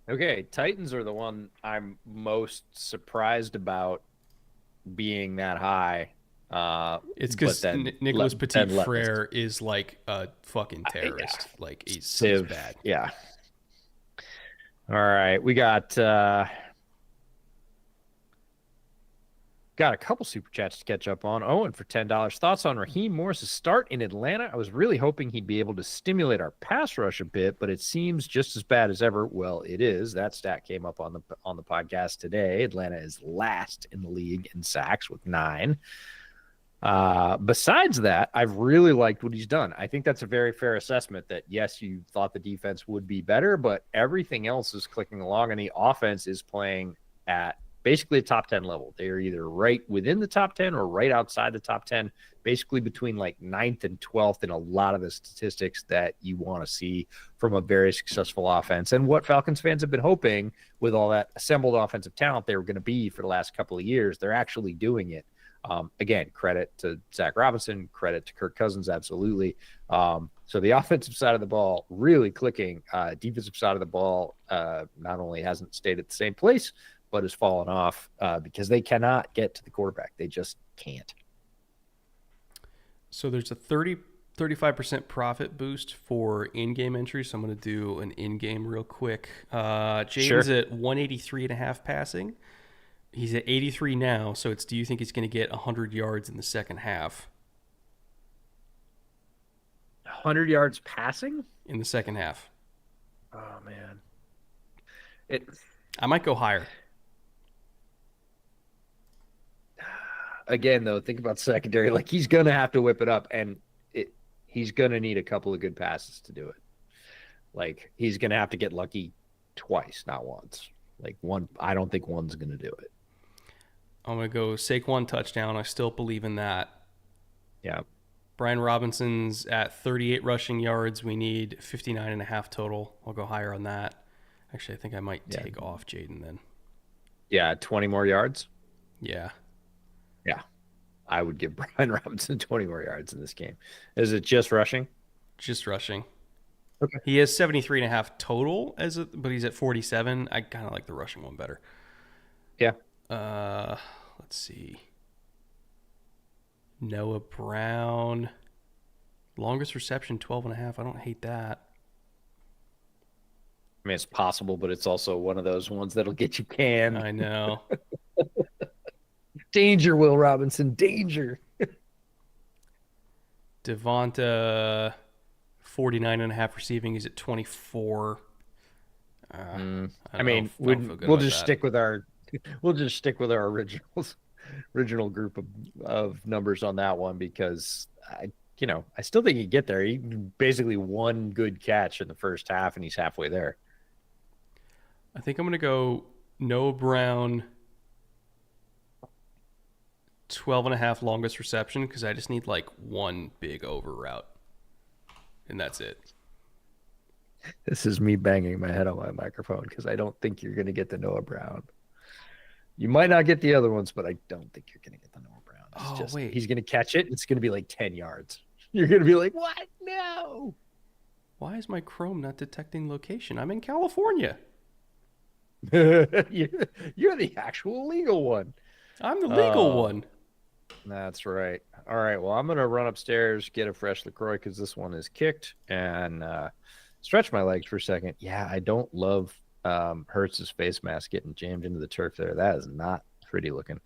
Okay, Titans are the one I'm most surprised about being that high. It's because Nicholas Petit-Frere is like a fucking terrorist. Like he's bad. Yeah. All right, we got a couple super chats to catch up on. Owen for $10. Thoughts on Raheem Morris's start in Atlanta? I was really hoping he'd be able to stimulate our pass rush a bit, but it seems just as bad as ever. Well, it is. That stat came up on the podcast today. Atlanta is last in the league in sacks with 9. Besides that, I've really liked what he's done. I think that's a very fair assessment that, yes, you thought the defense would be better, but everything else is clicking along, and the offense is playing at basically a top 10 level. They are either right within the top 10 or right outside the top 10, basically between like 9th and 12th in a lot of the statistics that you want to see from a very successful offense. And what Falcons fans have been hoping with all that assembled offensive talent they were going to be for the last couple of years, they're actually doing it. Again, credit to Zach Robinson, credit to Kirk Cousins, absolutely. So the offensive side of the ball really clicking. Defensive side of the ball not only hasn't stayed at the same place, but has fallen off because they cannot get to the quarterback. They just can't. So there's a 35% profit boost for in-game entry. So I'm going to do an in-game real quick. Jaden's at 183.5 passing. He's at 83 now, so it's do you think he's going to get 100 yards in the second half? 100 yards passing? In the second half. Oh, man. I might go higher. Again, though, think about secondary. Like, he's going to have to whip it up, and he's going to need a couple of good passes to do it. Like, he's going to have to get lucky twice, not once. Like, I don't think one's going to do it. I'm going to go Saquon touchdown. I still believe in that. Yeah. Brian Robinson's at 38 rushing yards. We need 59.5 total. I'll go higher on that. Actually, I think I might take off Jaden then. Yeah, 20 more yards? Yeah. Yeah. I would give Brian Robinson 20 more yards in this game. Is it just rushing? Just rushing. Okay. He has 73.5 total, but he's at 47. I kind of like the rushing one better. Yeah. Let's see. Noah Brown. Longest reception, 12.5. I don't hate that. I mean, it's possible, but it's also one of those ones that'll get you canned. I know. Danger, Will Robinson. Danger. Devonta, 49.5 receiving. He's at 24. I mean, we'll just stick with our original group of numbers on that one because I still think he'd get there. He basically one good catch in the first half, and he's halfway there. I think I'm going to go Noah Brown, 12.5 longest reception because I just need like one big over route, and that's it. This is me banging my head on my microphone because I don't think you're going to get the Noah Brown. You might not get the other ones, but I don't think you're going to get the Noah Brown. Wait. He's going to catch it. It's going to be like 10 yards. You're going to be like, what? No. Why is my Chrome not detecting location? I'm in California. You're the actual legal one. I'm the legal one. That's right. All right. Well, I'm going to run upstairs, get a fresh LaCroix because this one is kicked, and stretch my legs for a second. Yeah, I don't love Hurts' face mask getting jammed into the turf there. That is not pretty looking. It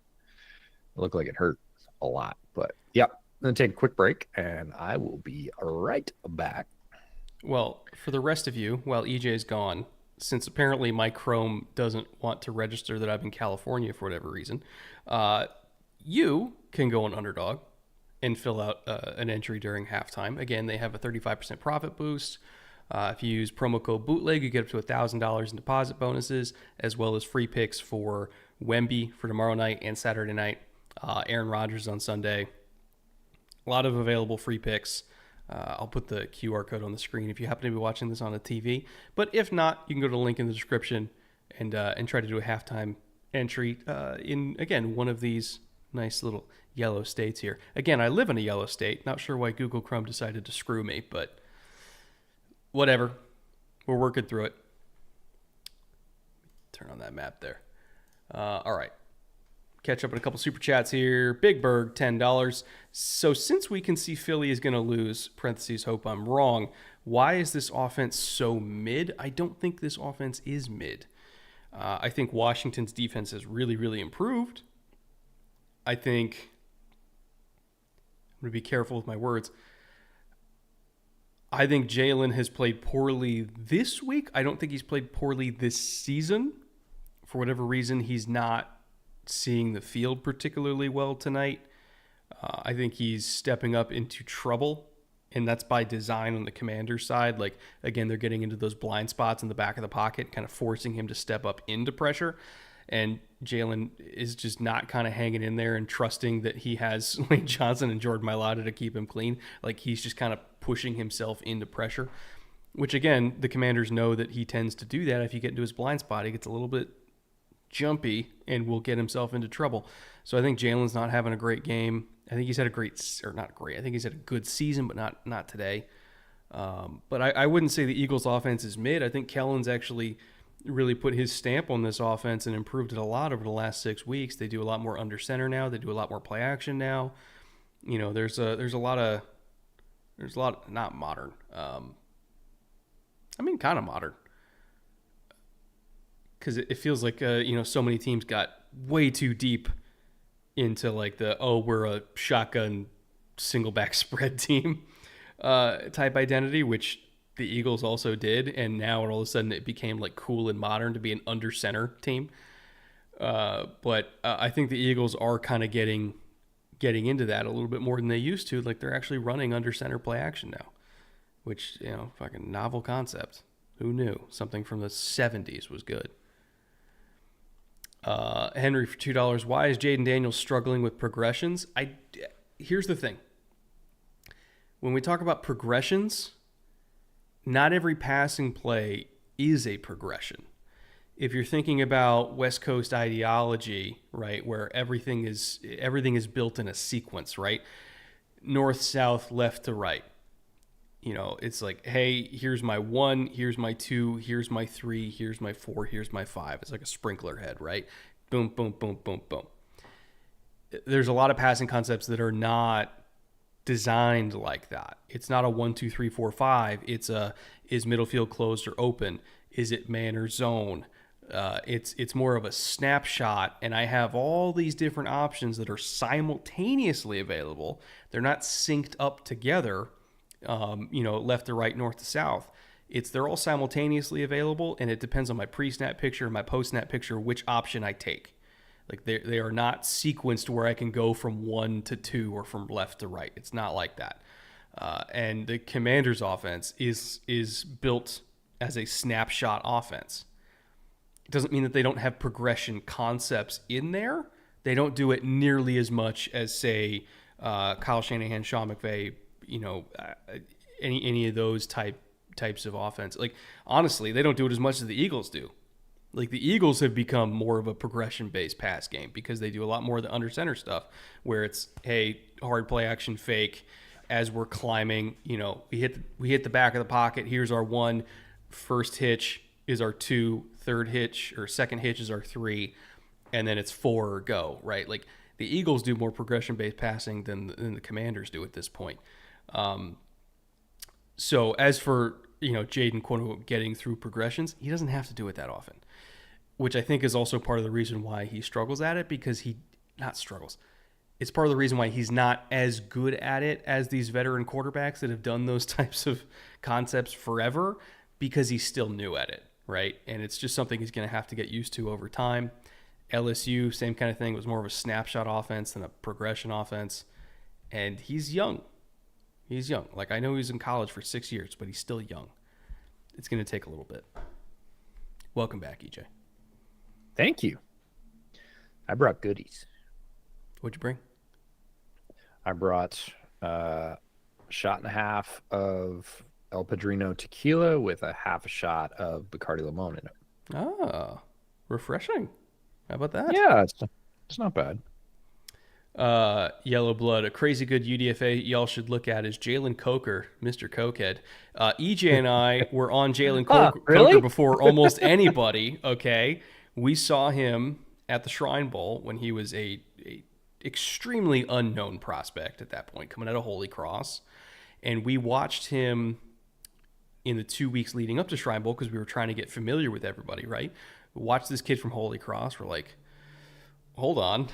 looked like it hurt a lot. But, yeah, I'm going to take a quick break, and I will be right back. Well, for the rest of you, while EJ's gone, since apparently my Chrome doesn't want to register that I'm in California for whatever reason, you can go on Underdog and fill out an entry during halftime. Again, they have a 35% profit boost. If you use promo code BOOTLEG, you get up to $1,000 in deposit bonuses, as well as free picks for Wemby for tomorrow night and Saturday night. Aaron Rodgers on Sunday. A lot of available free picks. I'll put the QR code on the screen if you happen to be watching this on a TV. But if not, you can go to the link in the description and try to do a halftime entry in, again, one of these nice little yellow states here. Again, I live in a yellow state. Not sure why Google Chrome decided to screw me, but whatever. We're working through it. Turn on that map there. All right. Catch up on a couple super chats here. Big Berg, $10. So since we can see Philly is going to lose, parentheses, hope I'm wrong, why is this offense so mid? I don't think this offense is mid. I think Washington's defense has really, really improved. I think, I'm going to be careful with my words. I think Jaylen has played poorly this week. I don't think he's played poorly this season. For whatever reason, he's not seeing the field particularly well tonight. I think he's stepping up into trouble, and that's by design on the Commanders side. Like, again, they're getting into those blind spots in the back of the pocket, kind of forcing him to step up into pressure. And Jaylen is just not kind of hanging in there and trusting that he has Lane Johnson and Jordan Mailata to keep him clean. Like, he's just kind of pushing himself into pressure, which, again, the Commanders know that he tends to do that. If you get into his blind spot, he gets a little bit jumpy and will get himself into trouble. So I think Jaylen's not having a great game. I think he's had a I think he's had a good season, but not today. But I wouldn't say the Eagles' offense is mid. I think Kellen's actually really put his stamp on this offense and improved it a lot over the last 6 weeks. They do a lot more under center now. They do a lot more play action now. You know, there's a lot not modern. I mean, kind of modern. Because it feels like, so many teams got way too deep into like we're a shotgun single back spread team type identity, which the Eagles also did. And now all of a sudden it became like cool and modern to be an under center team. But I think the Eagles are kind of getting into that a little bit more than they used to. Like, they're actually running under center play action now, which, fucking novel concept. Who knew? Something from the 70s was good. Henry for $2. Why is Jaden Daniels struggling with progressions? Here's the thing. When we talk about progressions, not every passing play is a progression. If you're thinking about West Coast ideology, right, where everything is built in a sequence, right? North, south, left to right. It's like, hey, here's my 1, here's my 2, here's my 3, here's my 4, here's my 5. It's like a sprinkler head, right? Boom, boom, boom, boom, boom. There's a lot of passing concepts that are not designed like that. It's not a 1, 2, 3, 4, 5. It's is middle field closed or open? Is it man or zone? It's more of a snapshot, and I have all these different options that are simultaneously available. They're not synced up together. Left to right, north to south. They're all simultaneously available, and it depends on my pre-snap picture and my post-snap picture which option I take. Like, they are not sequenced where I can go from 1 to 2 or from left to right. It's not like that. And the Commanders' offense is built as a snapshot offense. It doesn't mean that they don't have progression concepts in there. They don't do it nearly as much as, say, Kyle Shanahan, Sean McVay, any of those types of offense. Like, honestly, they don't do it as much as the Eagles do. Like, the Eagles have become more of a progression-based pass game because they do a lot more of the under center stuff where it's, hey, hard play action fake as we're climbing. We hit the back of the pocket. Here's our 1. First hitch is our 2. Third hitch or second hitch is our 3. And then it's 4 or go, right? Like, the Eagles do more progression-based passing than the Commanders do at this point. So as for, Jaden, quote unquote, getting through progressions, he doesn't have to do it that often, which I think is also part of the reason why he struggles at it, because it's part of the reason why he's not as good at it as these veteran quarterbacks that have done those types of concepts forever, because he's still new at it, right? And it's just something he's going to have to get used to over time. LSU, same kind of thing. It was more of a snapshot offense than a progression offense. And he's young. He's young. Like, I know he was in college for 6 years, but he's still young. It's going to take a little bit. Welcome back, EJ. Thank you. I brought goodies. What'd you bring? I brought a shot and a half of El Padrino tequila with a half a shot of Bacardi Limon in it. Ah, refreshing. How about that? Yeah, it's not bad. Yellow Blood, a crazy good UDFA y'all should look at is Jaylen Coker, Mr. Cokehead. EJ and I were on Jaylen really? Coker before almost anybody, okay? We saw him at the Shrine Bowl when he was a extremely unknown prospect at that point, coming out of Holy Cross. And we watched him in the 2 weeks leading up to Shrine Bowl because we were trying to get familiar with everybody, right? We watched this kid from Holy Cross. We're like, hold on,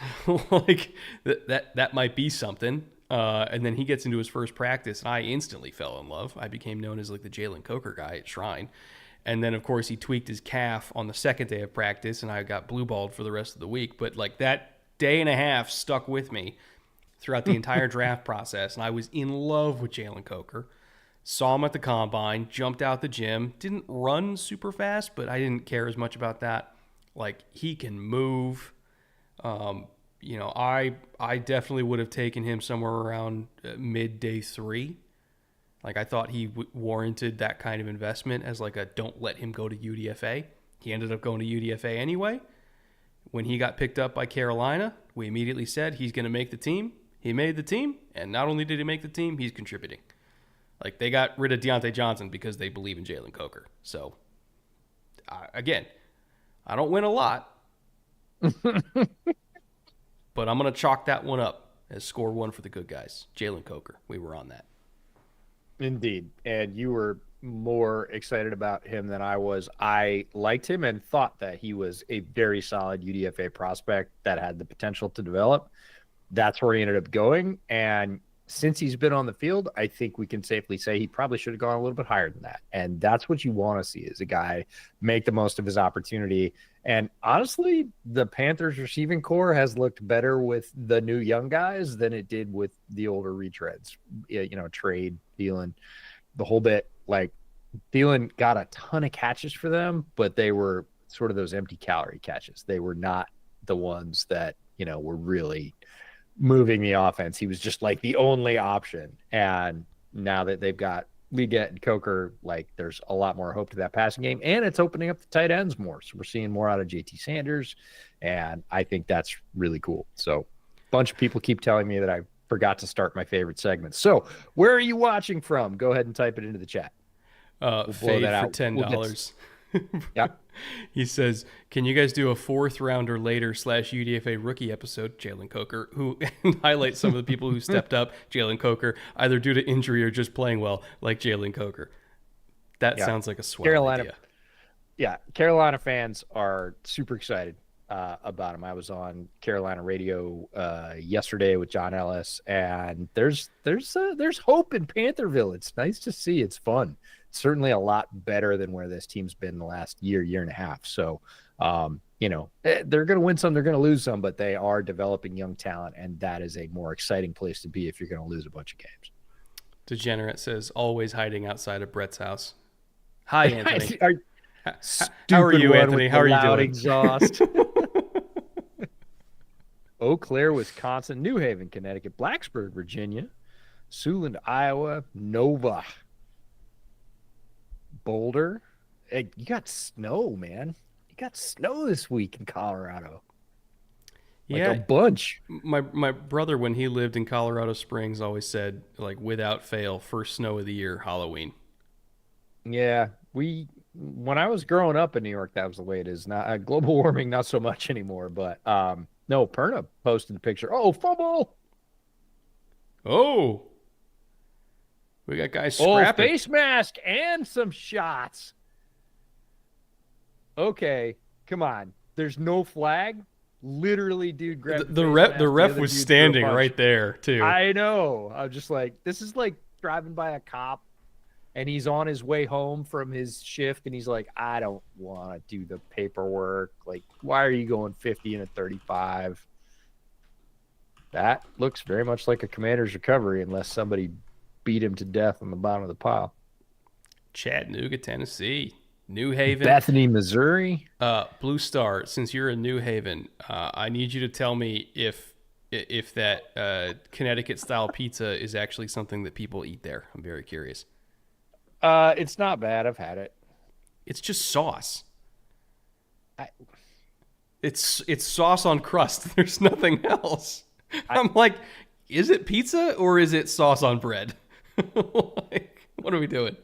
like that might be something. And then he gets into his first practice, and I instantly fell in love. I became known as like the Jaylen Coker guy at Shrine. And then, of course, he tweaked his calf on the second day of practice, and I got blue-balled for the rest of the week. But like that day and a half stuck with me throughout the entire draft process, and I was in love with Jaylen Coker. Saw him at the combine, jumped out the gym, didn't run super fast, but I didn't care as much about that. Like, he can move. I definitely would have taken him somewhere around mid-day 3. Like, I thought he warranted that kind of investment as like a don't let him go to UDFA. He ended up going to UDFA anyway. When he got picked up by Carolina, we immediately said he's going to make the team. He made the team, and not only did he make the team, he's contributing. Like, they got rid of Deommodore Johnson because they believe in Jaylen Coker. So, again, I don't win a lot, but I'm going to chalk that one up as score 1 for the good guys. Jaylen Coker. We were on that. Indeed. And you were more excited about him than I was. I liked him and thought that he was a very solid UDFA prospect that had the potential to develop. That's where he ended up going. And since he's been on the field, I think we can safely say he probably should have gone a little bit higher than that. And that's what you want to see, is a guy make the most of his opportunity. And honestly, the Panthers receiving core has looked better with the new young guys than it did with the older retreads. Trade, Thielen, the whole bit. Like, Thielen got a ton of catches for them, but they were sort of those empty calorie catches. They were not the ones that, were really moving the offense. He was just like the only option. And now that they've got Liga and Coker, like, there's a lot more hope to that passing game, and it's opening up the tight ends more. So we're seeing more out of JT Sanders, and I think that's really cool. So a bunch of people keep telling me that I forgot to start my favorite segments. So where are you watching from? Go ahead and type it into the chat. We'll Fade for $10. Yeah. He says, can you guys do a 4th rounder later / UDFA rookie episode? Jaylen Coker, who highlights some of the people who stepped up. Jaylen Coker, either due to injury or just playing well, like Jaylen Coker. That sounds like a swell idea. Yeah, Carolina fans are super excited about him. I was on Carolina radio yesterday with John Ellis, and there's hope in Pantherville. It's nice to see. It's fun. Certainly a lot better than where this team's been the last year and a half. So, they're going to win some, they're going to lose some, but they are developing young talent, and that is a more exciting place to be if you're going to lose a bunch of games. Degenerate says, always hiding outside of Brett's house. Hi, Anthony. How are you, Anthony? How are you doing? Exhaust. Eau Claire, Wisconsin, New Haven, Connecticut, Blacksburg, Virginia, Siouxland, Iowa, Nova, Boulder. Hey, you got snow, man. You got snow this week in Colorado. Like a bunch. My brother, when he lived in Colorado Springs, always said, like, without fail, first snow of the year, Halloween. Yeah, when I was growing up in New York, that was the way it is. Not global warming, not so much anymore. But no, Perna posted the picture. Oh, fumble! Oh, we got guys scrapping. Oh, face mask and some shots. Okay, come on. There's no flag. Literally, dude, grabbed the ref was standing right there too. I know. I'm just like, this is like driving by a cop, and he's on his way home from his shift, and he's like, I don't want to do the paperwork. Like, why are you going 50 and a 35? That looks very much like a Commander's recovery unless somebody beat him to death on the bottom of the pile. Chattanooga, Tennessee. New Haven. Bethany, Missouri. Blue Star, since you're in New Haven, I need you to tell me if that Connecticut style pizza is actually something that people eat there. I'm very curious. It's not bad. I've had it. It's just sauce. It's sauce on crust. There's nothing else. I'm like, is it pizza or is it sauce on bread? Like, what are we doing?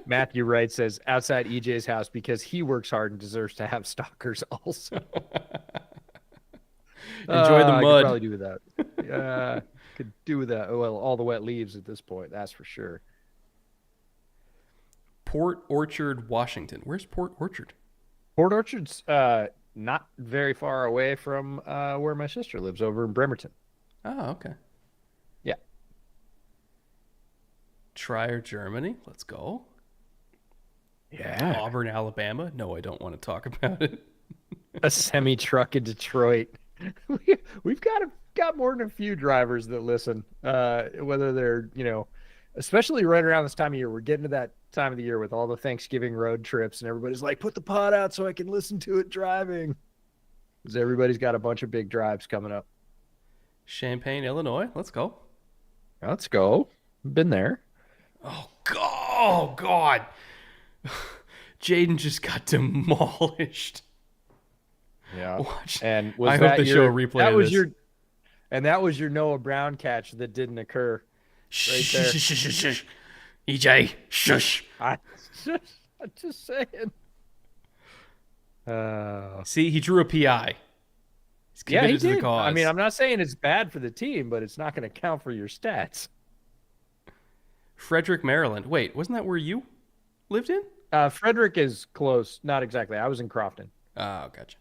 Matthew Wright says outside EJ's house because he works hard and deserves to have stalkers also. Enjoy the mud. I could probably do without. Could do without. Well, all the wet leaves at this point. That's for sure. Port Orchard, Washington. Where's Port Orchard? Port Orchard's not very far away from where my sister lives, over in Bremerton. Oh, okay. Yeah. Trier, Germany. Let's go. Yeah. Auburn, Alabama. No, I don't want to talk about it. A semi truck in Detroit. We've got more than a few drivers that listen, whether they're, especially right around this time of year. We're getting to that time of the year with all the Thanksgiving road trips, and everybody's like, put the pod out so I can listen to it driving. Because everybody's got a bunch of big drives coming up. Champaign, Illinois. Let's go. Let's go. Been there. Oh, God. Jaden just got demolished. Yeah. Watch. And I hope they show a replay that of was this. That was your Noah Brown catch that didn't occur. Right there. Shush. EJ, shush. I'm just saying. See, he drew a PI. He's committed he to the did. cause. I mean, I'm not saying it's bad for the team, but it's not going to count for your stats. Frederick, Maryland. Wait, wasn't that where you lived in? Frederick is close. Not exactly. I was in Crofton. Oh, gotcha.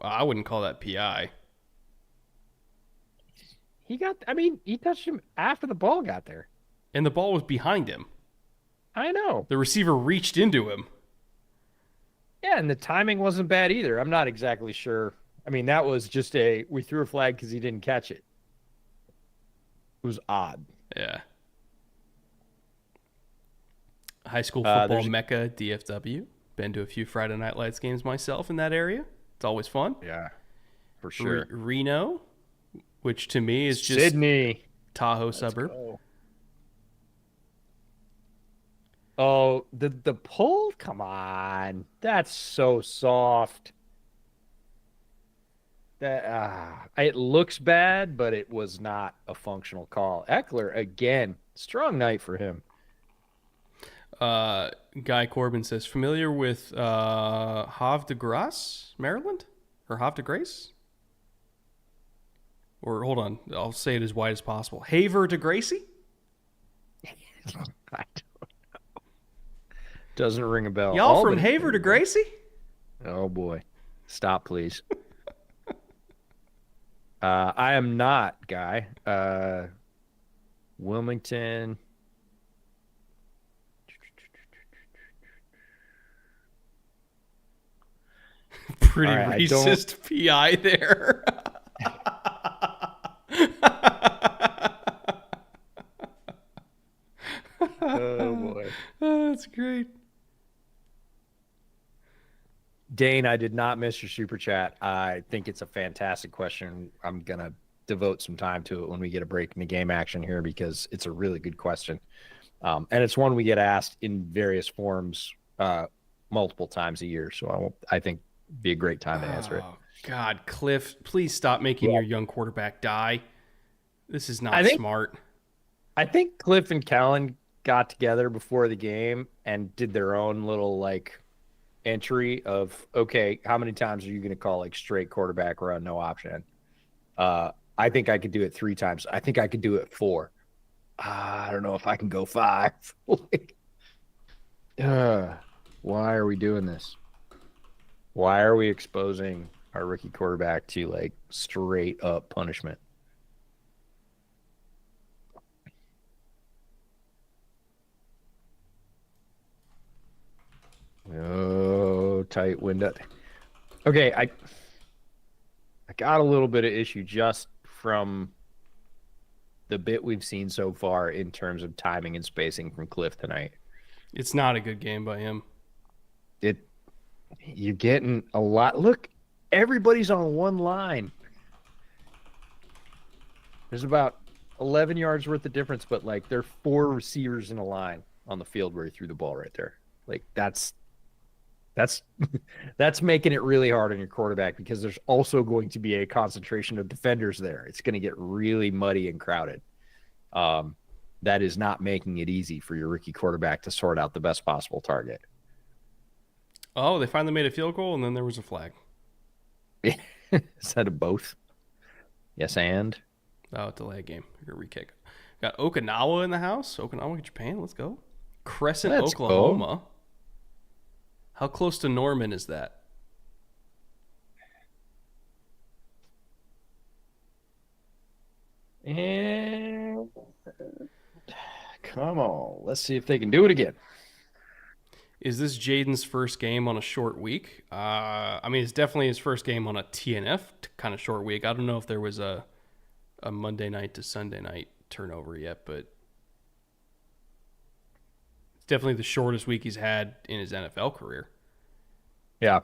Well, I wouldn't call that PI. He touched him after the ball got there. And the ball was behind him. I know. The receiver reached into him. Yeah, and the timing wasn't bad either. I'm not exactly sure. I mean, that was just we threw a flag because he didn't catch it. It was odd. Yeah. High school football mecca, DFW. Been to a few Friday Night Lights games myself in that area. It's always fun. Yeah, for sure. Reno, which to me is just Sydney, Tahoe suburb. Go. Oh, the pull? Come on. That's so soft. It looks bad, but it was not a functional call. Eckler, again, strong night for him. Guy Corbin says, familiar with Havre de Grace, Maryland? Or Havre de Grace? Or hold on, I'll say it as wide as possible. Havre de Gracie? I don't know. Doesn't ring a bell. Y'all from Havre de Gracie? Oh, boy. Stop, please. I am not, Guy. Wilmington. Pretty racist PI there. Oh, boy. Oh, that's great. Dane, I did not miss your super chat. I think it's a fantastic question. I'm going to devote some time to it when we get a break in the game action here because it's a really good question. And it's one we get asked in various forms multiple times a year. So I think it'd be a great time to answer it. God, Cliff, please stop making your young quarterback die. This is not smart. I think Cliff and Kellen got together before the game and did their own little entry of, okay, how many times are you going to call straight quarterback run, no option? I think I could do it 3 times. I think I could do it 4. I don't know if I can go 5. Why are we doing this? Why are we exposing our rookie quarterback to straight up punishment? Oh, tight window. Okay, I got a little bit of issue just from the bit we've seen so far in terms of timing and spacing from Cliff tonight. It's not a good game by him. You're getting a lot. Look, everybody's on one line. There's about 11 yards worth of difference, but like there are 4 receivers in a line on the field where he threw the ball right there. Like that's making it really hard on your quarterback because there's also going to be a concentration of defenders there. It's going to get really muddy and crowded. That is not making it easy for your rookie quarterback to sort out the best possible target. Oh, they finally made a field goal, and then there was a flag. Is that a both? Yes, and? Oh, delay game. You're going to re-kick. Got Okinawa in the house. Okinawa, Japan. Let's go. Crescent, Let's Oklahoma. go. How close to Norman is that? And come on. Let's see if they can do it again. Is this Jaden's first game on a short week? I mean, it's definitely his first game on a TNF kind of short week. I don't know if there was a Monday night to Sunday night turnover yet, but it's definitely the shortest week he's had in his NFL career. Yeah.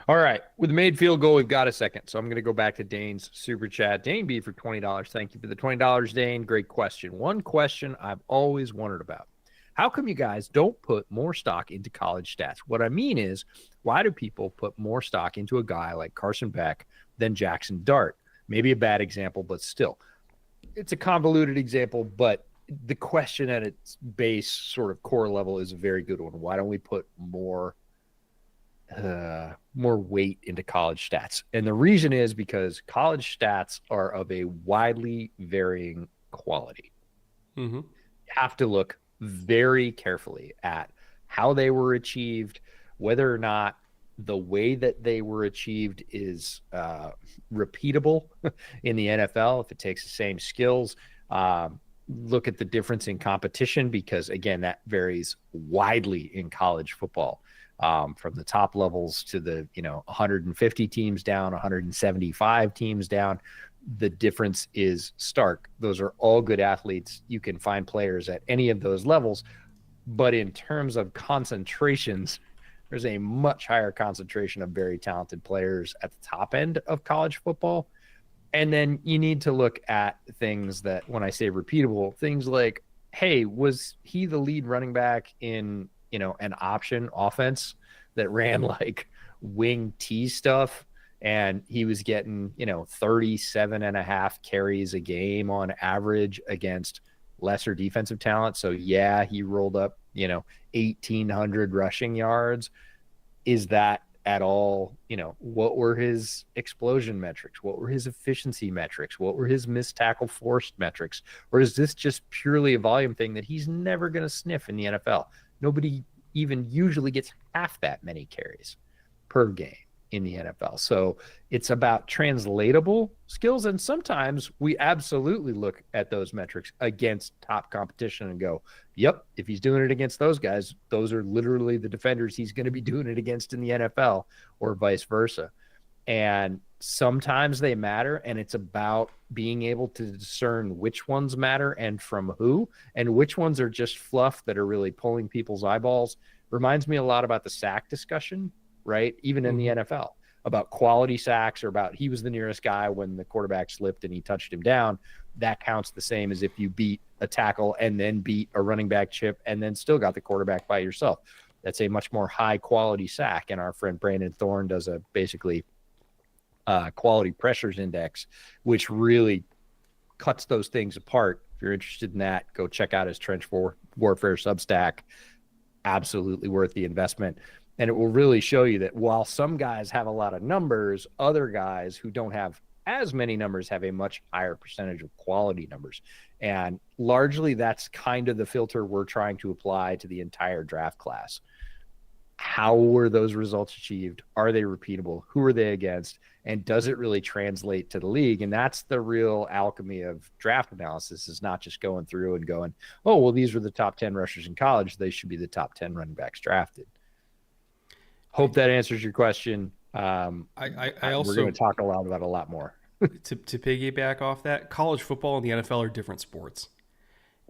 All right. With the made field goal, we've got a second. So I'm going to go back to Dane's super chat. Dane B for $20. Thank you for the $20, Dane. Great question. One question I've always wondered about. How come you guys don't put more stock into college stats? What I mean is, why do people put more stock into a guy like Carson Beck than Jackson Dart? Maybe a bad example, but still. It's a convoluted example, but the question at its base sort of core level is a very good one. Why don't we put more weight into college stats? And the reason is because college stats are of a widely varying quality. Mm-hmm. You have to look very carefully at how they were achieved, whether or not the way that they were achieved is repeatable in the NFL, if it takes the same skills. Look at the difference in competition, because again, that varies widely in college football, from the top levels to the 150 teams down, 175 teams down. The difference is stark. Those are all good athletes. You can find players at any of those levels, but in terms of concentrations, there's a much higher concentration of very talented players at the top end of college football. And then you need to look at things that, when I say repeatable, things like, hey, was he the lead running back in, an option offense that ran like wing T stuff? And he was getting, 37 and a half carries a game on average against lesser defensive talent. So yeah, he rolled up, 1,800 rushing yards. Is that at all, what were his explosion metrics? What were his efficiency metrics? What were his missed tackle forced metrics? Or is this just purely a volume thing that he's never going to sniff in the NFL? Nobody even usually gets half that many carries per game in the NFL. So it's about translatable skills. And sometimes we absolutely look at those metrics against top competition and go, yep, if he's doing it against those guys, those are literally the defenders he's going to be doing it against in the NFL, or vice versa. And sometimes they matter, and it's about being able to discern which ones matter and from who, and which ones are just fluff that are really pulling people's eyeballs. Reminds me a lot about the sack discussion, right? Even in the NFL, about quality sacks, or about he was the nearest guy when the quarterback slipped and he touched him down. That counts the same as if you beat a tackle and then beat a running back chip and then still got the quarterback by yourself. That's a much more high quality sack. And our friend Brandon Thorne does a basically quality pressures index, which really cuts those things apart. If you're interested in that, go check out his Trench Warfare Substack. Absolutely worth the investment. And it will really show you that while some guys have a lot of numbers, other guys who don't have as many numbers have a much higher percentage of quality numbers. And largely that's kind of the filter we're trying to apply to the entire draft class. How were those results achieved? Are they repeatable? Who are they against? And does it really translate to the league? And that's the real alchemy of draft analysis, is not just going through and going, oh, well, these were the top 10 rushers in college. They should be the top 10 running backs drafted. Hope that answers your question. I also we're going to talk a lot about a lot more. to piggyback off that, college football and the NFL are different sports.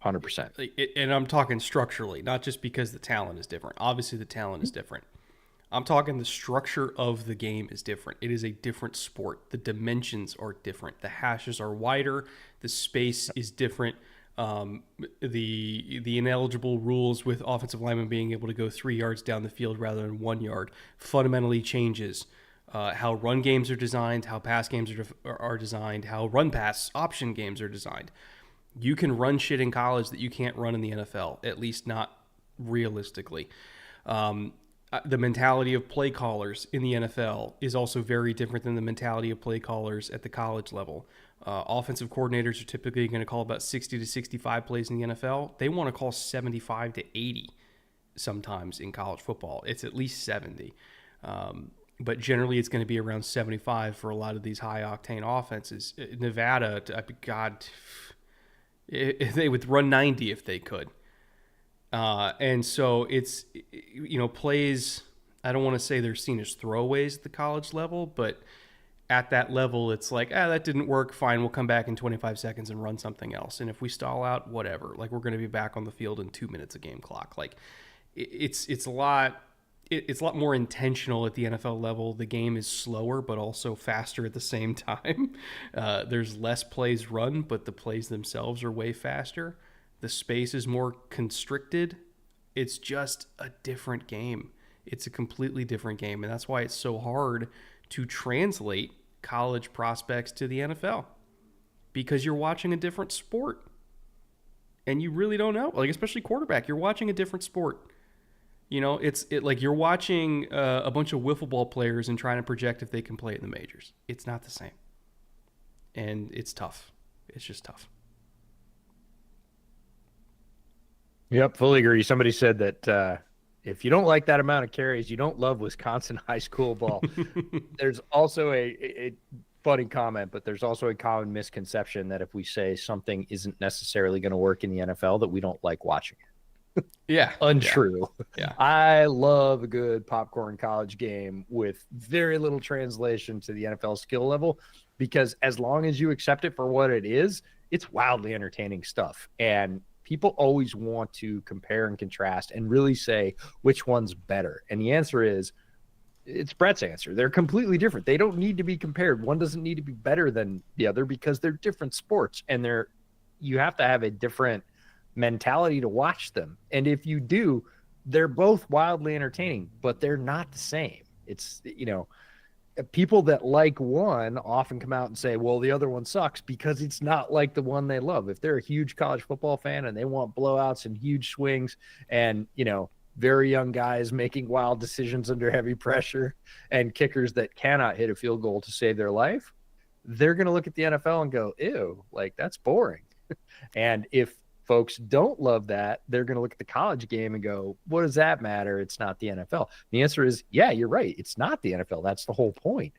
100%. And I'm talking structurally, not just because the talent is different. Obviously, the talent is different. I'm talking the structure of the game is different. It is a different sport. The dimensions are different. The hashes are wider. The space is different. The ineligible rules with offensive linemen being able to go 3 yards down the field rather than 1 yard fundamentally changes how run games are designed, how pass games are designed, how run pass option games are designed. You can run shit in college that you can't run in the NFL, at least not realistically. The mentality of play callers in the NFL is also very different than the mentality of play callers at the college level. Offensive coordinators are typically going to call about 60 to 65 plays in the NFL. They want to call 75 to 80 sometimes in college football. It's at least 70. But generally it's going to be around 75 for a lot of these high-octane offenses. Nevada, God, they would run 90 if they could. And so it's, plays, I don't want to say they're seen as throwaways at the college level, but at that level, it's like, that didn't work. Fine, we'll come back in 25 seconds and run something else. And if we stall out, whatever. Like, we're going to be back on the field in 2 minutes of game clock. Like, it's a lot more intentional at the NFL level. The game is slower, but also faster at the same time. There's less plays run, but the plays themselves are way faster. The space is more constricted. It's just a different game. It's a completely different game. And that's why it's so hard to translate college prospects to the NFL, because you're watching a different sport and you really don't know. Like, especially quarterback, you're watching a different sport. It's like you're watching a bunch of wiffle ball players and trying to project if they can play in the majors. It's not the same. And it's tough. It's just tough. Yep, fully agree. Somebody said that if you don't like that amount of carries, you don't love Wisconsin high school ball. There's also a funny comment, but there's also a common misconception that if we say something isn't necessarily going to work in the NFL, that we don't like watching it. Yeah. Untrue. Yeah. I love a good popcorn college game with very little translation to the NFL skill level, because as long as you accept it for what it is, it's wildly entertaining stuff. And people always want to compare and contrast and really say which one's better. And the answer is, it's Brett's answer. They're completely different. They don't need to be compared. One doesn't need to be better than the other because they're different sports, and you have to have a different mentality to watch them. And if you do, they're both wildly entertaining, but they're not the same. It's, people that like one often come out and say, well, the other one sucks, because it's not like the one they love. If they're a huge college football fan and they want blowouts and huge swings and, very young guys making wild decisions under heavy pressure and kickers that cannot hit a field goal to save their life, they're going to look at the NFL and go, ew, like, that's boring. And if folks don't love that, they're going to look at the college game and go, what does that matter? It's not the NFL. The answer is, yeah, you're right. It's not the NFL. That's the whole point.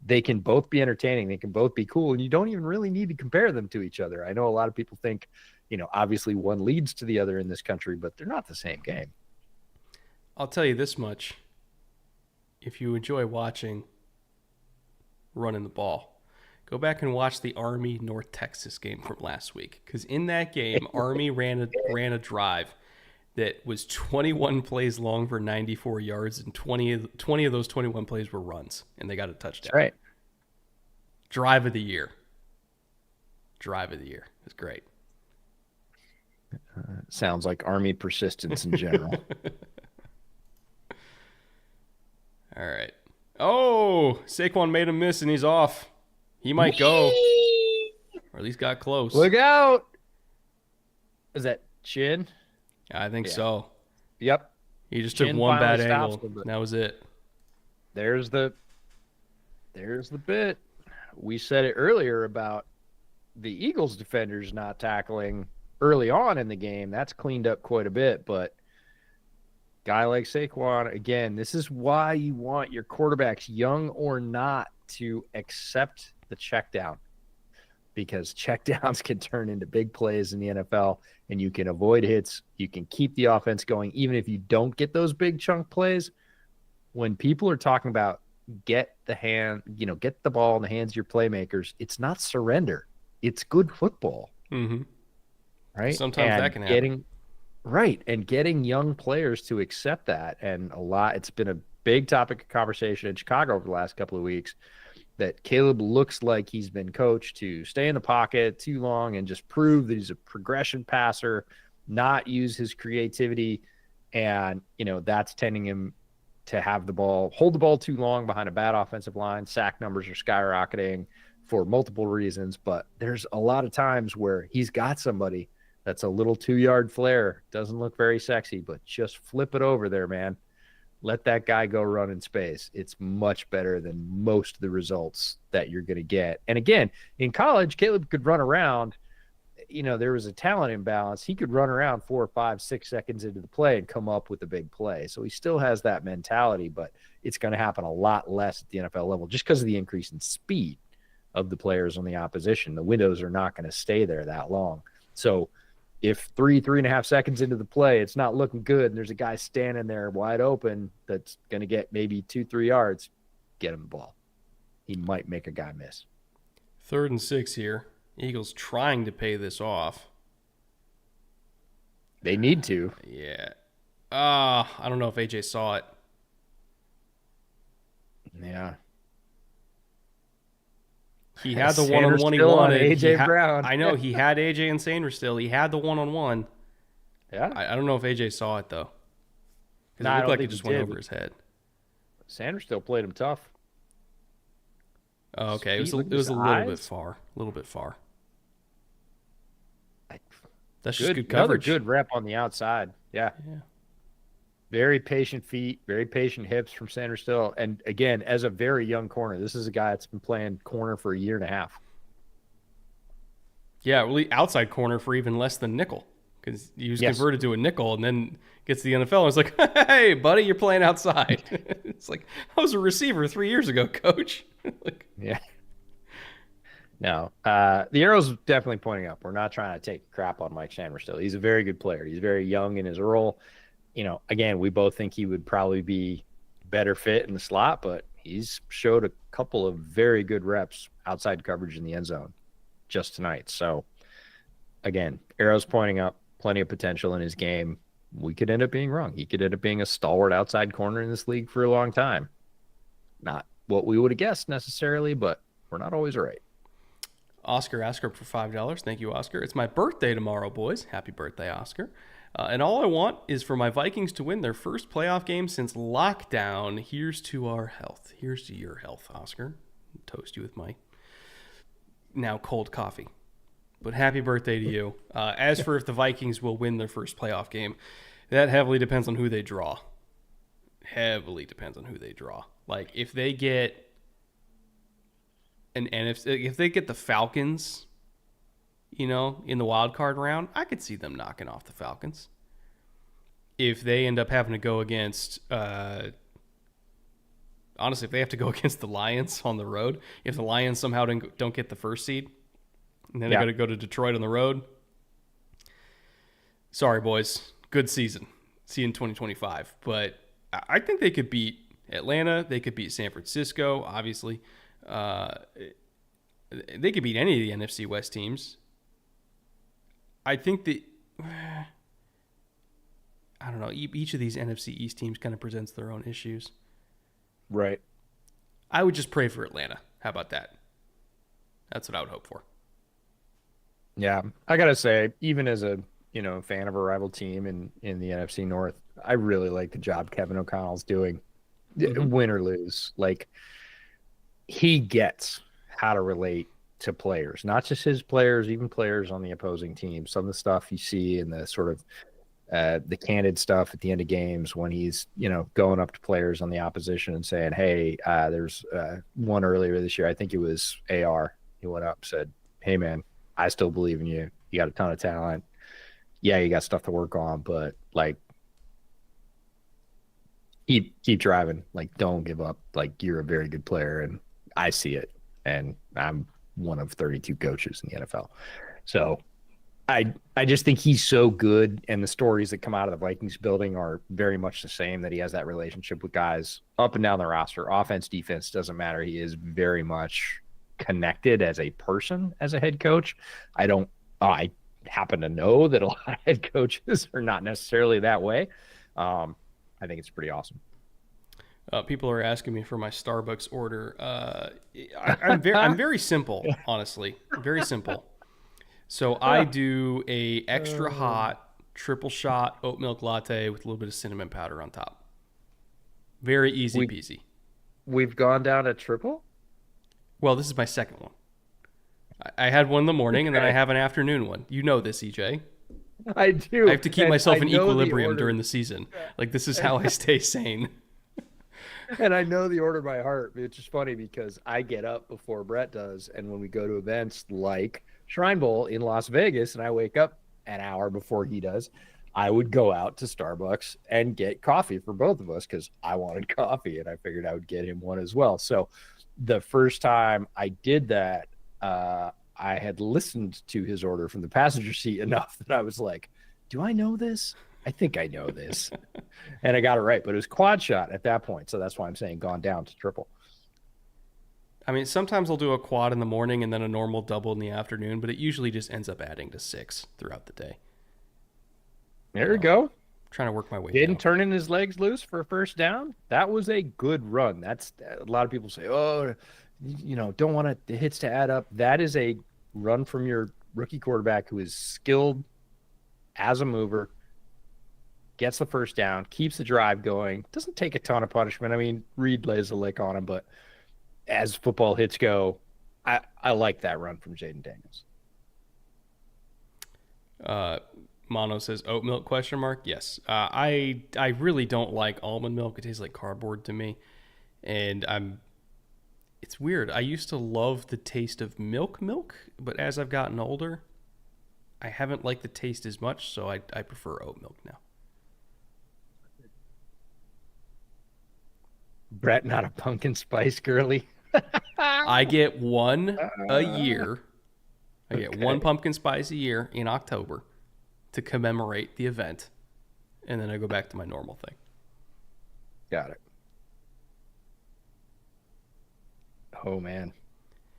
They can both be entertaining. They can both be cool. And you don't even really need to compare them to each other. I know a lot of people think, obviously one leads to the other in this country, but they're not the same game. I'll tell you this much. If you enjoy watching running the ball, go back and watch the Army North Texas game from last week, because in that game, Army ran a drive that was 21 plays long for 94 yards, and 20 of those 21 plays were runs, and they got a touchdown. That's right. Drive of the year. It was great. Sounds like Army persistence in general. All right. Oh, Saquon made a miss, and he's off. He might go. Or at least got close. Look out. Is that Chin? I think so. Yep. He just took one bad angle. That was it. There's the bit. We said it earlier about the Eagles defenders not tackling early on in the game. That's cleaned up quite a bit, but guy like Saquon, again, this is why you want your quarterbacks, young or not, to accept the check down, because check downs can turn into big plays in the NFL, and you can avoid hits. You can keep the offense going even if you don't get those big chunk plays. When people are talking about get the ball in the hands of your playmakers. It's not surrender. It's good football. Mm-hmm. Right. Sometimes and that can happen. getting young players to accept that. And it's been a big topic of conversation in Chicago over the last couple of weeks that Caleb looks like he's been coached to stay in the pocket too long and just prove that he's a progression passer, not use his creativity. And, that's tending him to hold the ball too long behind a bad offensive line. Sack numbers are skyrocketing for multiple reasons, but there's a lot of times where he's got somebody that's a little 2-yard flare, doesn't look very sexy, but just flip it over there, man. Let that guy go run in space. It's much better than most of the results that you're going to get. And again, in college, Caleb could run around. There was a talent imbalance. He could run around 4, 5, 6 seconds into the play and come up with a big play. So he still has that mentality, but it's going to happen a lot less at the NFL level just because of the increase in speed of the players on the opposition. The windows are not going to stay there that long. So if 3.5 seconds into the play, it's not looking good, and there's a guy standing there wide open that's going to get maybe 2-3 yards, get him the ball. He might make a guy miss. 3rd and 6 here. Eagles trying to pay this off. They need to. Yeah. I don't know if AJ saw it. Yeah. He had the one-on-one he wanted. AJ Brown. I know. He had AJ and Sanders still. He had the one-on-one. Yeah. I don't know if AJ saw it, though. Because it looked like it just went over his head. Sanders still played him tough. Oh, okay. It was a little bit far. A little bit far. That's just good coverage. Another good rep on the outside. Yeah. Very patient feet, very patient hips from Sanders still. And again, as a very young corner, this is a guy that's been playing corner for a year and a half. Yeah, really outside corner for even less than nickel. Because he was converted to a nickel and then gets to the NFL and it's like, hey, buddy, you're playing outside. It's like, I was a receiver 3 years ago, coach. Yeah. No, the arrow's definitely pointing up. We're not trying to take crap on Mike Sanders still. He's a very good player. He's very young in his role. Again, we both think he would probably be better fit in the slot, but he's showed a couple of very good reps outside coverage in the end zone just tonight. So, again, arrow's pointing up, plenty of potential in his game. We could end up being wrong. He could end up being a stalwart outside corner in this league for a long time. Not what we would have guessed necessarily, but we're not always right. Oscar Asker for $5. Thank you, Oscar. It's my birthday tomorrow, boys. Happy birthday, Oscar. And all I want is for my Vikings to win their first playoff game since lockdown. Here's to our health. Here's to your health, Oscar. Toast you with my now cold coffee. But happy birthday to you. As for if the Vikings will win their first playoff game, that heavily depends on who they draw. Heavily depends on who they draw. Like, if they get an NFC, if they get the Falcons, in the wild card round, I could see them knocking off the Falcons. If they end up having to go against, honestly, if they have to go against the Lions on the road, if the Lions somehow don't get the first seed, and then they got to go to Detroit on the road, sorry, boys. Good season. See you in 2025. But I think they could beat Atlanta. They could beat San Francisco, obviously. They could beat any of the NFC West teams. I think that, I don't know, each of these NFC East teams kind of presents their own issues. Right. I would just pray for Atlanta. How about that? That's what I would hope for. Yeah. I got to say, even as a fan of a rival team in the NFC North, I really like the job Kevin O'Connell's doing. Mm-hmm. Win or lose. Like, he gets how to relate to players, not just his players, even players on the opposing team. Some of the stuff you see in the sort of the candid stuff at the end of games when he's, going up to players on the opposition and saying, hey, there's one earlier this year. I think it was AR. He went up and said, hey, man, I still believe in you. You got a ton of talent. Yeah, you got stuff to work on, but like, keep driving. Like, don't give up. Like, you're a very good player, and I see it. And I'm one of 32 coaches in the NFL. So I just think he's so good, and the stories that come out of the Vikings building are very much the same. That he has that relationship with guys up and down the roster, offense, defense, doesn't matter. He is very much connected as a person, as a head coach. I happen to know that a lot of head coaches are not necessarily that way. I think it's pretty awesome. People are asking me for my Starbucks order. I'm very simple, honestly, very simple. So I do a extra hot triple shot oat milk latte with a little bit of cinnamon powder on top. Very easy peasy. We've gone down to triple? Well, this is my second one. I had one in the morning, and then I have an afternoon one. You know this, EJ. I do. I have to keep myself in equilibrium during the season. Like, this is how I stay sane. And I know the order by heart. It's just funny because I get up before Brett does, and when we go to events like Shrine Bowl in Las Vegas, and I wake up an hour before he does, I would go out to Starbucks and get coffee for both of us because I wanted coffee, and I figured I would get him one as well. So the first time I did that, I had listened to his order from the passenger seat enough that I was like, do I know this? I think I know this. And I got it right, but it was quad shot at that point. So that's why I'm saying gone down to triple. I mean, sometimes I'll do a quad in the morning and then a normal double in the afternoon, but it usually just ends up adding to 6 throughout the day. There you go. Trying to work my way Didn't turning his legs loose for a first down. That was a good run. That's a lot of people say, oh, don't want the hits to add up. That is a run from your rookie quarterback who is skilled as a mover, gets the first down, keeps the drive going, doesn't take a ton of punishment. I mean, Reed lays a lick on him, but as football hits go, I like that run from Jaden Daniels. Mono says oat milk question mark. Yes. I really don't like almond milk. It tastes like cardboard to me. And it's weird. I used to love the taste of milk, but as I've gotten older, I haven't liked the taste as much, so I prefer oat milk now. Brett, not a pumpkin spice girly. I get one a year. I get one pumpkin spice a year in October to commemorate the event, and then I go back to my normal thing. Got it. Oh, man.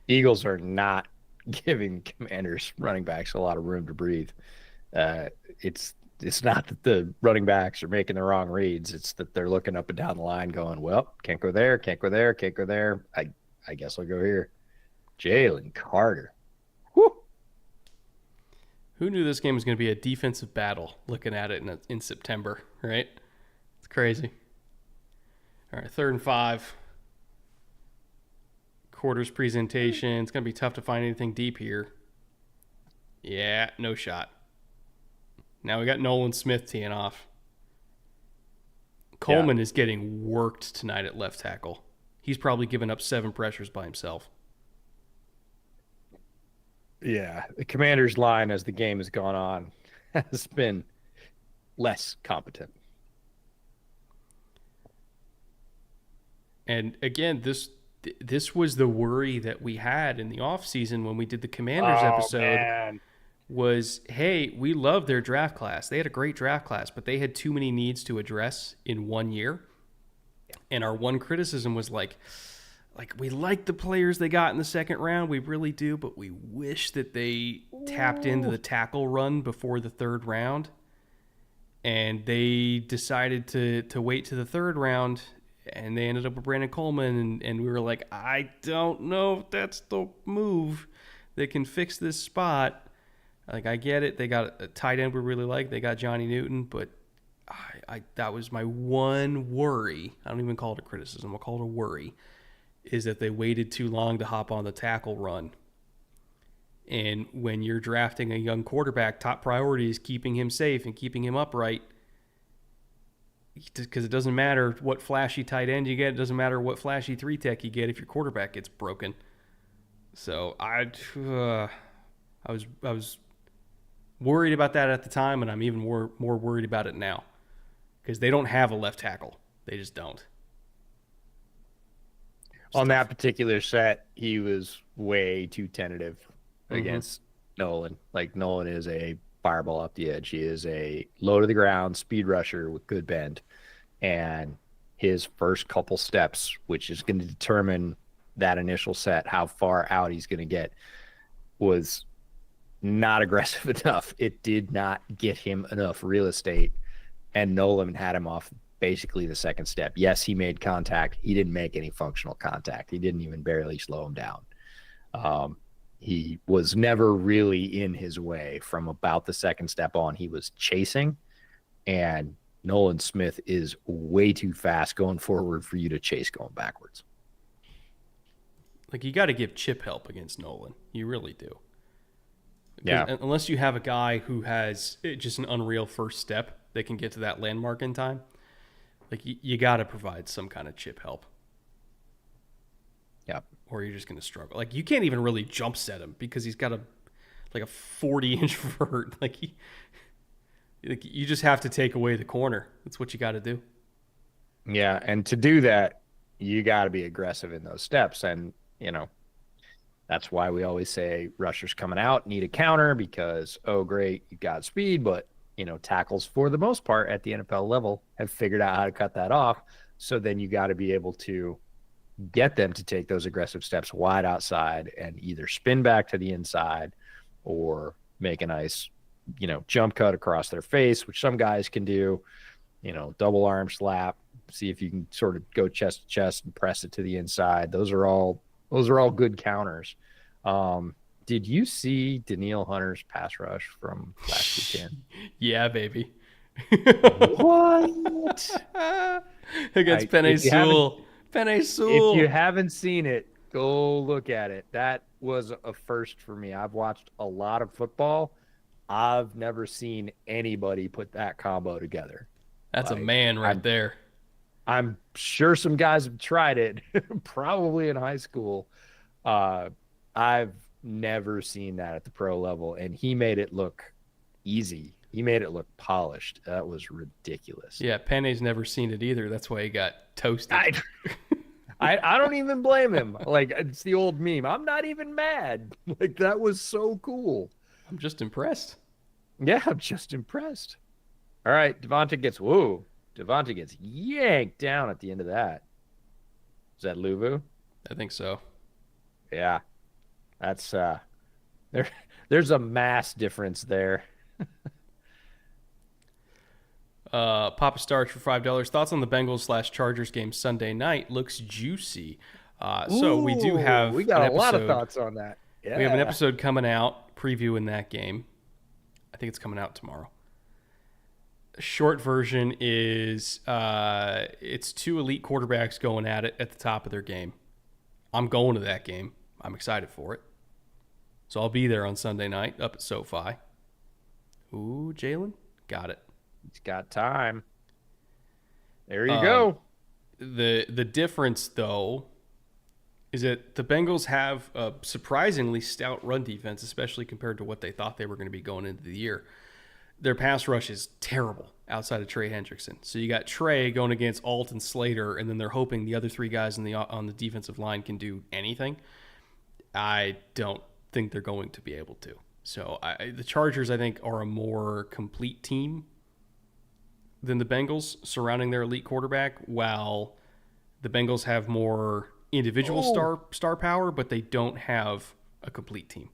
Eagles are not giving Commanders running backs a lot of room to breathe. It's not that the running backs are making the wrong reads. It's that they're looking up and down the line going, well, can't go there, can't go there, can't go there. I guess I'll go here. Jalen Carter. Whew. Who knew this game was going to be a defensive battle looking at it in September, right? It's crazy. All right, 3rd and 5. Quarters presentation. It's going to be tough to find anything deep here. Yeah, no shot. Now we got Nolan Smith teeing off. Coleman is getting worked tonight at left tackle. He's probably given up 7 pressures by himself. Yeah, the Commanders' line as the game has gone on has been less competent. And again, this was the worry that we had in the offseason when we did the Commanders episode. Man. Was, hey, we love their draft class. They had a great draft class, but they had too many needs to address in 1 year. Yeah. And our one criticism was like we like the players they got in the 2nd round. We really do, but we wish that they tapped into the tackle run before the 3rd round. And they decided to wait to the 3rd round, and they ended up with Brandon Coleman, and we were like, I don't know if that's the move that can fix this spot. Like, I get it. They got a tight end we really like. They got Johnny Newton, but that was my one worry. I don't even call it a criticism. I'll call it a worry, is that they waited too long to hop on the tackle run. And when you're drafting a young quarterback, top priority is keeping him safe and keeping him upright, because it doesn't matter what flashy tight end you get. It doesn't matter what flashy 3-tech you get if your quarterback gets broken. So I was worried about that at the time, and I'm even more worried about it now because they don't have a left tackle. They just don't. On that particular set, he was way too tentative against Nolan. Like Nolan is a fireball up the edge. He is a low to the ground speed rusher with good bend. And his first couple steps, which is going to determine that initial set, how far out he's going to get, was not aggressive enough. It did not get him enough real estate. And Nolan had him off basically the second step. Yes, he made contact. He didn't make any functional contact. He didn't even barely slow him down. He was never really in his way from about the second step on. He was chasing, and Nolan Smith is way too fast going forward for you to chase going backwards. Like, you got to give chip help against Nolan. You really do. Yeah. Unless you have a guy who has just an unreal first step that can get to that landmark in time, like, you got to provide some kind of chip help. Yeah. Or you're just going to struggle. Like, you can't even really jump set him because he's got a 40-inch vert. Like, you just have to take away the corner. That's what you got to do. Yeah, and to do that, you got to be aggressive in those steps. And, that's why we always say rushers coming out need a counter because, oh, great, you got speed, but, tackles for the most part at the NFL level have figured out how to cut that off. So then you got to be able to get them to take those aggressive steps wide outside and either spin back to the inside or make a nice, jump cut across their face, which some guys can do, double arm slap, see if you can sort of go chest to chest and press it to the inside. Those are all good counters. Did you see Danielle Hunter's pass rush from last weekend? Yeah, baby. What? Against Penei Sewell. Penei Sewell. If you haven't seen it, go look at it. That was a first for me. I've watched a lot of football. I've never seen anybody put that combo together. That's a man right there. I'm sure some guys have tried it, probably in high school. I've never seen that at the pro level, and he made it look easy. He made it look polished. That was ridiculous. Yeah, Penei's never seen it either. That's why he got toasted. I don't even blame him. Like, it's the old meme. I'm not even mad. Like, that was so cool. I'm just impressed. Yeah, I'm just impressed. All right, Devonta gets yanked down at the end of that. Is that Luvu? I think so. Yeah. That's there's a mass difference there. Papa Starch for $5. Thoughts on the Bengals/Chargers game Sunday night? Looks juicy. So we do have we got a lot of thoughts on that. Yeah. We have an episode coming out previewing that game. I think it's coming out tomorrow. Short version is it's two elite quarterbacks going at it at the top of their game. I'm going to that game. I'm excited for it. So I'll be there on Sunday night up at SoFi. Ooh, Jaylen, got it. He's got time. There you go. The difference, though, is that the Bengals have a surprisingly stout run defense, especially compared to what they thought they were going to be going into the year. Their pass rush is terrible outside of Trey Hendrickson. So you got Trey going against Alt and Slater, and then they're hoping the other three guys on the defensive line can do anything. I don't think they're going to be able to. So the Chargers, I think, are a more complete team than the Bengals surrounding their elite quarterback, while the Bengals have more individual star power, but they don't have a complete team.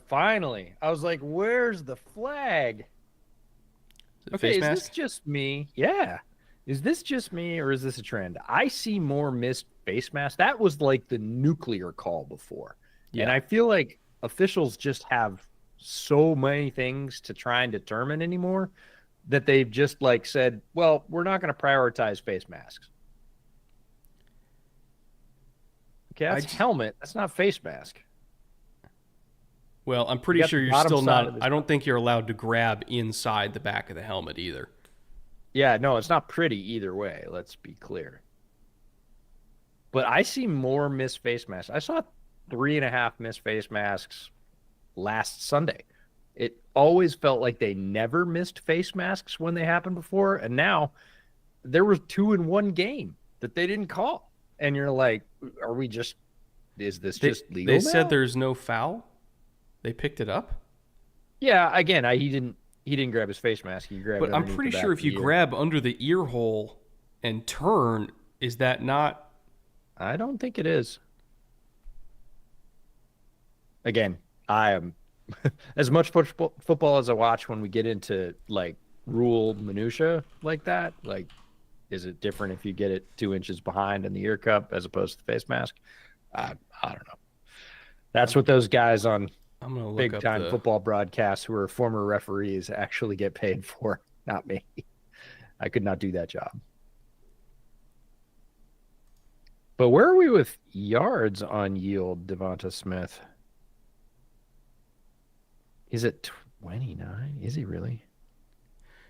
Finally. I was like, where's the flag? Okay, is this just me? Yeah. Is this just me, or is this a trend? I see more missed face masks. That was like the nuclear call before. Yeah. And I feel like officials just have so many things to try and determine anymore that they've just like said, well, we're not going to prioritize face masks. Okay, that's helmet. That's not face mask. Well, I'm pretty sure you're still not. I don't think you're allowed to grab inside the back of the helmet either. Yeah, no, it's not pretty either way. Let's be clear. But I see more missed face masks. I saw 3.5 missed face masks last Sunday. It always felt like they never missed face masks when they happened before. And now there were 2 in one game that they didn't call. And you're like, is this just legal? They said there's no foul? They picked it up? Yeah, again, he didn't grab his face mask. He grabbed it But I'm underneath pretty the back sure of if the you ear. grab under the ear hole and turn, is that not? I don't think it is. Again, I am as much football as I watch. When we get into like rule minutia like that, like, is it different if you get it 2 inches behind in the ear cup as opposed to the face mask? I don't know. That's what those guys on I'm gonna look big up time the. football broadcasts who are former referees actually get paid for, not me. I could not do that job. But where are we with yards on yield, Devonta Smith? Is it 29? Is he really?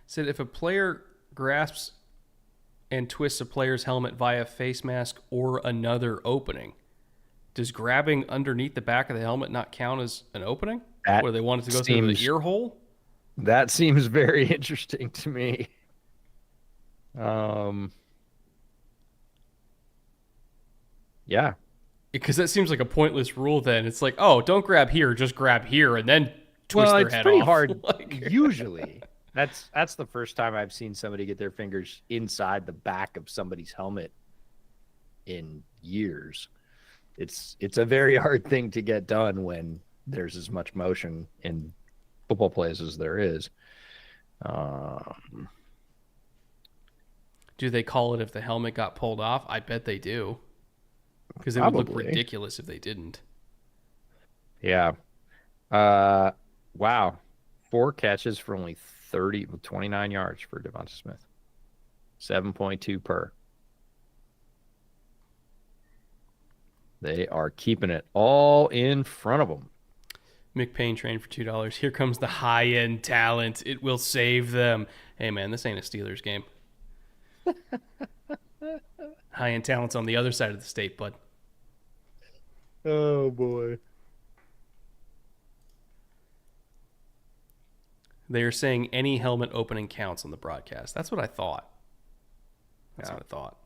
Said if a player grasps and twists a player's helmet via face mask or another opening, does grabbing underneath the back of the helmet not count as an opening? That Where they want it to go through the ear hole? That seems very interesting to me. Yeah. Because that seems like a pointless rule then. It's like, oh, don't grab here, just grab here and then twist their it's head pretty off. hard. Like... Usually, that's the first time I've seen somebody get their fingers inside the back of somebody's helmet in years. It's a very hard thing to get done when there's as much motion in football plays as there is. Do they call it if the helmet got pulled off? I bet they do. Because it would look ridiculous if they didn't. Yeah. Wow. 4 catches for only 29 yards for Devonta Smith. 7.2 per. They are keeping it all in front of them. McPain trained for $2. Here comes the high-end talent. It will save them. Hey, man, this ain't a Steelers game. High-end talent's on the other side of the state, bud. Oh, boy. They are saying any helmet opening counts on the broadcast. That's what I thought. That's what I thought.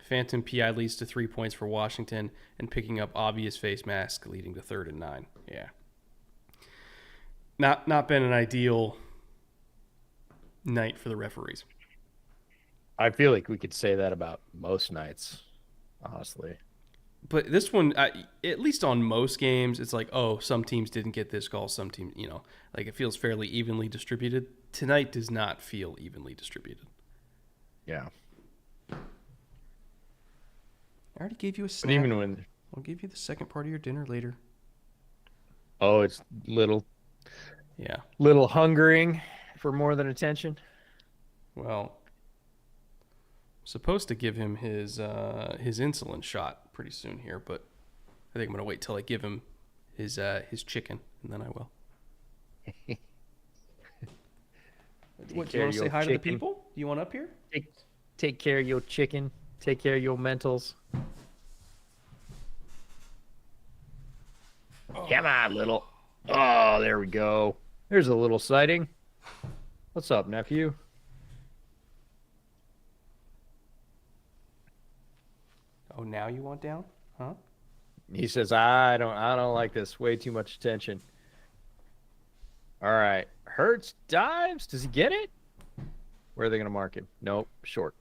Phantom PI leads to 3 points for Washington and picking up obvious face mask leading to 3rd and 9. Yeah. Not been an ideal night for the referees. I feel like we could say that about most nights, honestly. But this one, at least on most games, it's like, oh, some teams didn't get this call. Some teams, like it feels fairly evenly distributed. Tonight does not feel evenly distributed. Yeah. I already gave you a snack. But even when... I'll give you the second part of your dinner later. Oh, it's little hungering for more than attention. Well, I'm supposed to give him his insulin shot pretty soon here, but I think I'm gonna wait till I give him his chicken, and then I will. What, do you want to say hi to the people? Do you want up here? Take care of your chicken. Take care of your mentals. Oh. Come on, little. Oh, there we go. There's a little sighting. What's up, nephew? Oh, now you want down? Huh? He says, I don't like this. Way too much attention. All right. Hurts dives. Does he get it? Where are they going to mark him? Nope. Short.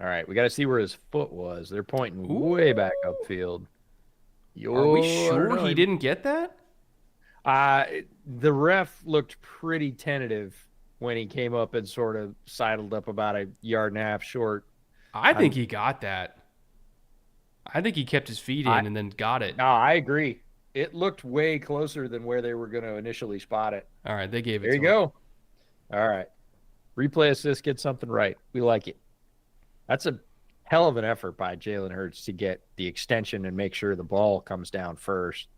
All right. We got to see where his foot was. They're pointing way back upfield. Are we sure he didn't get that? The ref looked pretty tentative when he came up and sort of sidled up about a yard and a half short. I think he got that. I think he kept his feet in and then got it. No, I agree. It looked way closer than where they were going to initially spot it. All right, they gave it to him. There you go. All right. Replay assist, get something right. We like it. That's a hell of an effort by Jalen Hurts to get the extension and make sure the ball comes down first.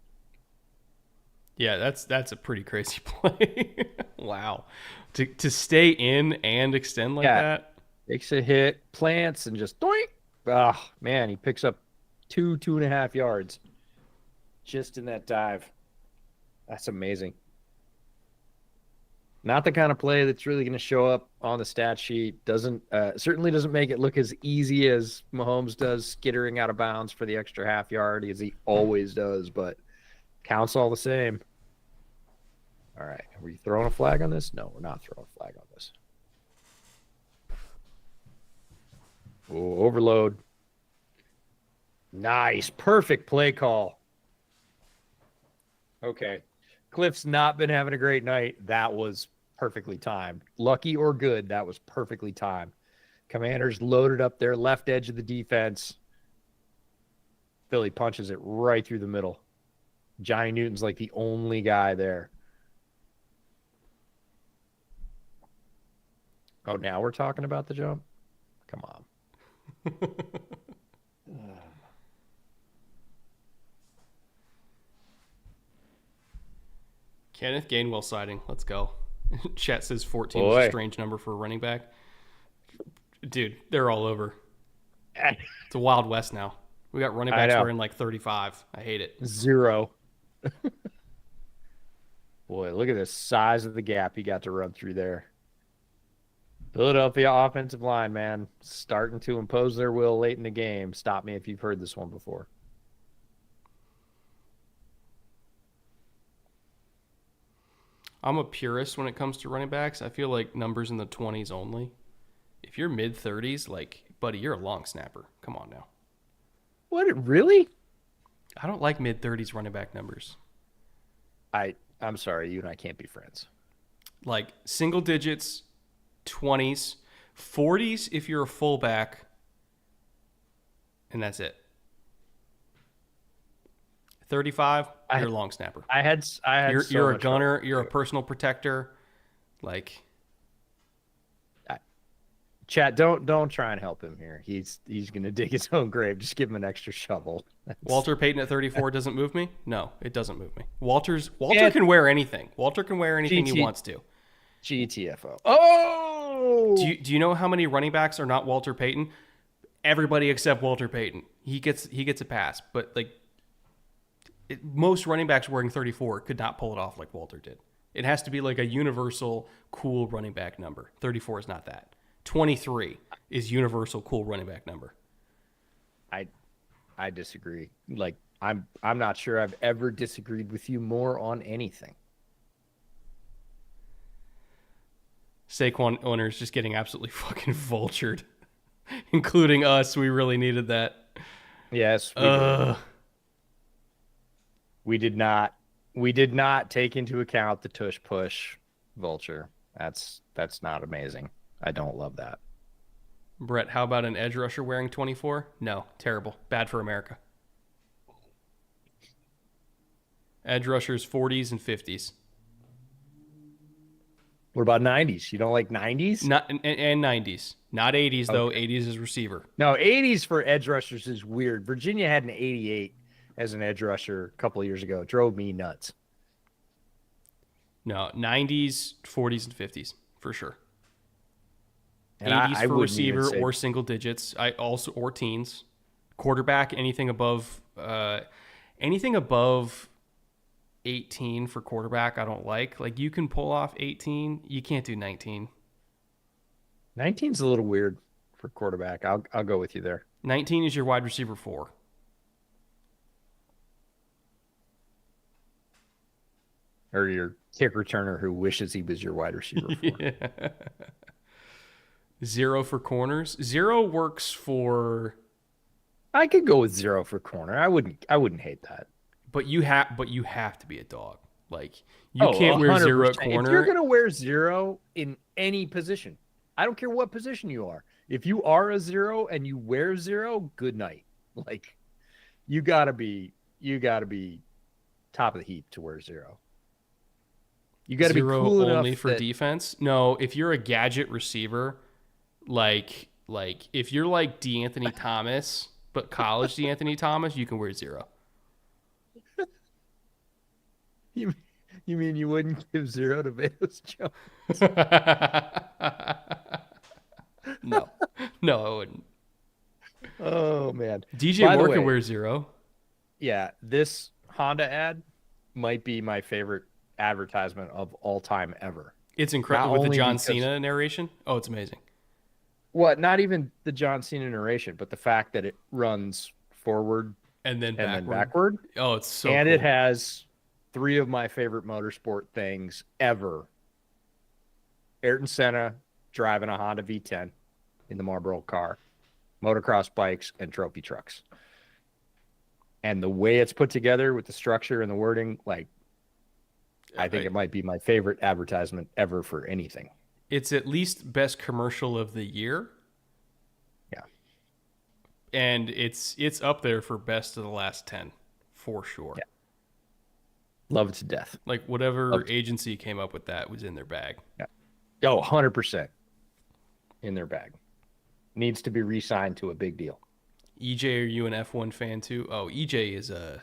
Yeah, that's a pretty crazy play. Wow. To stay in and extend like that. Takes a hit, plants, and just doink. Oh, man, he picks up 2.5 yards just in that dive. That's amazing. Not the kind of play that's really going to show up on the stat sheet. Certainly doesn't make it look as easy as Mahomes does, skittering out of bounds for the extra half yard, as he always does, but counts all the same. All right. Are we throwing a flag on this? No, we're not throwing a flag on this. Oh, overload. Nice. Perfect play call. Okay. Cliff's not been having a great night. That was perfectly timed. Lucky or good, that was perfectly timed. Commanders loaded up their left edge of the defense. Philly punches it right through the middle. Johnny Newton's like the only guy there. Oh, now we're talking about the jump? Come on. Kenneth Gainwell sighting. Let's go. Chat says 14 is a strange number for a running back. Dude, they're all over. It's a Wild West now. We got running backs wearing like 35. I hate it. 0. Boy, look at the size of the gap he got to run through there. Philadelphia offensive line, man, starting to impose their will late in the game. Stop me if you've heard this one before. I'm a purist when it comes to running backs. I feel like numbers in the 20s only. If you're mid-30s, like, buddy, you're a long snapper. Come on now. What, really? I don't like mid-30s running back numbers. I'm sorry, you and I can't be friends. Like, single digits, 20s, 40s if you're a fullback, and that's it. 35, you're a long snapper. I had you're a gunner, you're a personal protector. Like, chat, don't try and help him here. He's gonna dig his own grave. Just give him an extra shovel. Walter Payton at 34 doesn't move me? No, it doesn't move me. Walter can wear anything. Walter can wear anything he wants to. GTFO. Oh! Do you know how many running backs are not Walter Payton? Everybody except Walter Payton. He gets a pass, but like most running backs wearing 34 could not pull it off like Walter did. It has to be like a universal cool running back number. 34 is not that. 23 is universal cool running back number. I disagree. Like I'm not sure I've ever disagreed with you more on anything. Saquon owners just getting absolutely fucking vultured, including us. We really needed that. Yes. We did not take into account the tush push vulture. That's not amazing. I don't love that. Brett, how about an edge rusher wearing 24? No, terrible. Bad for America. Edge rushers 40s and 50s. What about 90s? You don't like 90s? Not and 90s. Not 80s though. 80s is receiver. No, 80s for edge rushers is weird. Virginia had an 88 as an edge rusher a couple of years ago. It drove me nuts. No, 90s, 40s, and 50s for sure. And 80s for receiver or single digits. Or teens. Quarterback, anything above 18 for quarterback, I don't like. Like, you can pull off 18. You can't do 19. 19's a little weird for quarterback. I'll go with you there. 19 is your wide receiver 4. Or your kick returner who wishes he was your wide receiver 4. Yeah. 0 for corners. 0 works for... I could go with 0 for corner. I wouldn't hate that. But you have to be a dog. Like, you can't wear 0 at corner. If you're gonna wear 0 in any position, I don't care what position you are. If you are a 0 and you wear 0, good night. Like, you gotta be top of the heap to wear 0. You gotta be cool enough only for defense. No, if you're a gadget receiver, like if you're like DeAnthony Thomas, but college DeAnthony Thomas, you can wear 0. You mean you wouldn't give 0 to Vegas Jones? No, I wouldn't. Oh man, DJ Moore can wear 0. Yeah, this Honda ad might be my favorite advertisement of all time ever. It's Not incredible with the only John because Cena narration. Oh, it's amazing. what? Not even the John Cena narration, but the fact that it runs forward And then and then backward. backward, Oh, it's so and cool. it has three of my favorite motorsport things ever. Ayrton Senna driving a Honda V10 in the Marlboro car, motocross bikes, and trophy trucks. And the way it's put together with the structure and the wording, like, I think it might be my favorite advertisement ever for anything. It's at least best commercial of the year. Yeah. And it's up there for best of the last 10 for sure. Yeah. Love it to death. Like whatever agency came up with that was in their bag. Yeah. Oh, 100% in their bag. Needs to be re-signed to a big deal. EJ, are you an F1 fan too? Oh, EJ is a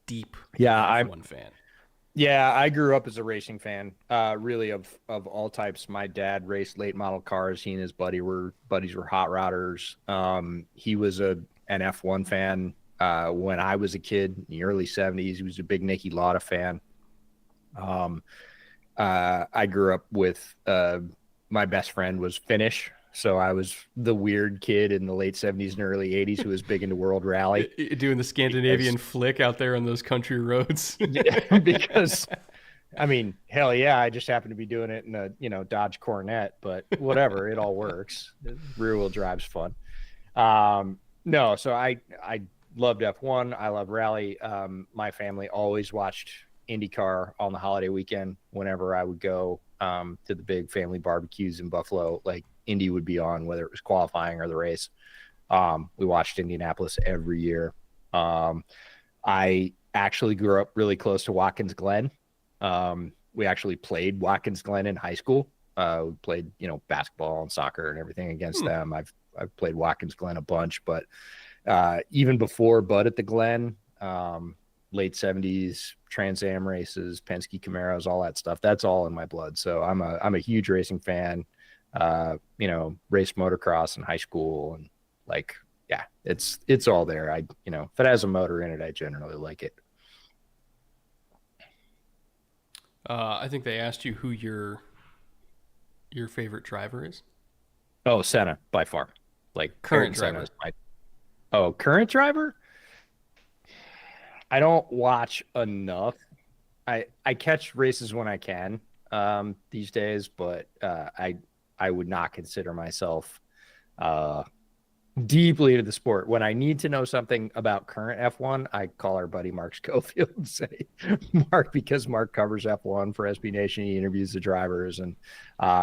deep F1 fan. Yeah, I grew up as a racing fan, really of all types. My dad raced late model cars. He and his buddies were hot rodders. He was an F1 fan when I was a kid in the early 70s. He was a big Niki Lauda fan. I grew up with my best friend was Finnish. So I was the weird kid in the late 70s and early 80s who was big into World Rally. Doing the Scandinavian flick out there on those country roads. Because, I mean, hell yeah, I just happened to be doing it in a, Dodge Coronet, but whatever, it all works. Rear wheel drive's fun. No, so I loved F1. I love rally. My family always watched IndyCar on the holiday weekend whenever I would go to the big family barbecues in Buffalo. Like, Indy would be on, whether it was qualifying or the race. We watched Indianapolis every year. I actually grew up really close to Watkins Glen. We actually played Watkins Glen in high school. We played, basketball and soccer and everything against them. I've played Watkins Glen a bunch, but even before Bud at the Glen, late 70s Trans Am races, Penske Camaros, all that stuff. That's all in my blood. So I'm a huge racing fan. Raced motocross in high school, and it's all there. If it has a motor in it, I generally like it. I think they asked you who your favorite driver is. Oh, Senna by far. Like current driver. Current driver. I don't watch enough. I catch races when I can these days, but I would not consider myself deeply into the sport. When I need to know something about current F1, I call our buddy Mark Schofield and say, Mark, because Mark covers F1 for SB Nation. He interviews the drivers, and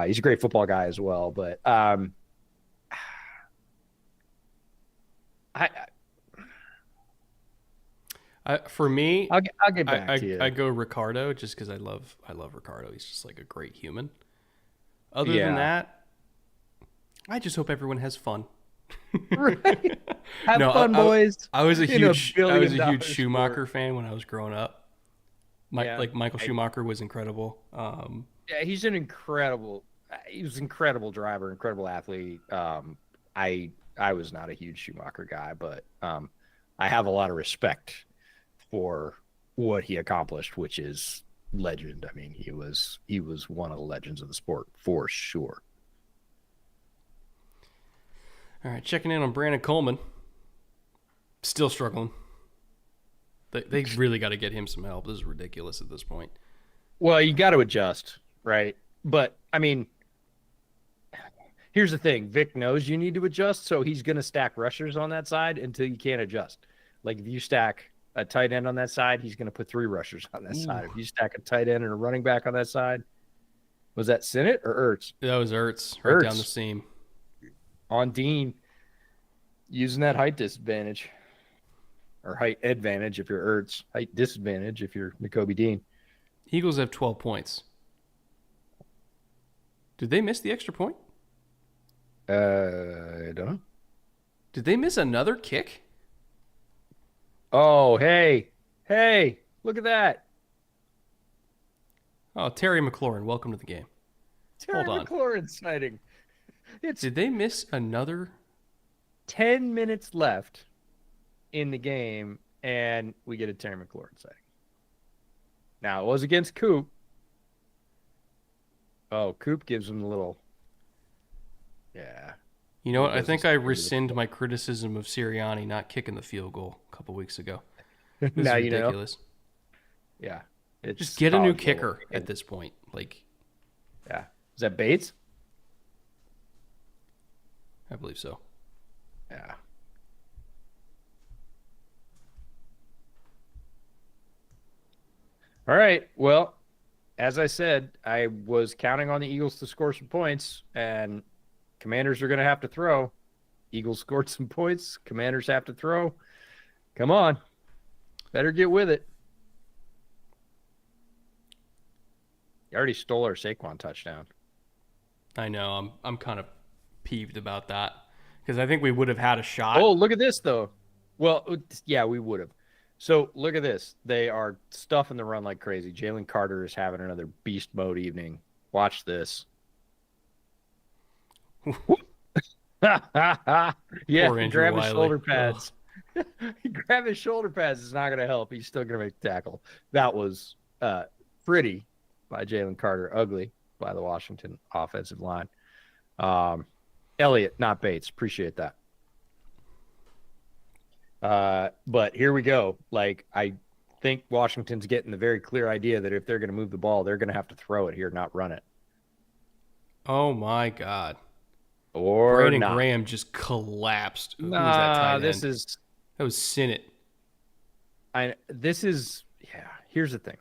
he's a great football guy as well. But for me, I'll get back to you. I go Ricardo just because I love Ricardo. He's just like a great human. Other than that, I just hope everyone has fun. Right. Have fun, boys. I was a huge Schumacher fan when I was growing up. Like Michael Schumacher was incredible. Yeah, he was an incredible driver, incredible athlete. I was not a huge Schumacher guy, but I have a lot of respect for what he accomplished, which is legend. I mean, he was one of the legends of the sport for sure. All right, checking in on Brandon Coleman. Still struggling. They really got to get him some help. This is ridiculous at this point. Well, you got to adjust, right? But I mean, here's the thing: Vic knows you need to adjust, so he's going to stack rushers on that side until you can't adjust. Like if you stack a tight end on that side, he's going to put 3 rushers on that side. If you stack a tight end and a running back on that side, was that Sinnott or Ertz? That was Ertz, right down the seam. On Dean, using that height disadvantage, or height advantage if you're Ertz, height disadvantage if you're Nakobe Dean. Eagles have 12 points. Did they miss the extra point? I don't know. Did they miss another kick? Oh, hey, look at that. Oh, Terry McLaurin, welcome to the game. Terry McLaurin sighting. Did they miss another? 10 minutes left in the game, and we get a Terry McLaurin sighting. Now, it was against Coop, Oh, Coop gives him the little. Yeah. You know what? I think I rescind my criticism of Sirianni not kicking the field goal a couple weeks ago. This Now is you know. ridiculous. Yeah. Just get a new kicker at this point. Like, yeah. Is that Bates? I believe so. Yeah. All right. Well, as I said, I was counting on the Eagles to score some points, and Commanders are going to have to throw. Eagles scored some points. Commanders have to throw. Come on. Better get with it. You already stole our Saquon touchdown. I know. I'm kind of peeved about that because I think we would have had a shot. Oh, look at this, though. Well, yeah, we would have. So look at this. They are stuffing the run like crazy. Jaylen Carter is having another beast mode evening. Watch this. Yeah, grab his shoulder pads. Grab his shoulder pads. It's not going to help. He's still going to make the tackle. That was pretty by Jaylen Carter. Ugly by the Washington offensive line. Elliott, not Bates. Appreciate that. But here we go. Like, I think Washington's getting the very clear idea that if they're going to move the ball, they're going to have to throw it here, not run it. Oh, my God. Or Brandon not. Graham just collapsed. Nah, Who was that tight end? That was Sinnott. Here's the thing.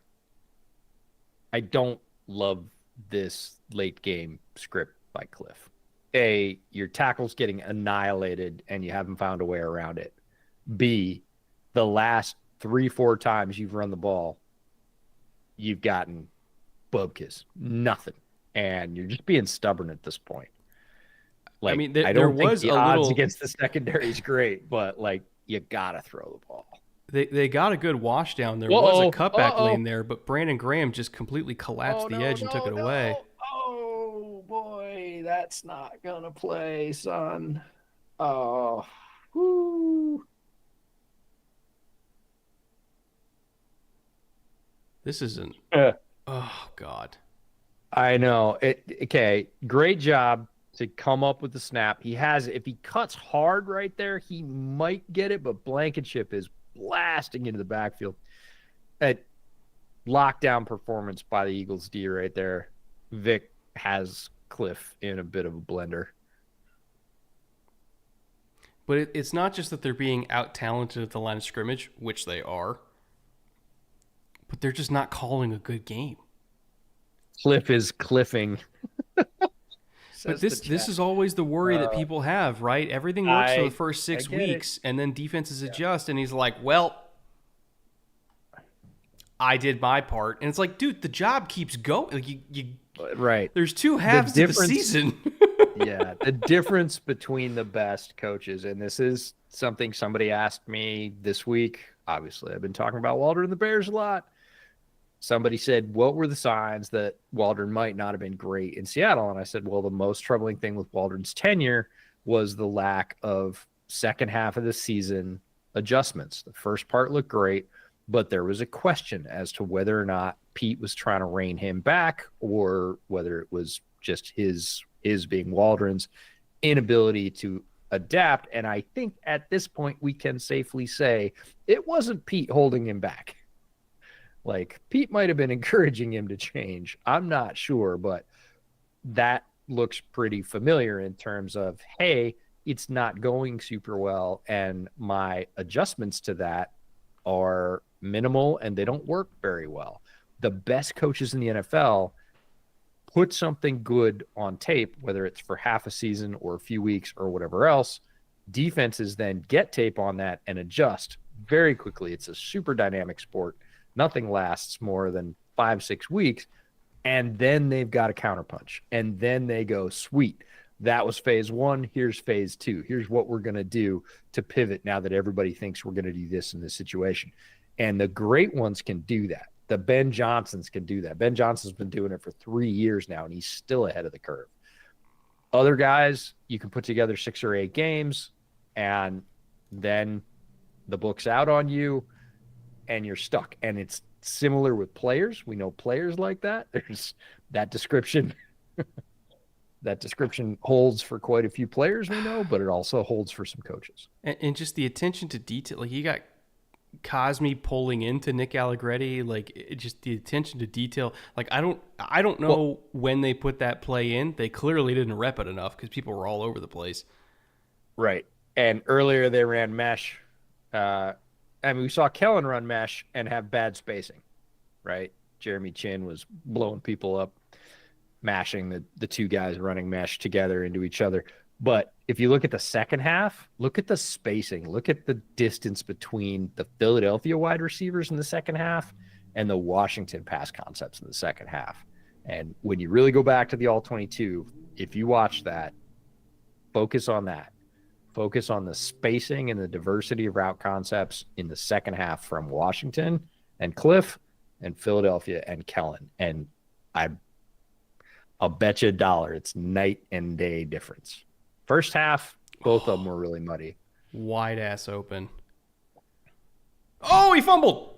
I don't love this late game script by Cliff. A, your tackle's getting annihilated and you haven't found a way around it. B, the last 3-4 times you've run the ball, you've gotten bubkiss. Nothing. And you're just being stubborn at this point. Like, I mean, I don't think the odds against the secondary is great, but, like, you got to throw the ball. They got a good wash down. There was a cutback lane there, but Brandon Graham just completely collapsed the edge and took it away. Oh, boy, that's not going to play, son. Oh, whoo. This isn't. Oh, God. I know. Okay, great job to come up with the snap. He has, if he cuts hard right there, he might get it, but Blankenship is blasting into the backfield. A lockdown performance by the Eagles D right there. Vic has Cliff in a bit of a blender. But it's not just that they're being out-talented at the line of scrimmage, which they are, but they're just not calling a good game. Cliff is cliffing. But this is always the worry that people have, right? Everything works for the first 6 weeks, and then defenses adjust, and he's like, well, I did my part. And it's like, dude, the job keeps going. Like you right. There's two halves to the season. Yeah, the difference between the best coaches, and this is something somebody asked me this week. Obviously, I've been talking about Waldron and the Bears a lot. Somebody said, what were the signs that Waldron might not have been great in Seattle? And I said, well, the most troubling thing with Waldron's tenure was the lack of second half of the season adjustments. The first part looked great, but there was a question as to whether or not Pete was trying to rein him back or whether it was just his being Waldron's inability to adapt. And I think at this point we can safely say it wasn't Pete holding him back. Like, Pete might have been encouraging him to change. I'm not sure, but that looks pretty familiar in terms of, hey, it's not going super well, and my adjustments to that are minimal, and they don't work very well. The best coaches in the NFL put something good on tape, whether it's for half a season or a few weeks or whatever else. Defenses then get tape on that and adjust very quickly. It's a super dynamic sport. Nothing lasts more than 5-6 weeks, and then they've got a counterpunch, and then they go, sweet, that was phase one, here's phase two, here's what we're going to do to pivot now that everybody thinks we're going to do this in this situation. And the great ones can do that. The Ben Johnsons can do that. Ben Johnson's been doing it for 3 years now, and he's still ahead of the curve. Other guys, you can put together 6 or 8 games, and then the book's out on you, and you're stuck. And it's similar with players. We know players like that. There's that description That description holds for quite a few players we know, but it also holds for some coaches. And just the attention to detail. Like, you got Cosme pulling into Nick Allegretti. Like, just the attention to detail. Like, I don't know when they put that play in. They clearly didn't rep it enough because people were all over the place. Right. And earlier they ran mesh. We saw Kellen run mesh and have bad spacing, right? Jeremy Chin was blowing people up, mashing the two guys running mesh together into each other. But if you look at the second half, look at the spacing, look at the distance between the Philadelphia wide receivers in the second half and the Washington pass concepts in the second half. And when you really go back to the all-22, if you watch that, focus on that. Focus on the spacing and the diversity of route concepts in the second half from Washington and Cliff and Philadelphia and Kellen. And I'll bet you $1 it's night and day difference. First half, both of them were really muddy. Wide ass open. Oh, he fumbled.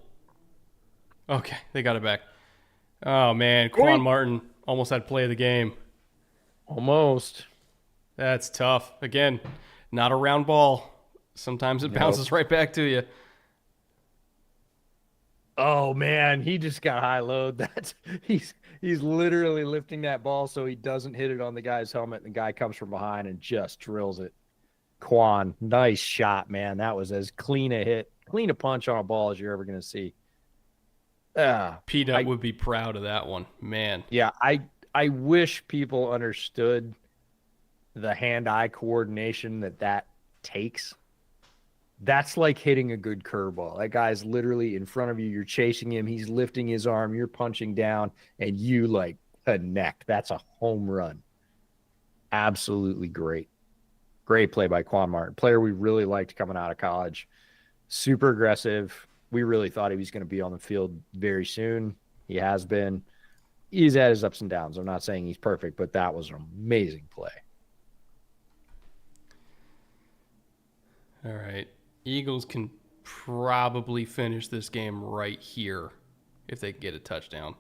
Okay, they got it back. Oh, man. Quan Martin almost had play of the game. Almost. That's tough. Again, not a round ball. Sometimes it bounces right back to you. Oh, man, he just got high load. He's literally lifting that ball so he doesn't hit it on the guy's helmet, and the guy comes from behind and just drills it. Quan, nice shot, man. That was as clean a punch on a ball as you're ever going to see. Peanut would be proud of that one, man. Yeah, I wish people understood the hand-eye coordination that takes. That's like hitting a good curveball. That guy's literally in front of you. You're chasing him. He's lifting his arm. You're punching down, and you like connect. That's a home run. Absolutely great. Great play by Quan Martin. Player we really liked coming out of college. Super aggressive. We really thought he was going to be on the field very soon. He has been. He's had his ups and downs. I'm not saying he's perfect, but that was an amazing play. All right. Eagles can probably finish this game right here if they can get a touchdown.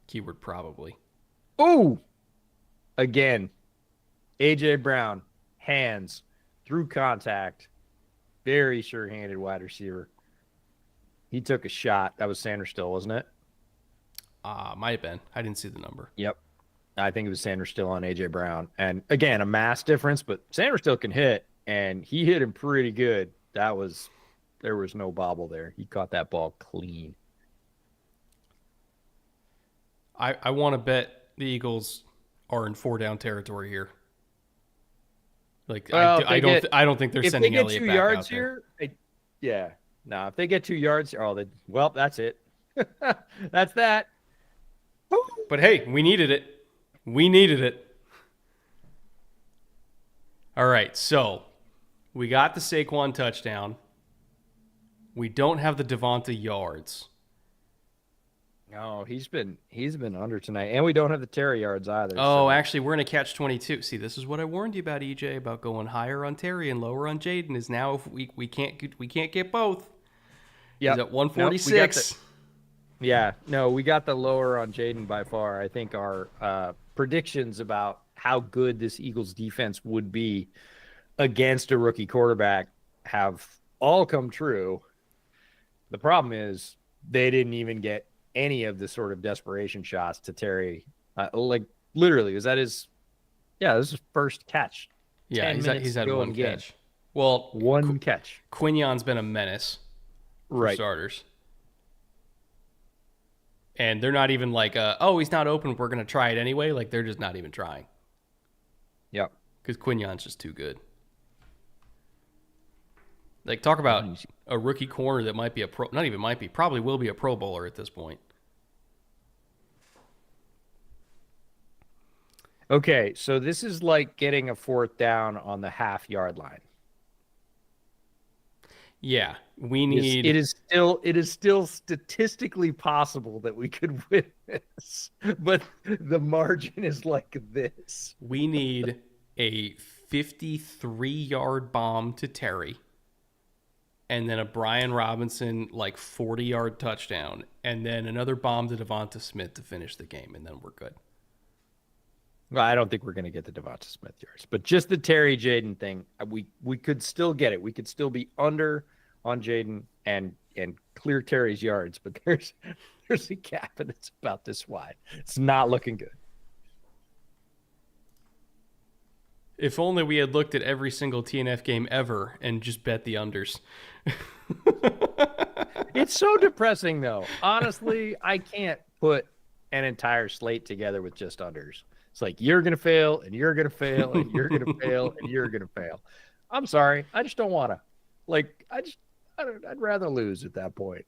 Keyword probably. Oh! Again, A.J. Brown, hands, through contact, very sure-handed wide receiver. He took a shot. That was Sanders still, wasn't it? Might have been. I didn't see the number. Yep. I think it was Sanders still on A.J. Brown. And, again, a mass difference, but Sanders still can hit. And he hit him pretty good. There was no bobble there. He caught that ball clean. I want to bet the Eagles are in 4-down territory here. Like, I don't think they're sending Elliott back out there. If they get 2 yards, that's it. That's that. But hey, we needed it. All right, so we got the Saquon touchdown. We don't have the Devonta yards. No, he's been under tonight, and we don't have the Terry yards either. Oh, actually, we're in a catch-22. See, this is what I warned you about, EJ, about going higher on Terry and lower on Jaden. Is now if we can't get both. Yeah, he's at 146. we got the lower on Jaden by far. I think our predictions about how good this Eagles defense would be against a rookie quarterback have all come true. The problem is they didn't even get any of the sort of desperation shots to Terry. Literally, was that his? Yeah, this is his first catch. Yeah, he's had one catch. Well, one catch. Quignon's been a menace for starters. And they're not even like, he's not open, we're going to try it anyway. Like, they're just not even trying. Yep. Because Quignon's just too good. Like, talk about a rookie corner that might be probably will be a Pro Bowler at this point. Okay, so this is like getting a 4th down on the half-yard line. Yeah, we need. It is still statistically possible that we could win this, but the margin is like this. We need a 53-yard bomb to Terry, and then a Brian Robinson 40-yard touchdown, and then another bomb to Devonta Smith to finish the game, and then we're good. Well, I don't think we're going to get the Devonta Smith yards, but just the Terry Jaden thing, we could still get it. We could still be under on Jaden and clear Terry's yards, but there's a gap and it's about this wide. It's not looking good. If only we had looked at every single TNF game ever and just bet the unders. It's so depressing, though. Honestly, I can't put an entire slate together with just unders. It's like you're going to fail, and you're going to fail, and you're going to fail, and you're going to fail. I'm sorry. I just don't want to. Like, I'd rather lose at that point.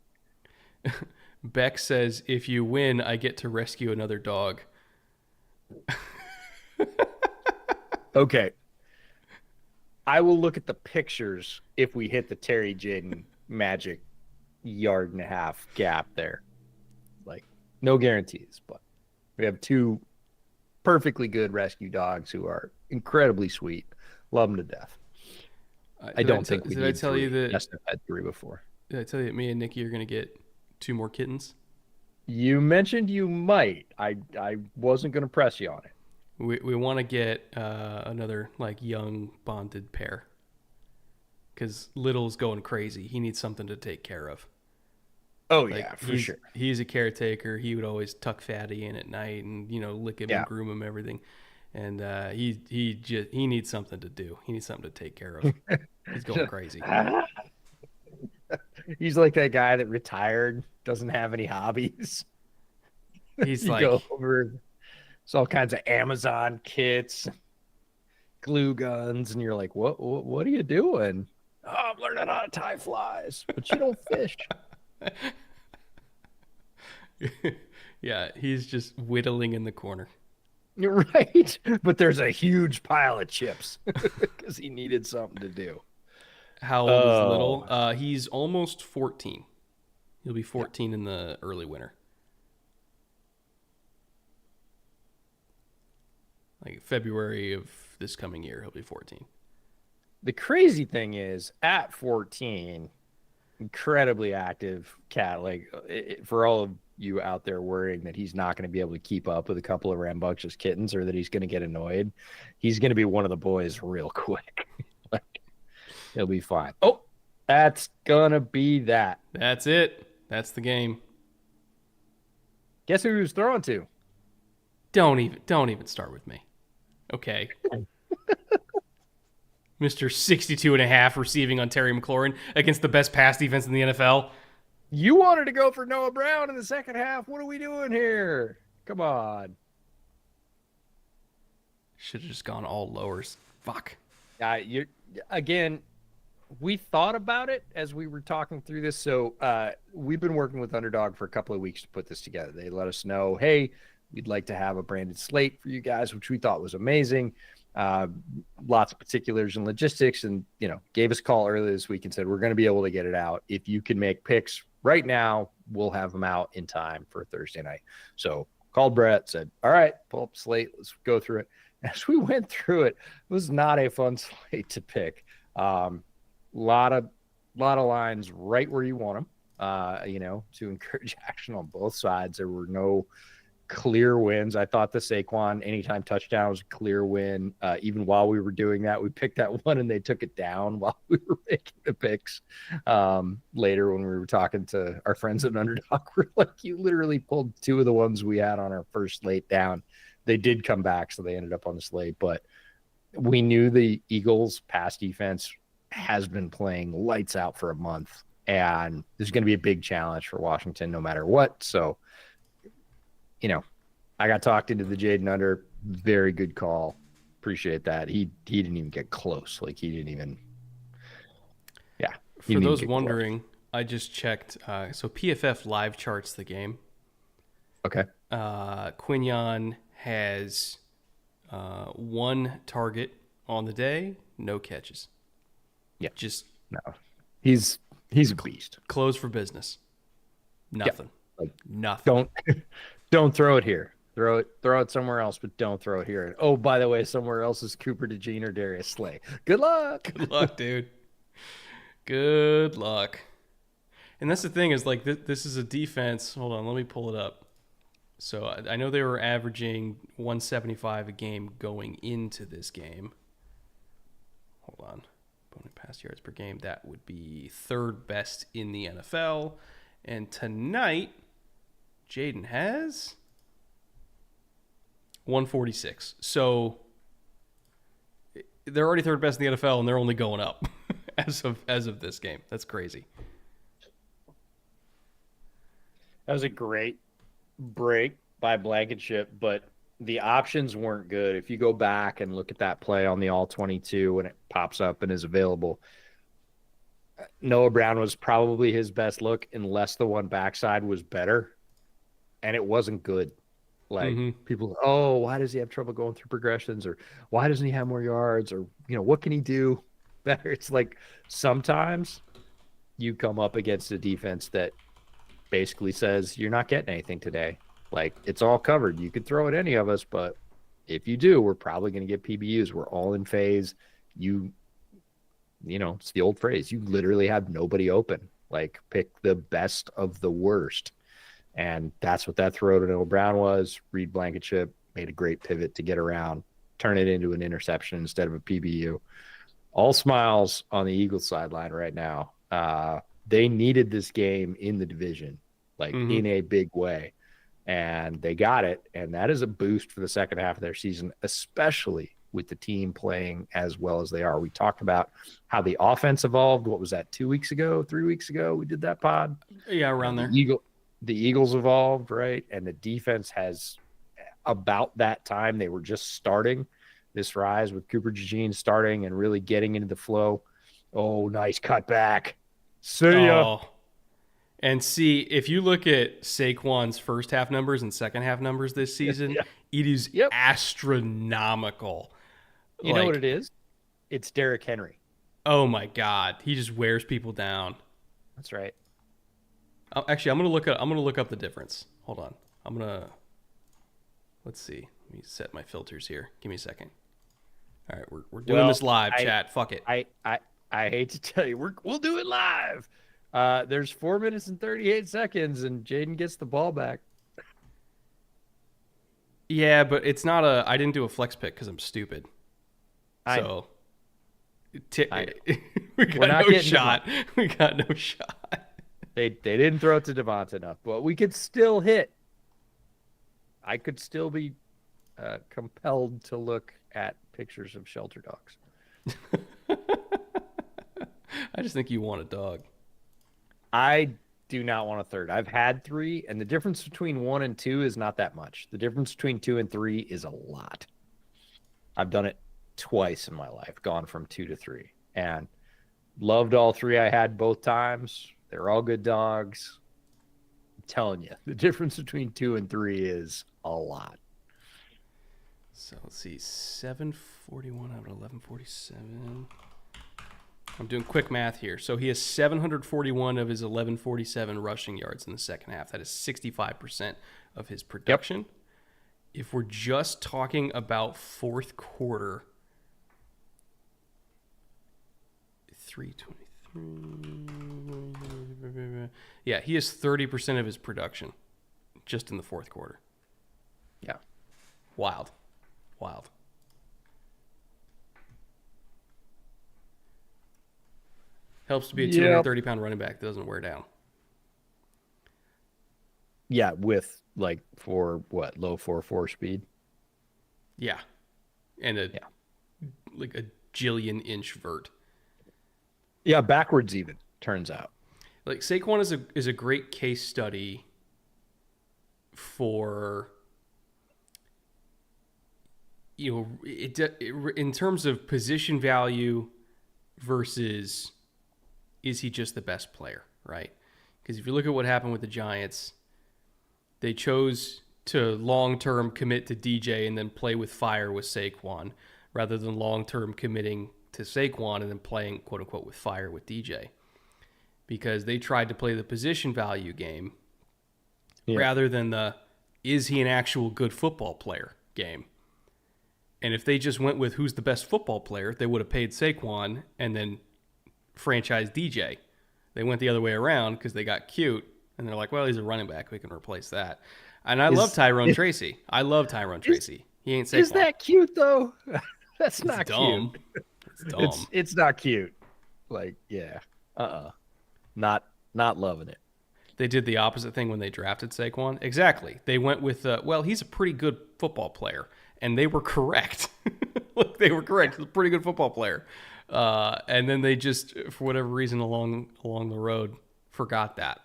Beck says, if you win, I get to rescue another dog. Okay. I will look at the pictures if we hit the Terry Jaden magic 1.5 yard gap there. Like, no guarantees, but we have 2 perfectly good rescue dogs who are incredibly sweet. Love them to death. I don't think we need 3. Yes, I've had 3 before. Did I tell you that me and Nikki are going to get 2 more kittens? You mentioned you might. I wasn't going to press you on it. We want to get another like young bonded pair because Little's going crazy. He needs something to take care of. Oh, like, yeah, for sure. He's a caretaker. He would always tuck Fatty in at night and, lick him and groom him, everything. And he needs something to do. He needs something to take care of. He's going crazy. He's like that guy that retired, doesn't have any hobbies. He's like, go over, it's all kinds of Amazon kits, glue guns, and you're like, what are you doing? Oh, I'm learning how to tie flies, but you don't fish. Yeah, he's just whittling in the corner. You're right, but there's a huge pile of chips because he needed something to do. How old is Little? He's almost 14. He'll be 14 in the early winter. Like February of this coming year, he'll be 14. The crazy thing is, at 14, incredibly active cat. Like, for all of you out there worrying that he's not going to be able to keep up with a couple of rambunctious kittens or that he's going to get annoyed, he's going to be one of the boys real quick. Like, he'll be fine. Oh, that's going to be that. That's it. That's the game. Guess who he was throwing to? Don't even start with me. Okay. Mr. 62.5 receiving on Terry McLaurin against the best pass defense in the NFL. You wanted to go for Noah Brown in the second half. What are we doing here? Come on. Should have just gone all lowers. Fuck. Again, we thought about it as we were talking through this. So we've been working with Underdog for a couple of weeks to put this together. They let us know, hey, we'd like to have a branded slate for you guys, which we thought was amazing. Lots of particulars and logistics, and gave us a call earlier this week and said, we're going to be able to get it out. If you can make picks right now, we'll have them out in time for Thursday night. So called Brett, said, all right, pull up slate. Let's go through it. As we went through it, it was not a fun slate to pick. Lot of lines right where you want them, to encourage action on both sides. There were no clear wins. I thought the Saquon anytime touchdown was a clear win. Even while we were doing that, we picked that one and they took it down while we were making the picks. Later when we were talking to our friends at Underdog, we're like, you literally pulled 2 of the ones we had on our first slate down. They did come back, so they ended up on the slate, but we knew the Eagles pass defense has been playing lights out for a month, and there's going to be a big challenge for Washington no matter what. So, I got talked into the Jaden under. Very good call. Appreciate that. He didn't even get close. Like, he didn't even. Yeah. For those wondering, I just checked. So PFF live charts the game. Okay. Quinyon has 1 target on the day, no catches. Yeah. Just no. He's a beast. Closed for business. Nothing. Yeah. Like, nothing. Don't throw it here. Throw it somewhere else, but don't throw it here. And, oh, by the way, somewhere else is Cooper DeJean or Darius Slay. Good luck. Good luck, dude. Good luck. And that's the thing is, like, this is a defense. Hold on, let me pull it up. So I know they were averaging 175 a game going into this game. Hold on. Opponent pass yards per game. That would be third best in the NFL. And tonight, Jaden has 146. So they're already third best in the NFL, and they're only going up as of this game. That's crazy. That was a great break by Blankenship, but the options weren't good. If you go back and look at that play on the all 22 when it pops up and is available, Noah Brown was probably his best look unless the one backside was better, and it wasn't good. Like people, oh, why does he have trouble going through progressions, or why doesn't he have more yards, or what can he do better? It's like sometimes you come up against a defense that basically says you're not getting anything today. Like, it's all covered. You could throw at any of us, but if you do, we're probably going to get PBUs. We're all in phase. It's the old phrase. You literally have nobody open. Like, pick the best of the worst. And that's what that throw to Noah Brown was. Reed Blankenship made a great pivot to get around, turn it into an interception instead of a PBU. All smiles on the Eagles sideline right now. They needed this game in the division, in a big way. And they got it. And that is a boost for the second half of their season, especially with the team playing as well as they are. We talked about how the offense evolved. What was that, 2 weeks ago, 3 weeks ago? We did that pod. Yeah, around there. The Eagles evolved, right? And the defense has, about that time, they were just starting this rise with Cooper DeJean starting and really getting into the flow. Oh, nice cutback. See ya. Oh. And see, if you look at Saquon's first half numbers and second half numbers this season, it is astronomical. You know what it is? It's Derrick Henry. Oh my God, he just wears people down. That's right. Actually, I'm gonna look up the difference. Hold on. Let's see. Let me set my filters here. Give me a second. All right, we're doing this live, chat. Fuck it. I hate to tell you, we'll do it live. There's 4 minutes and 38 seconds, and Jaden gets the ball back. Yeah, but it's not I didn't do a flex pick because I'm stupid. We got no shot. We got no shot. They didn't throw it to Devonta enough, but we could still hit. I could still be compelled to look at pictures of shelter dogs. I just think you want a dog. I do not want a third. I've had 3, and the difference between 1 and 2 is not that much. The difference between 2 and 3 is a lot. I've done it twice in my life, gone from 2 to 3, and loved all 3 I had both times. They're all good dogs. I'm telling you, the difference between 2 and 3 is a lot. So let's see, 741 out of 1147. I'm doing quick math here. So he has 741 of his 1147 rushing yards in the second half. That is 65% of his production. Yep. If we're just talking about fourth quarter, 323. Yeah, he has 30% of his production just in the fourth quarter. Yeah. Wild. Helps to be a 230-pound running back that doesn't wear down. Yeah, with low 4.4 speed. Yeah, and a jillion-inch vert. Yeah, backwards even, turns out. Like, Saquon is a great case study for, in terms of position value versus is he just the best player, right? Because if you look at what happened with the Giants, they chose to long-term commit to DJ and then play with fire with Saquon rather than long-term committing to Saquon and then playing, quote-unquote, with fire with DJ. Because they tried to play the position value game rather than the is he an actual good football player game. And if they just went with who's the best football player, they would have paid Saquon and then franchise DJ. They went the other way around because they got cute And they're like, well, he's a running back. We can replace that. And I love Tyrone Tracy. I love Tyrone Tracy. He ain't Saquon. Is that cute, though? That's It's not dumb. cute. It's dumb. It's not cute. Like, yeah. Not loving it. They did the opposite thing when they drafted Saquon. Exactly. They went with, well, he's a pretty good football player. And they were correct. Look, they were correct. He's a pretty good football player. And then they just, for whatever reason along the road, forgot that.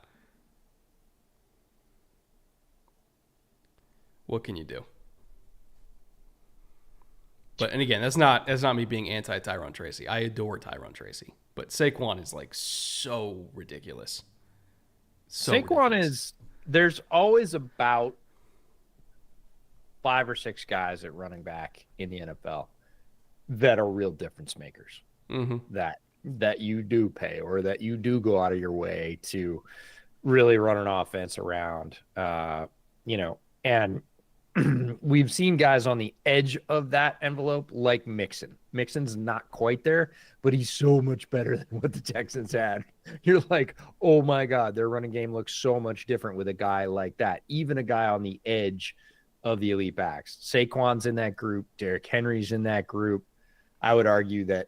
What can you do? But, and again, that's not me being anti Tyrone Tracy. I adore Tyrone Tracy, but Saquon is like so ridiculous. Saquon is. There's always about 5 or 6 guys at running back in the NFL that are real difference makers. Mm-hmm. That you do pay, or that you do go out of your way to really run an offense around. And we've seen guys on the edge of that envelope like Mixon. Mixon's not quite there, but he's so much better than what the Texans had. You're like, oh my God, their running game looks so much different with a guy like that. Even a guy on the edge of the elite backs. Saquon's in that group. Derrick Henry's in that group. I would argue that,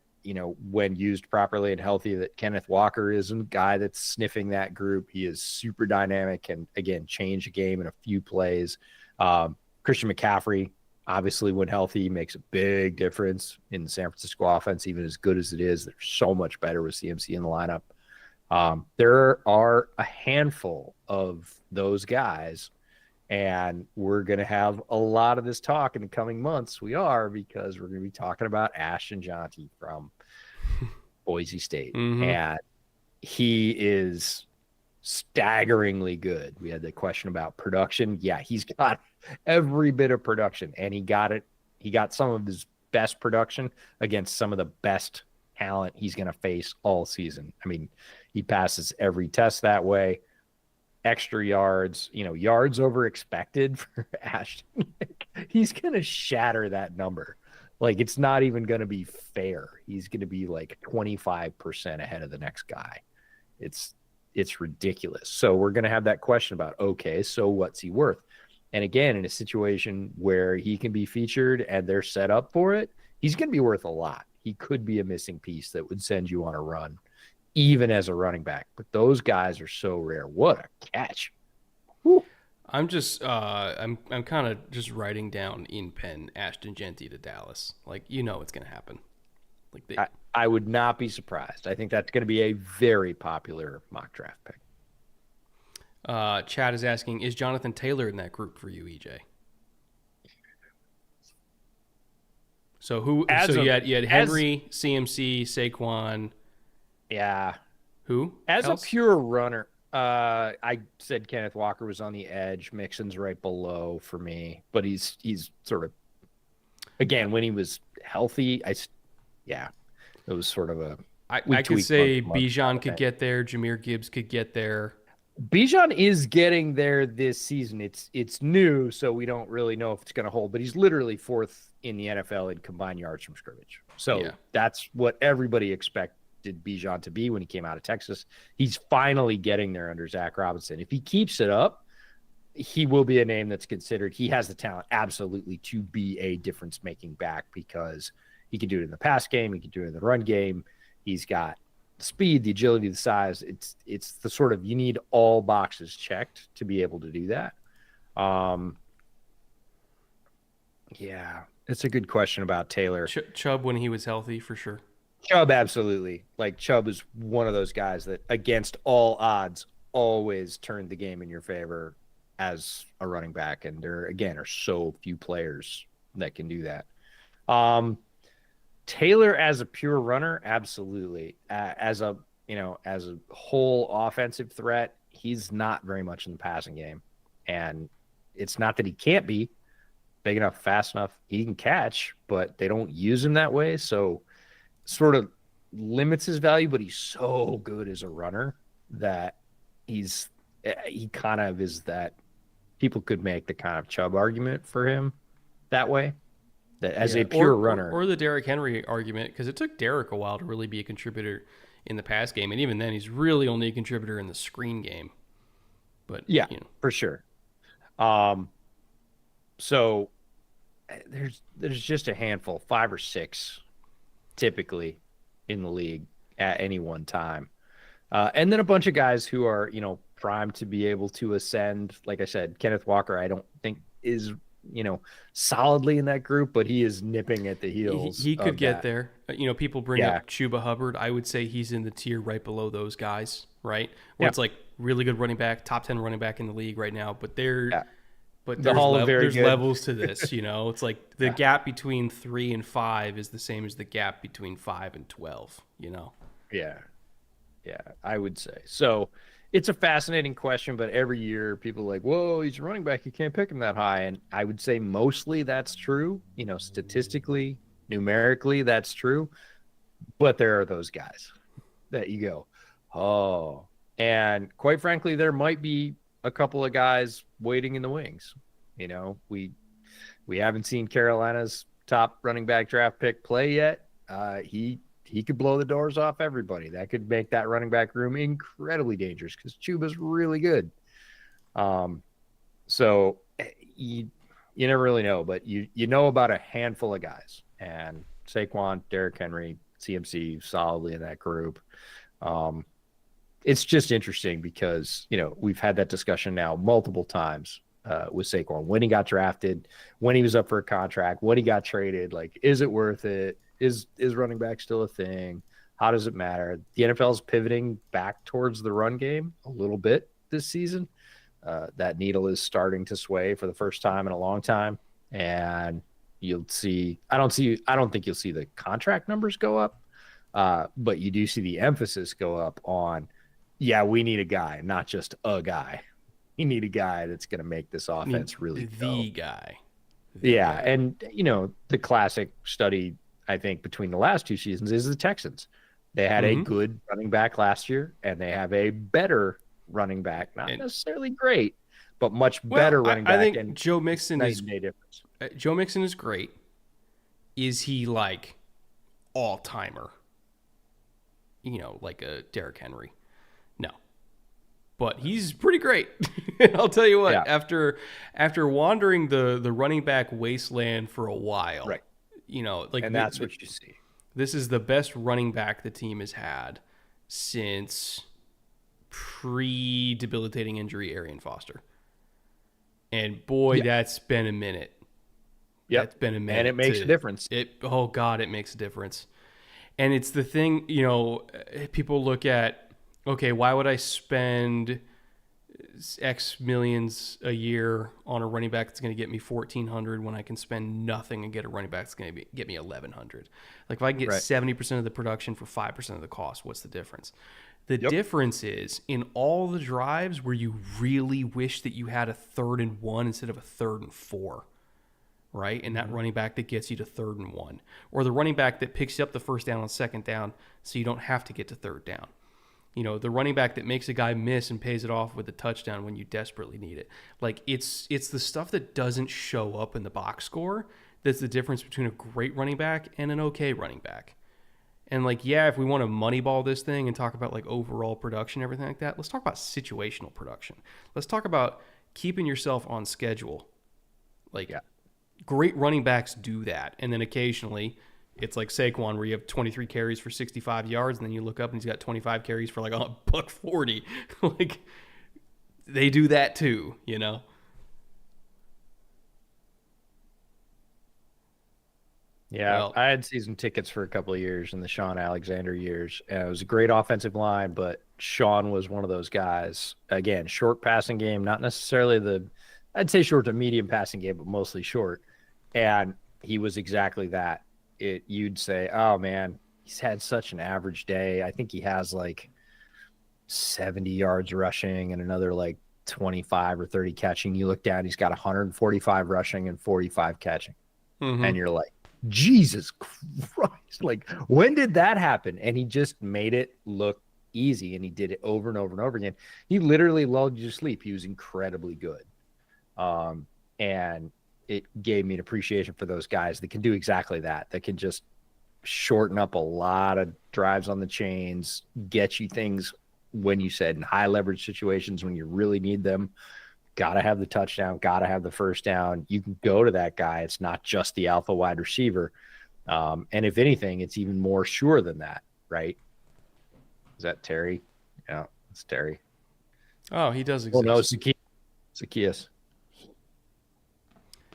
when used properly and healthy, that Kenneth Walker is a guy that's sniffing that group. He is super dynamic and, again, change a game in a few plays. Christian McCaffrey, obviously, when healthy, makes a big difference in the San Francisco offense, even as good as it is. They're so much better with CMC in the lineup. There are a handful of those guys, and we're going to have a lot of this talk in the coming months. We are, because we're going to be talking about Ashton Jeanty from Boise State. Mm-hmm. And he is staggeringly good. We had the question about production. Yeah, he's got every bit of production, and he got it. He got some of his best production against some of the best talent he's going to face all season. I mean, he passes every test that way. Extra yards, yards over expected for Ashton. He's going to shatter that number. Like, it's not even going to be fair. He's going to be like 25% ahead of the next guy. It's ridiculous. So we're going to have that question about, okay, so what's he worth? And again, in a situation where he can be featured and they're set up for it, he's going to be worth a lot. He could be a missing piece that would send you on a run, even as a running back. But those guys are so rare. What a catch. Whew. I'm just, I'm kind of just writing down in pen Ashton Jeanty to Dallas. Like, it's going to happen. Like I would not be surprised. I think that's going to be a very popular mock draft pick. Chad is asking, is Jonathan Taylor in that group for you, EJ? So you had Henry, CMC, Saquon. Yeah. Who? As else? a pure runner, I said Kenneth Walker was on the edge. Mixon's right below for me, but he's sort of, again, when he was healthy, it was sort of a. I could say Bijan could get there. Jahmyr Gibbs could get there. Bijan is getting there this season. It's new, so we don't really know if it's going to hold, but he's literally 4th in the NFL in combined yards from scrimmage. So That's what everybody expected Bijan to be when he came out of Texas. He's finally getting there under Zach Robinson. If he keeps it up, he will be a name that's considered. He has the talent absolutely to be a difference-making back, because he can do it in the pass game. He can do it in the run game. He's got the speed, the agility, the size. It's the sort of, you need all boxes checked to be able to do that. Yeah, it's a good question about Taylor. Chubb when he was healthy, for sure. Chubb, absolutely. Like, Chubb is one of those guys that, against all odds, always turned the game in your favor as a running back. And there, again, are so few players that can do that. Taylor as a pure runner, absolutely. As a whole offensive threat, he's not very much in the passing game. And it's not that he can't be big enough, fast enough. He can catch, but they don't use him that way. So sort of limits his value, but he's so good as a runner that he kind of is that. People could make the kind of Chubb argument for him that way. That as a pure runner. Or the Derrick Henry argument, because it took Derrick a while to really be a contributor in the pass game. And even then, he's really only a contributor in the screen game. But yeah, for sure. So there's just a handful, 5 or 6 typically in the league at any one time. And then a bunch of guys who are, primed to be able to ascend. Like I said, Kenneth Walker, I don't think is, solidly in that group, but he is nipping at the heels. He could get that. there. People bring up Chuba Hubbard. I would say he's in the tier right below those guys, right? Where it's like really good running back, top 10 running back in the league right now. But there's levels to this, It's like the gap between 3 and 5 is the same as the gap between 5 and 12, Yeah. Yeah, I would say. So it's a fascinating question, but every year people are like, whoa, he's a running back. You can't pick him that high. And I would say mostly that's true. Statistically, numerically, that's true. But there are those guys that you go, oh. And quite frankly, there might be a couple of guys waiting in the wings. We haven't seen Carolina's top running back draft pick play yet. He could blow the doors off everybody. That could make that running back room incredibly dangerous because Chuba's really good. So you never really know, but you know about a handful of guys, and Saquon, Derrick Henry, CMC solidly in that group. It's just interesting because, we've had that discussion now multiple times with Saquon, when he got drafted, when he was up for a contract, when he got traded, like, is it worth it? Is running back still a thing? How does it matter? The NFL is pivoting back towards the run game a little bit this season. That needle is starting to sway for the first time in a long time. And you'll see, I don't think you'll see the contract numbers go up, but you do see the emphasis go up on, we need a guy, not just a guy. You need a guy that's going to make this offense really the guy. Yeah. And, the classic study, I think, between the last 2 seasons is the Texans. They had a good running back last year, and they have a better running back, not necessarily great, but much better running back. I think Joe Mixon is difference. Joe Mixon is great. Is he like all-timer? Like a Derrick Henry? No. But he's pretty great. I'll tell you what, after wandering the running back wasteland for a while, right. And that's what you see. This is the best running back the team has had since pre-debilitating injury Arian Foster. And boy, that's been a minute. Yeah, that's been a minute. And it makes a difference. Oh God, it makes a difference. And it's the thing, people look at, okay, why would I spend X millions a year on a running back that's going to get me $1,400 when I can spend nothing and get a running back that's going to get me $1,100? Like, if I can get 70% of the production for 5% of the cost, what's the difference? The difference is in all the drives where you really wish that you had a 3rd and 1 instead of a 3rd and 4, right? And that running back that gets you to 3rd and 1, or the running back that picks you up the first down on 2nd down so you don't have to get to 3rd down. The running back that makes a guy miss and pays it off with a touchdown when you desperately need it. Like, it's the stuff that doesn't show up in the box score that's the difference between a great running back and an okay running back. And, if we want to moneyball this thing and talk about, overall production, everything like that, let's talk about situational production. Let's talk about keeping yourself on schedule. Great running backs do that. And then occasionally – it's like Saquon, where you have 23 carries for 65 yards, and then you look up and he's got 25 carries for $140. They do that too, Yeah, well, I had season tickets for a couple of years in the Sean Alexander years. And it was a great offensive line, but Sean was one of those guys. Again, short passing game, not necessarily I'd say short to medium passing game, but mostly short. And he was exactly that. You'd say, oh man, he's had such an average day. I think he has 70 yards rushing and another 25 or 30 catching. You look down, he's got 145 rushing and 45 catching. And you're like, Jesus Christ, when did that happen? And he just made it look easy, and he did it over and over and over again. He literally lulled you to sleep. He was incredibly good. And it gave me an appreciation for those guys that can do exactly that. That can just shorten up a lot of drives on the chains, get you things when you said in high leverage situations when you really need them, got to have the touchdown, got to have the first down. You can go to that guy. It's not just the alpha wide receiver. And if anything, it's even more sure than that, right? Is that Terry? Yeah, it's Terry. Oh, he does exist. Well, no, Zacchaeus.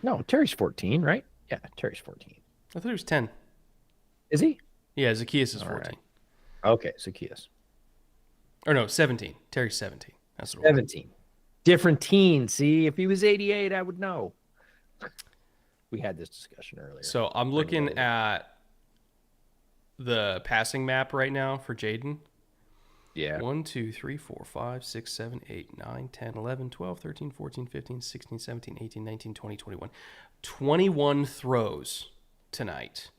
No, Terry's 14, right? Yeah, Terry's 14. I thought he was 10. Is he? Yeah, Zacchaeus is 14. Right. Okay, Zacchaeus. Or no, 17. Terry's 17. That's what 17. Different teen. See, if he was 88, I would know. We had this discussion earlier. So I'm looking at the passing map right now for Jayden. Yeah. 1, 2, 3, 4, 5, 6, 7, 8, 9, 10, 11, 12, 13, 14, 15, 16, 17, 18, 19, 20, 21. 21 throws tonight.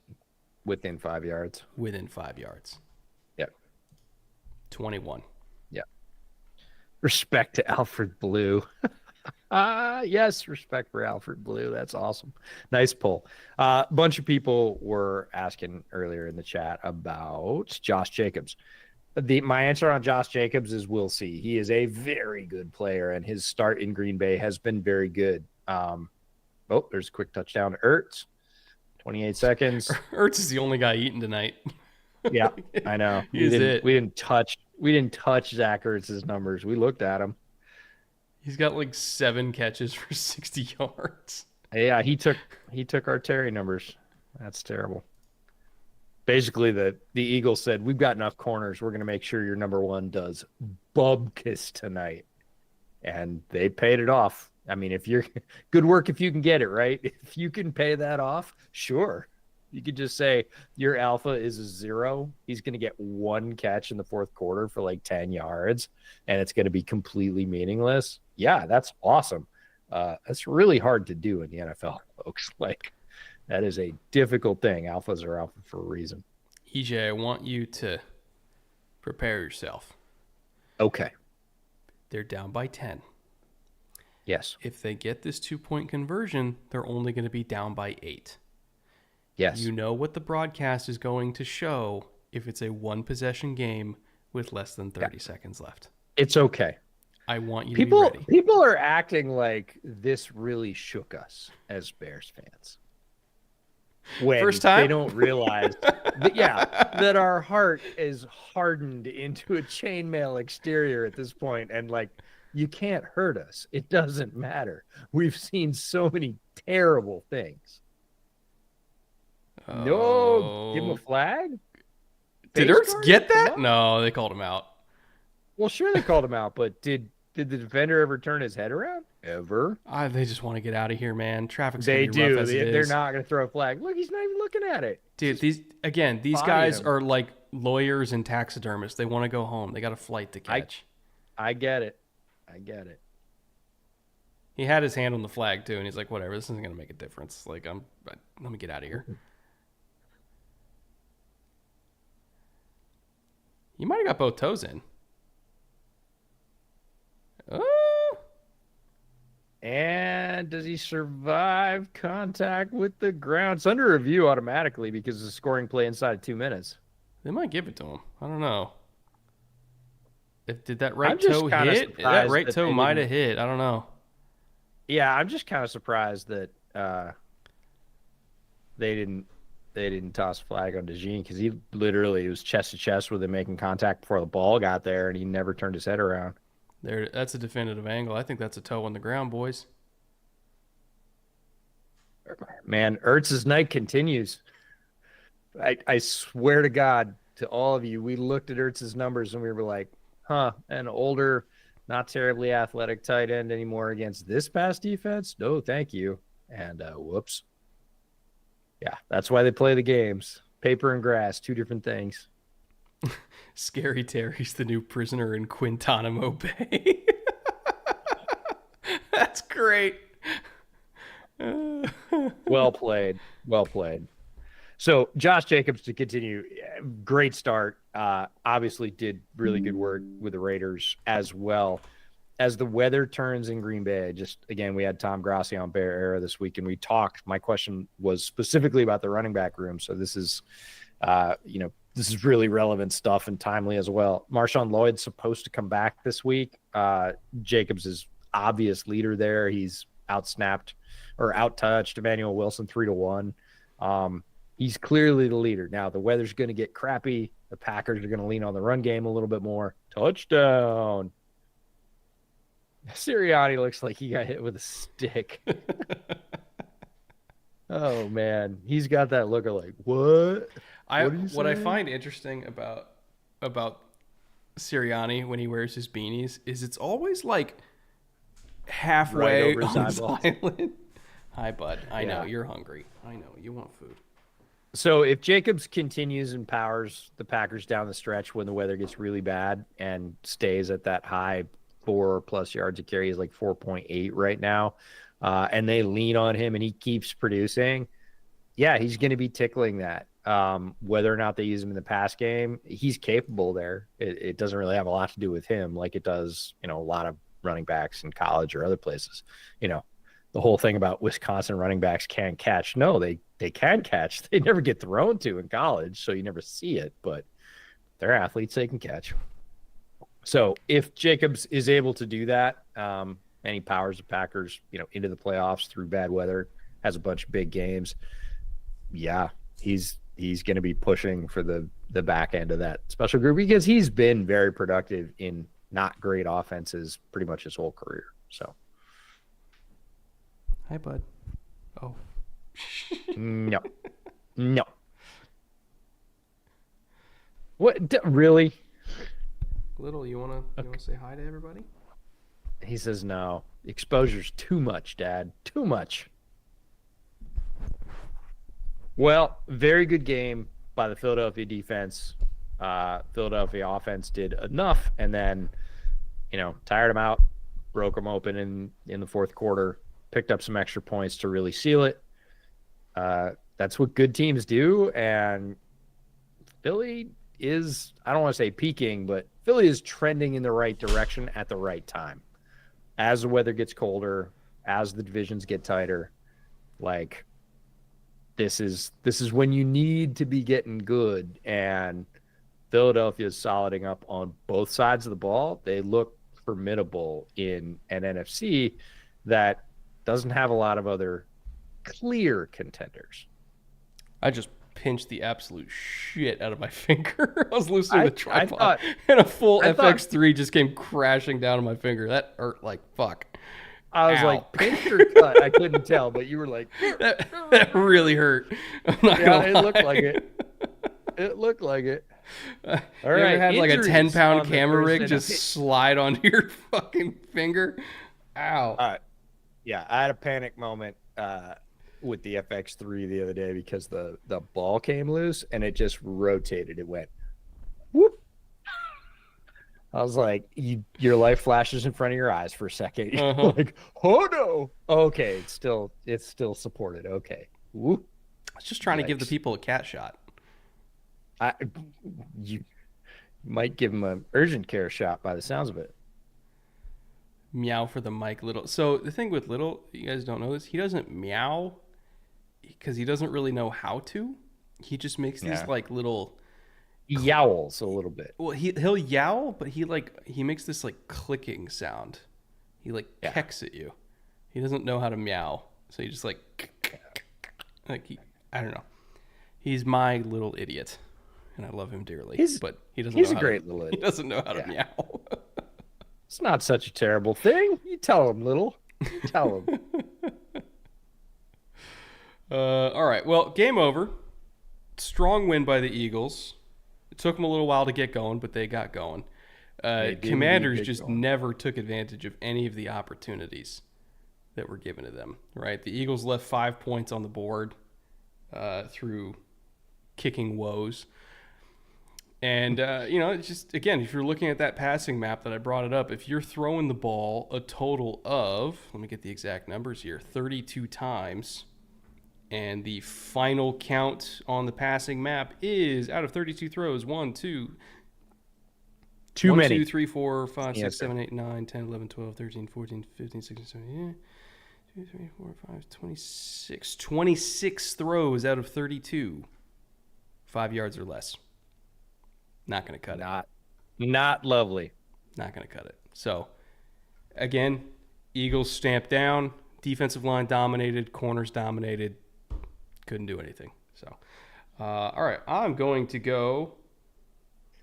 Within 5 yards. Within 5 yards. Yep. 21. Yeah. Respect to Alfred Blue. Yes, respect for Alfred Blue. That's awesome. Nice pull. A bunch of people were asking earlier in the chat about Josh Jacobs. My answer on Josh Jacobs is we'll see. He is a very good player, and his start in Green Bay has been very good. There's a quick touchdown to Ertz. 28 seconds. Ertz is the only guy eating tonight. Yeah, I know. We didn't touch Zach Ertz's numbers. We looked at him. He's got like 7 catches for 60 yards. Yeah, he took our Terry numbers. That's terrible. Basically, the Eagles said, we've got enough corners. We're going to make sure your number one does bubkiss tonight. And they paid it off. I mean, if you're good work, if you can get it, right? If you can pay that off, sure. You could just say your alpha is a 0. He's going to get 1 catch in the fourth quarter for like 10 yards, and it's going to be completely meaningless. Yeah, that's awesome. That's really hard to do in the NFL, folks. Like, that is a difficult thing. Alphas are alpha for a reason. EJ, I want you to prepare yourself. Okay. They're down by 10. Yes. If they get this 2-point conversion, they're only going to be down by 8. Yes. You know what the broadcast is going to show if it's a 1-possession game with less than 30 seconds left. It's okay. I want you to be ready. People are acting like this really shook us as Bears fans. When First time? they don't realize that our heart is hardened into a chainmail exterior at this point, and like, you can't hurt us. It doesn't matter. We've seen so many terrible things. No, give him a flag. Did Ertz get that? No, they called him out. Well, sure they called him out, but did the defender ever turn his head around? Ever? They just want to get out of here, man. Traffic's they gonna be rough as it They're is. not going to throw a flag. Look, he's not even looking at it. Dude, these guys are like lawyers and taxidermists. They want to go home. They got a flight to catch. I get it. He had his hand on the flag too, and he's like, "Whatever, this isn't going to make a difference. Like, let me get out of here." You might have got both toes in. And does he survive contact with the ground? It's under review automatically because it's a scoring play inside of 2 minutes. They might give it to him. I don't know. Did that right toe hit? That right toe might have hit. I don't know. Yeah, I'm just kind of surprised that they didn't toss a flag on DeJean because he literally was chest to chest with him making contact before the ball got there, and he never turned his head around. That's a definitive angle. I think that's a toe on the ground, boys. Man, Ertz's night continues. I swear to God, to all of you, we looked at Ertz's numbers and we were like, an older, not terribly athletic tight end anymore against this pass defense? No, thank you. And whoops. Yeah, that's why they play the games. Paper and grass, 2 different things. Scary Terry's the new prisoner in Guantanamo Bay. That's great. Well played. So Josh Jacobs, to continue, great start. Obviously did really good work with the Raiders as well. As the weather turns in Green Bay, again, we had Tom Grassi on Bear Era this week, and we talked. My question was specifically about the running back room. So this is, this is really relevant stuff and timely as well. Marshawn Lloyd's supposed to come back this week. Jacobs is obvious leader there. He's outsnapped or outtouched Emmanuel Wilson 3-1. He's clearly the leader. Now the weather's going to get crappy. The Packers are going to lean on the run game a little bit more. Touchdown. Sirianni looks like he got hit with a stick. Oh man, he's got that look of like, what? What I find interesting about Sirianni when he wears his beanies is it's always like halfway right over his on his island. Hi, bud. I know you're hungry. I know you want food. So if Jacobs continues and powers the Packers down the stretch when the weather gets really bad and stays at that high 4+ yards a carry, is like 4.8 right now, and they lean on him and he keeps producing, yeah, he's going to be tickling that. Whether or not they use him in the pass game, he's capable there. It doesn't really have a lot to do with him like it does, a lot of running backs in college or other places. The whole thing about Wisconsin running backs can't catch. No, they can catch. They never get thrown to in college, so you never see it, but they're athletes, they can catch. So if Jacobs is able to do that, and he powers the Packers, into the playoffs through bad weather, has a bunch of big games, yeah, he's going to be pushing for the back end of that special group because he's been very productive in not great offenses pretty much his whole career. So, hi, bud. Oh, no. What? Really? Little, you wanna say hi to everybody? He says no. Exposure's too much, Dad. Too much. Well, very good game by the Philadelphia defense. Philadelphia offense did enough, and then, tired them out, broke them open in the fourth quarter, picked up some extra points to really seal it. That's what good teams do, and Philly is, I don't want to say peaking, but Philly is trending in the right direction at the right time. As the weather gets colder, as the divisions get tighter, like, this is when you need to be getting good, and Philadelphia is soliding up on both sides of the ball. They look formidable in an NFC that doesn't have a lot of other clear contenders. I just pinched the absolute shit out of my finger. I was loosening the tripod, and a full FX3 just came crashing down on my finger. That hurt like fuck. I was like, pinch or cut? I couldn't tell, but you were like, that really hurt. I'm not gonna lie. It looked like it. It looked like it. All right. You ever had like a 10-pound camera rig just slide onto your fucking finger? Ow. Yeah, I had a panic moment with the FX3 the other day because the ball came loose and it just rotated. It went whoop. I was like, your life flashes in front of your eyes for a second. Uh-huh. Like, oh no. Okay, it's still supported. Okay. Whoop. I was just trying to give the people a cat shot. You might give him an urgent care shot by the sounds of it. Meow for the mic, Little. So the thing with Little, you guys don't know this, he doesn't meow because he doesn't really know how to. He just makes these like little... He yowls a little bit. Well, he'll yowl, but he makes this like clicking sound. He like pecks at you. He doesn't know how to meow, so he just like I don't know. He's my little idiot, and I love him dearly. But he doesn't. He's a great little idiot. He doesn't know how to meow. It's not such a terrible thing. You tell him, Little. Tell him. All right. Well, game over. Strong win by the Eagles. It took them a little while to get going, but they got going. Commanders just never took advantage of any of the opportunities that were given to them, right? The Eagles left 5 points on the board through kicking woes. And, it's just, again, if you're looking at that passing map that I brought it up, if you're throwing the ball a total of, let me get the exact numbers here, 32 times, and the final count on the passing map is, out of 32 throws, 1, 2, too 1, many. 2, 3, 4, 5, 6, 7, 8, 9, 10, 11, 12, 13, 14, 15, 16, 17, 2, 3, 4, 5, 26. 26 throws out of 32. 5 yards or less. Not going to cut it. Not lovely. Not going to cut it. So, again, Eagles stamped down. Defensive line dominated. Corners dominated. Couldn't do anything. So, all right. I'm going to go.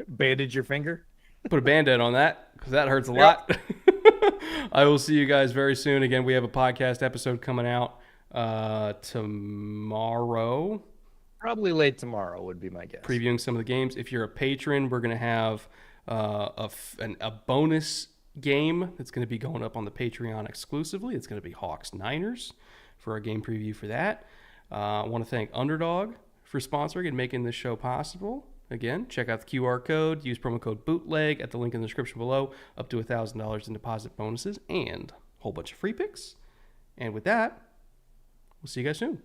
Bandage your finger? Put a Band-Aid on that because that hurts a lot. I will see you guys very soon. Again, we have a podcast episode coming out tomorrow. Probably late tomorrow would be my guess. Previewing some of the games. If you're a patron, we're going to have a bonus game that's going to be going up on the Patreon exclusively. It's going to be Hawks-Niners for our game preview for that. I want to thank Underdog for sponsoring and making this show possible. Again, check out the QR code. Use promo code BOOTLEG at the link in the description below. Up to $1,000 in deposit bonuses and a whole bunch of free picks. And with that, we'll see you guys soon.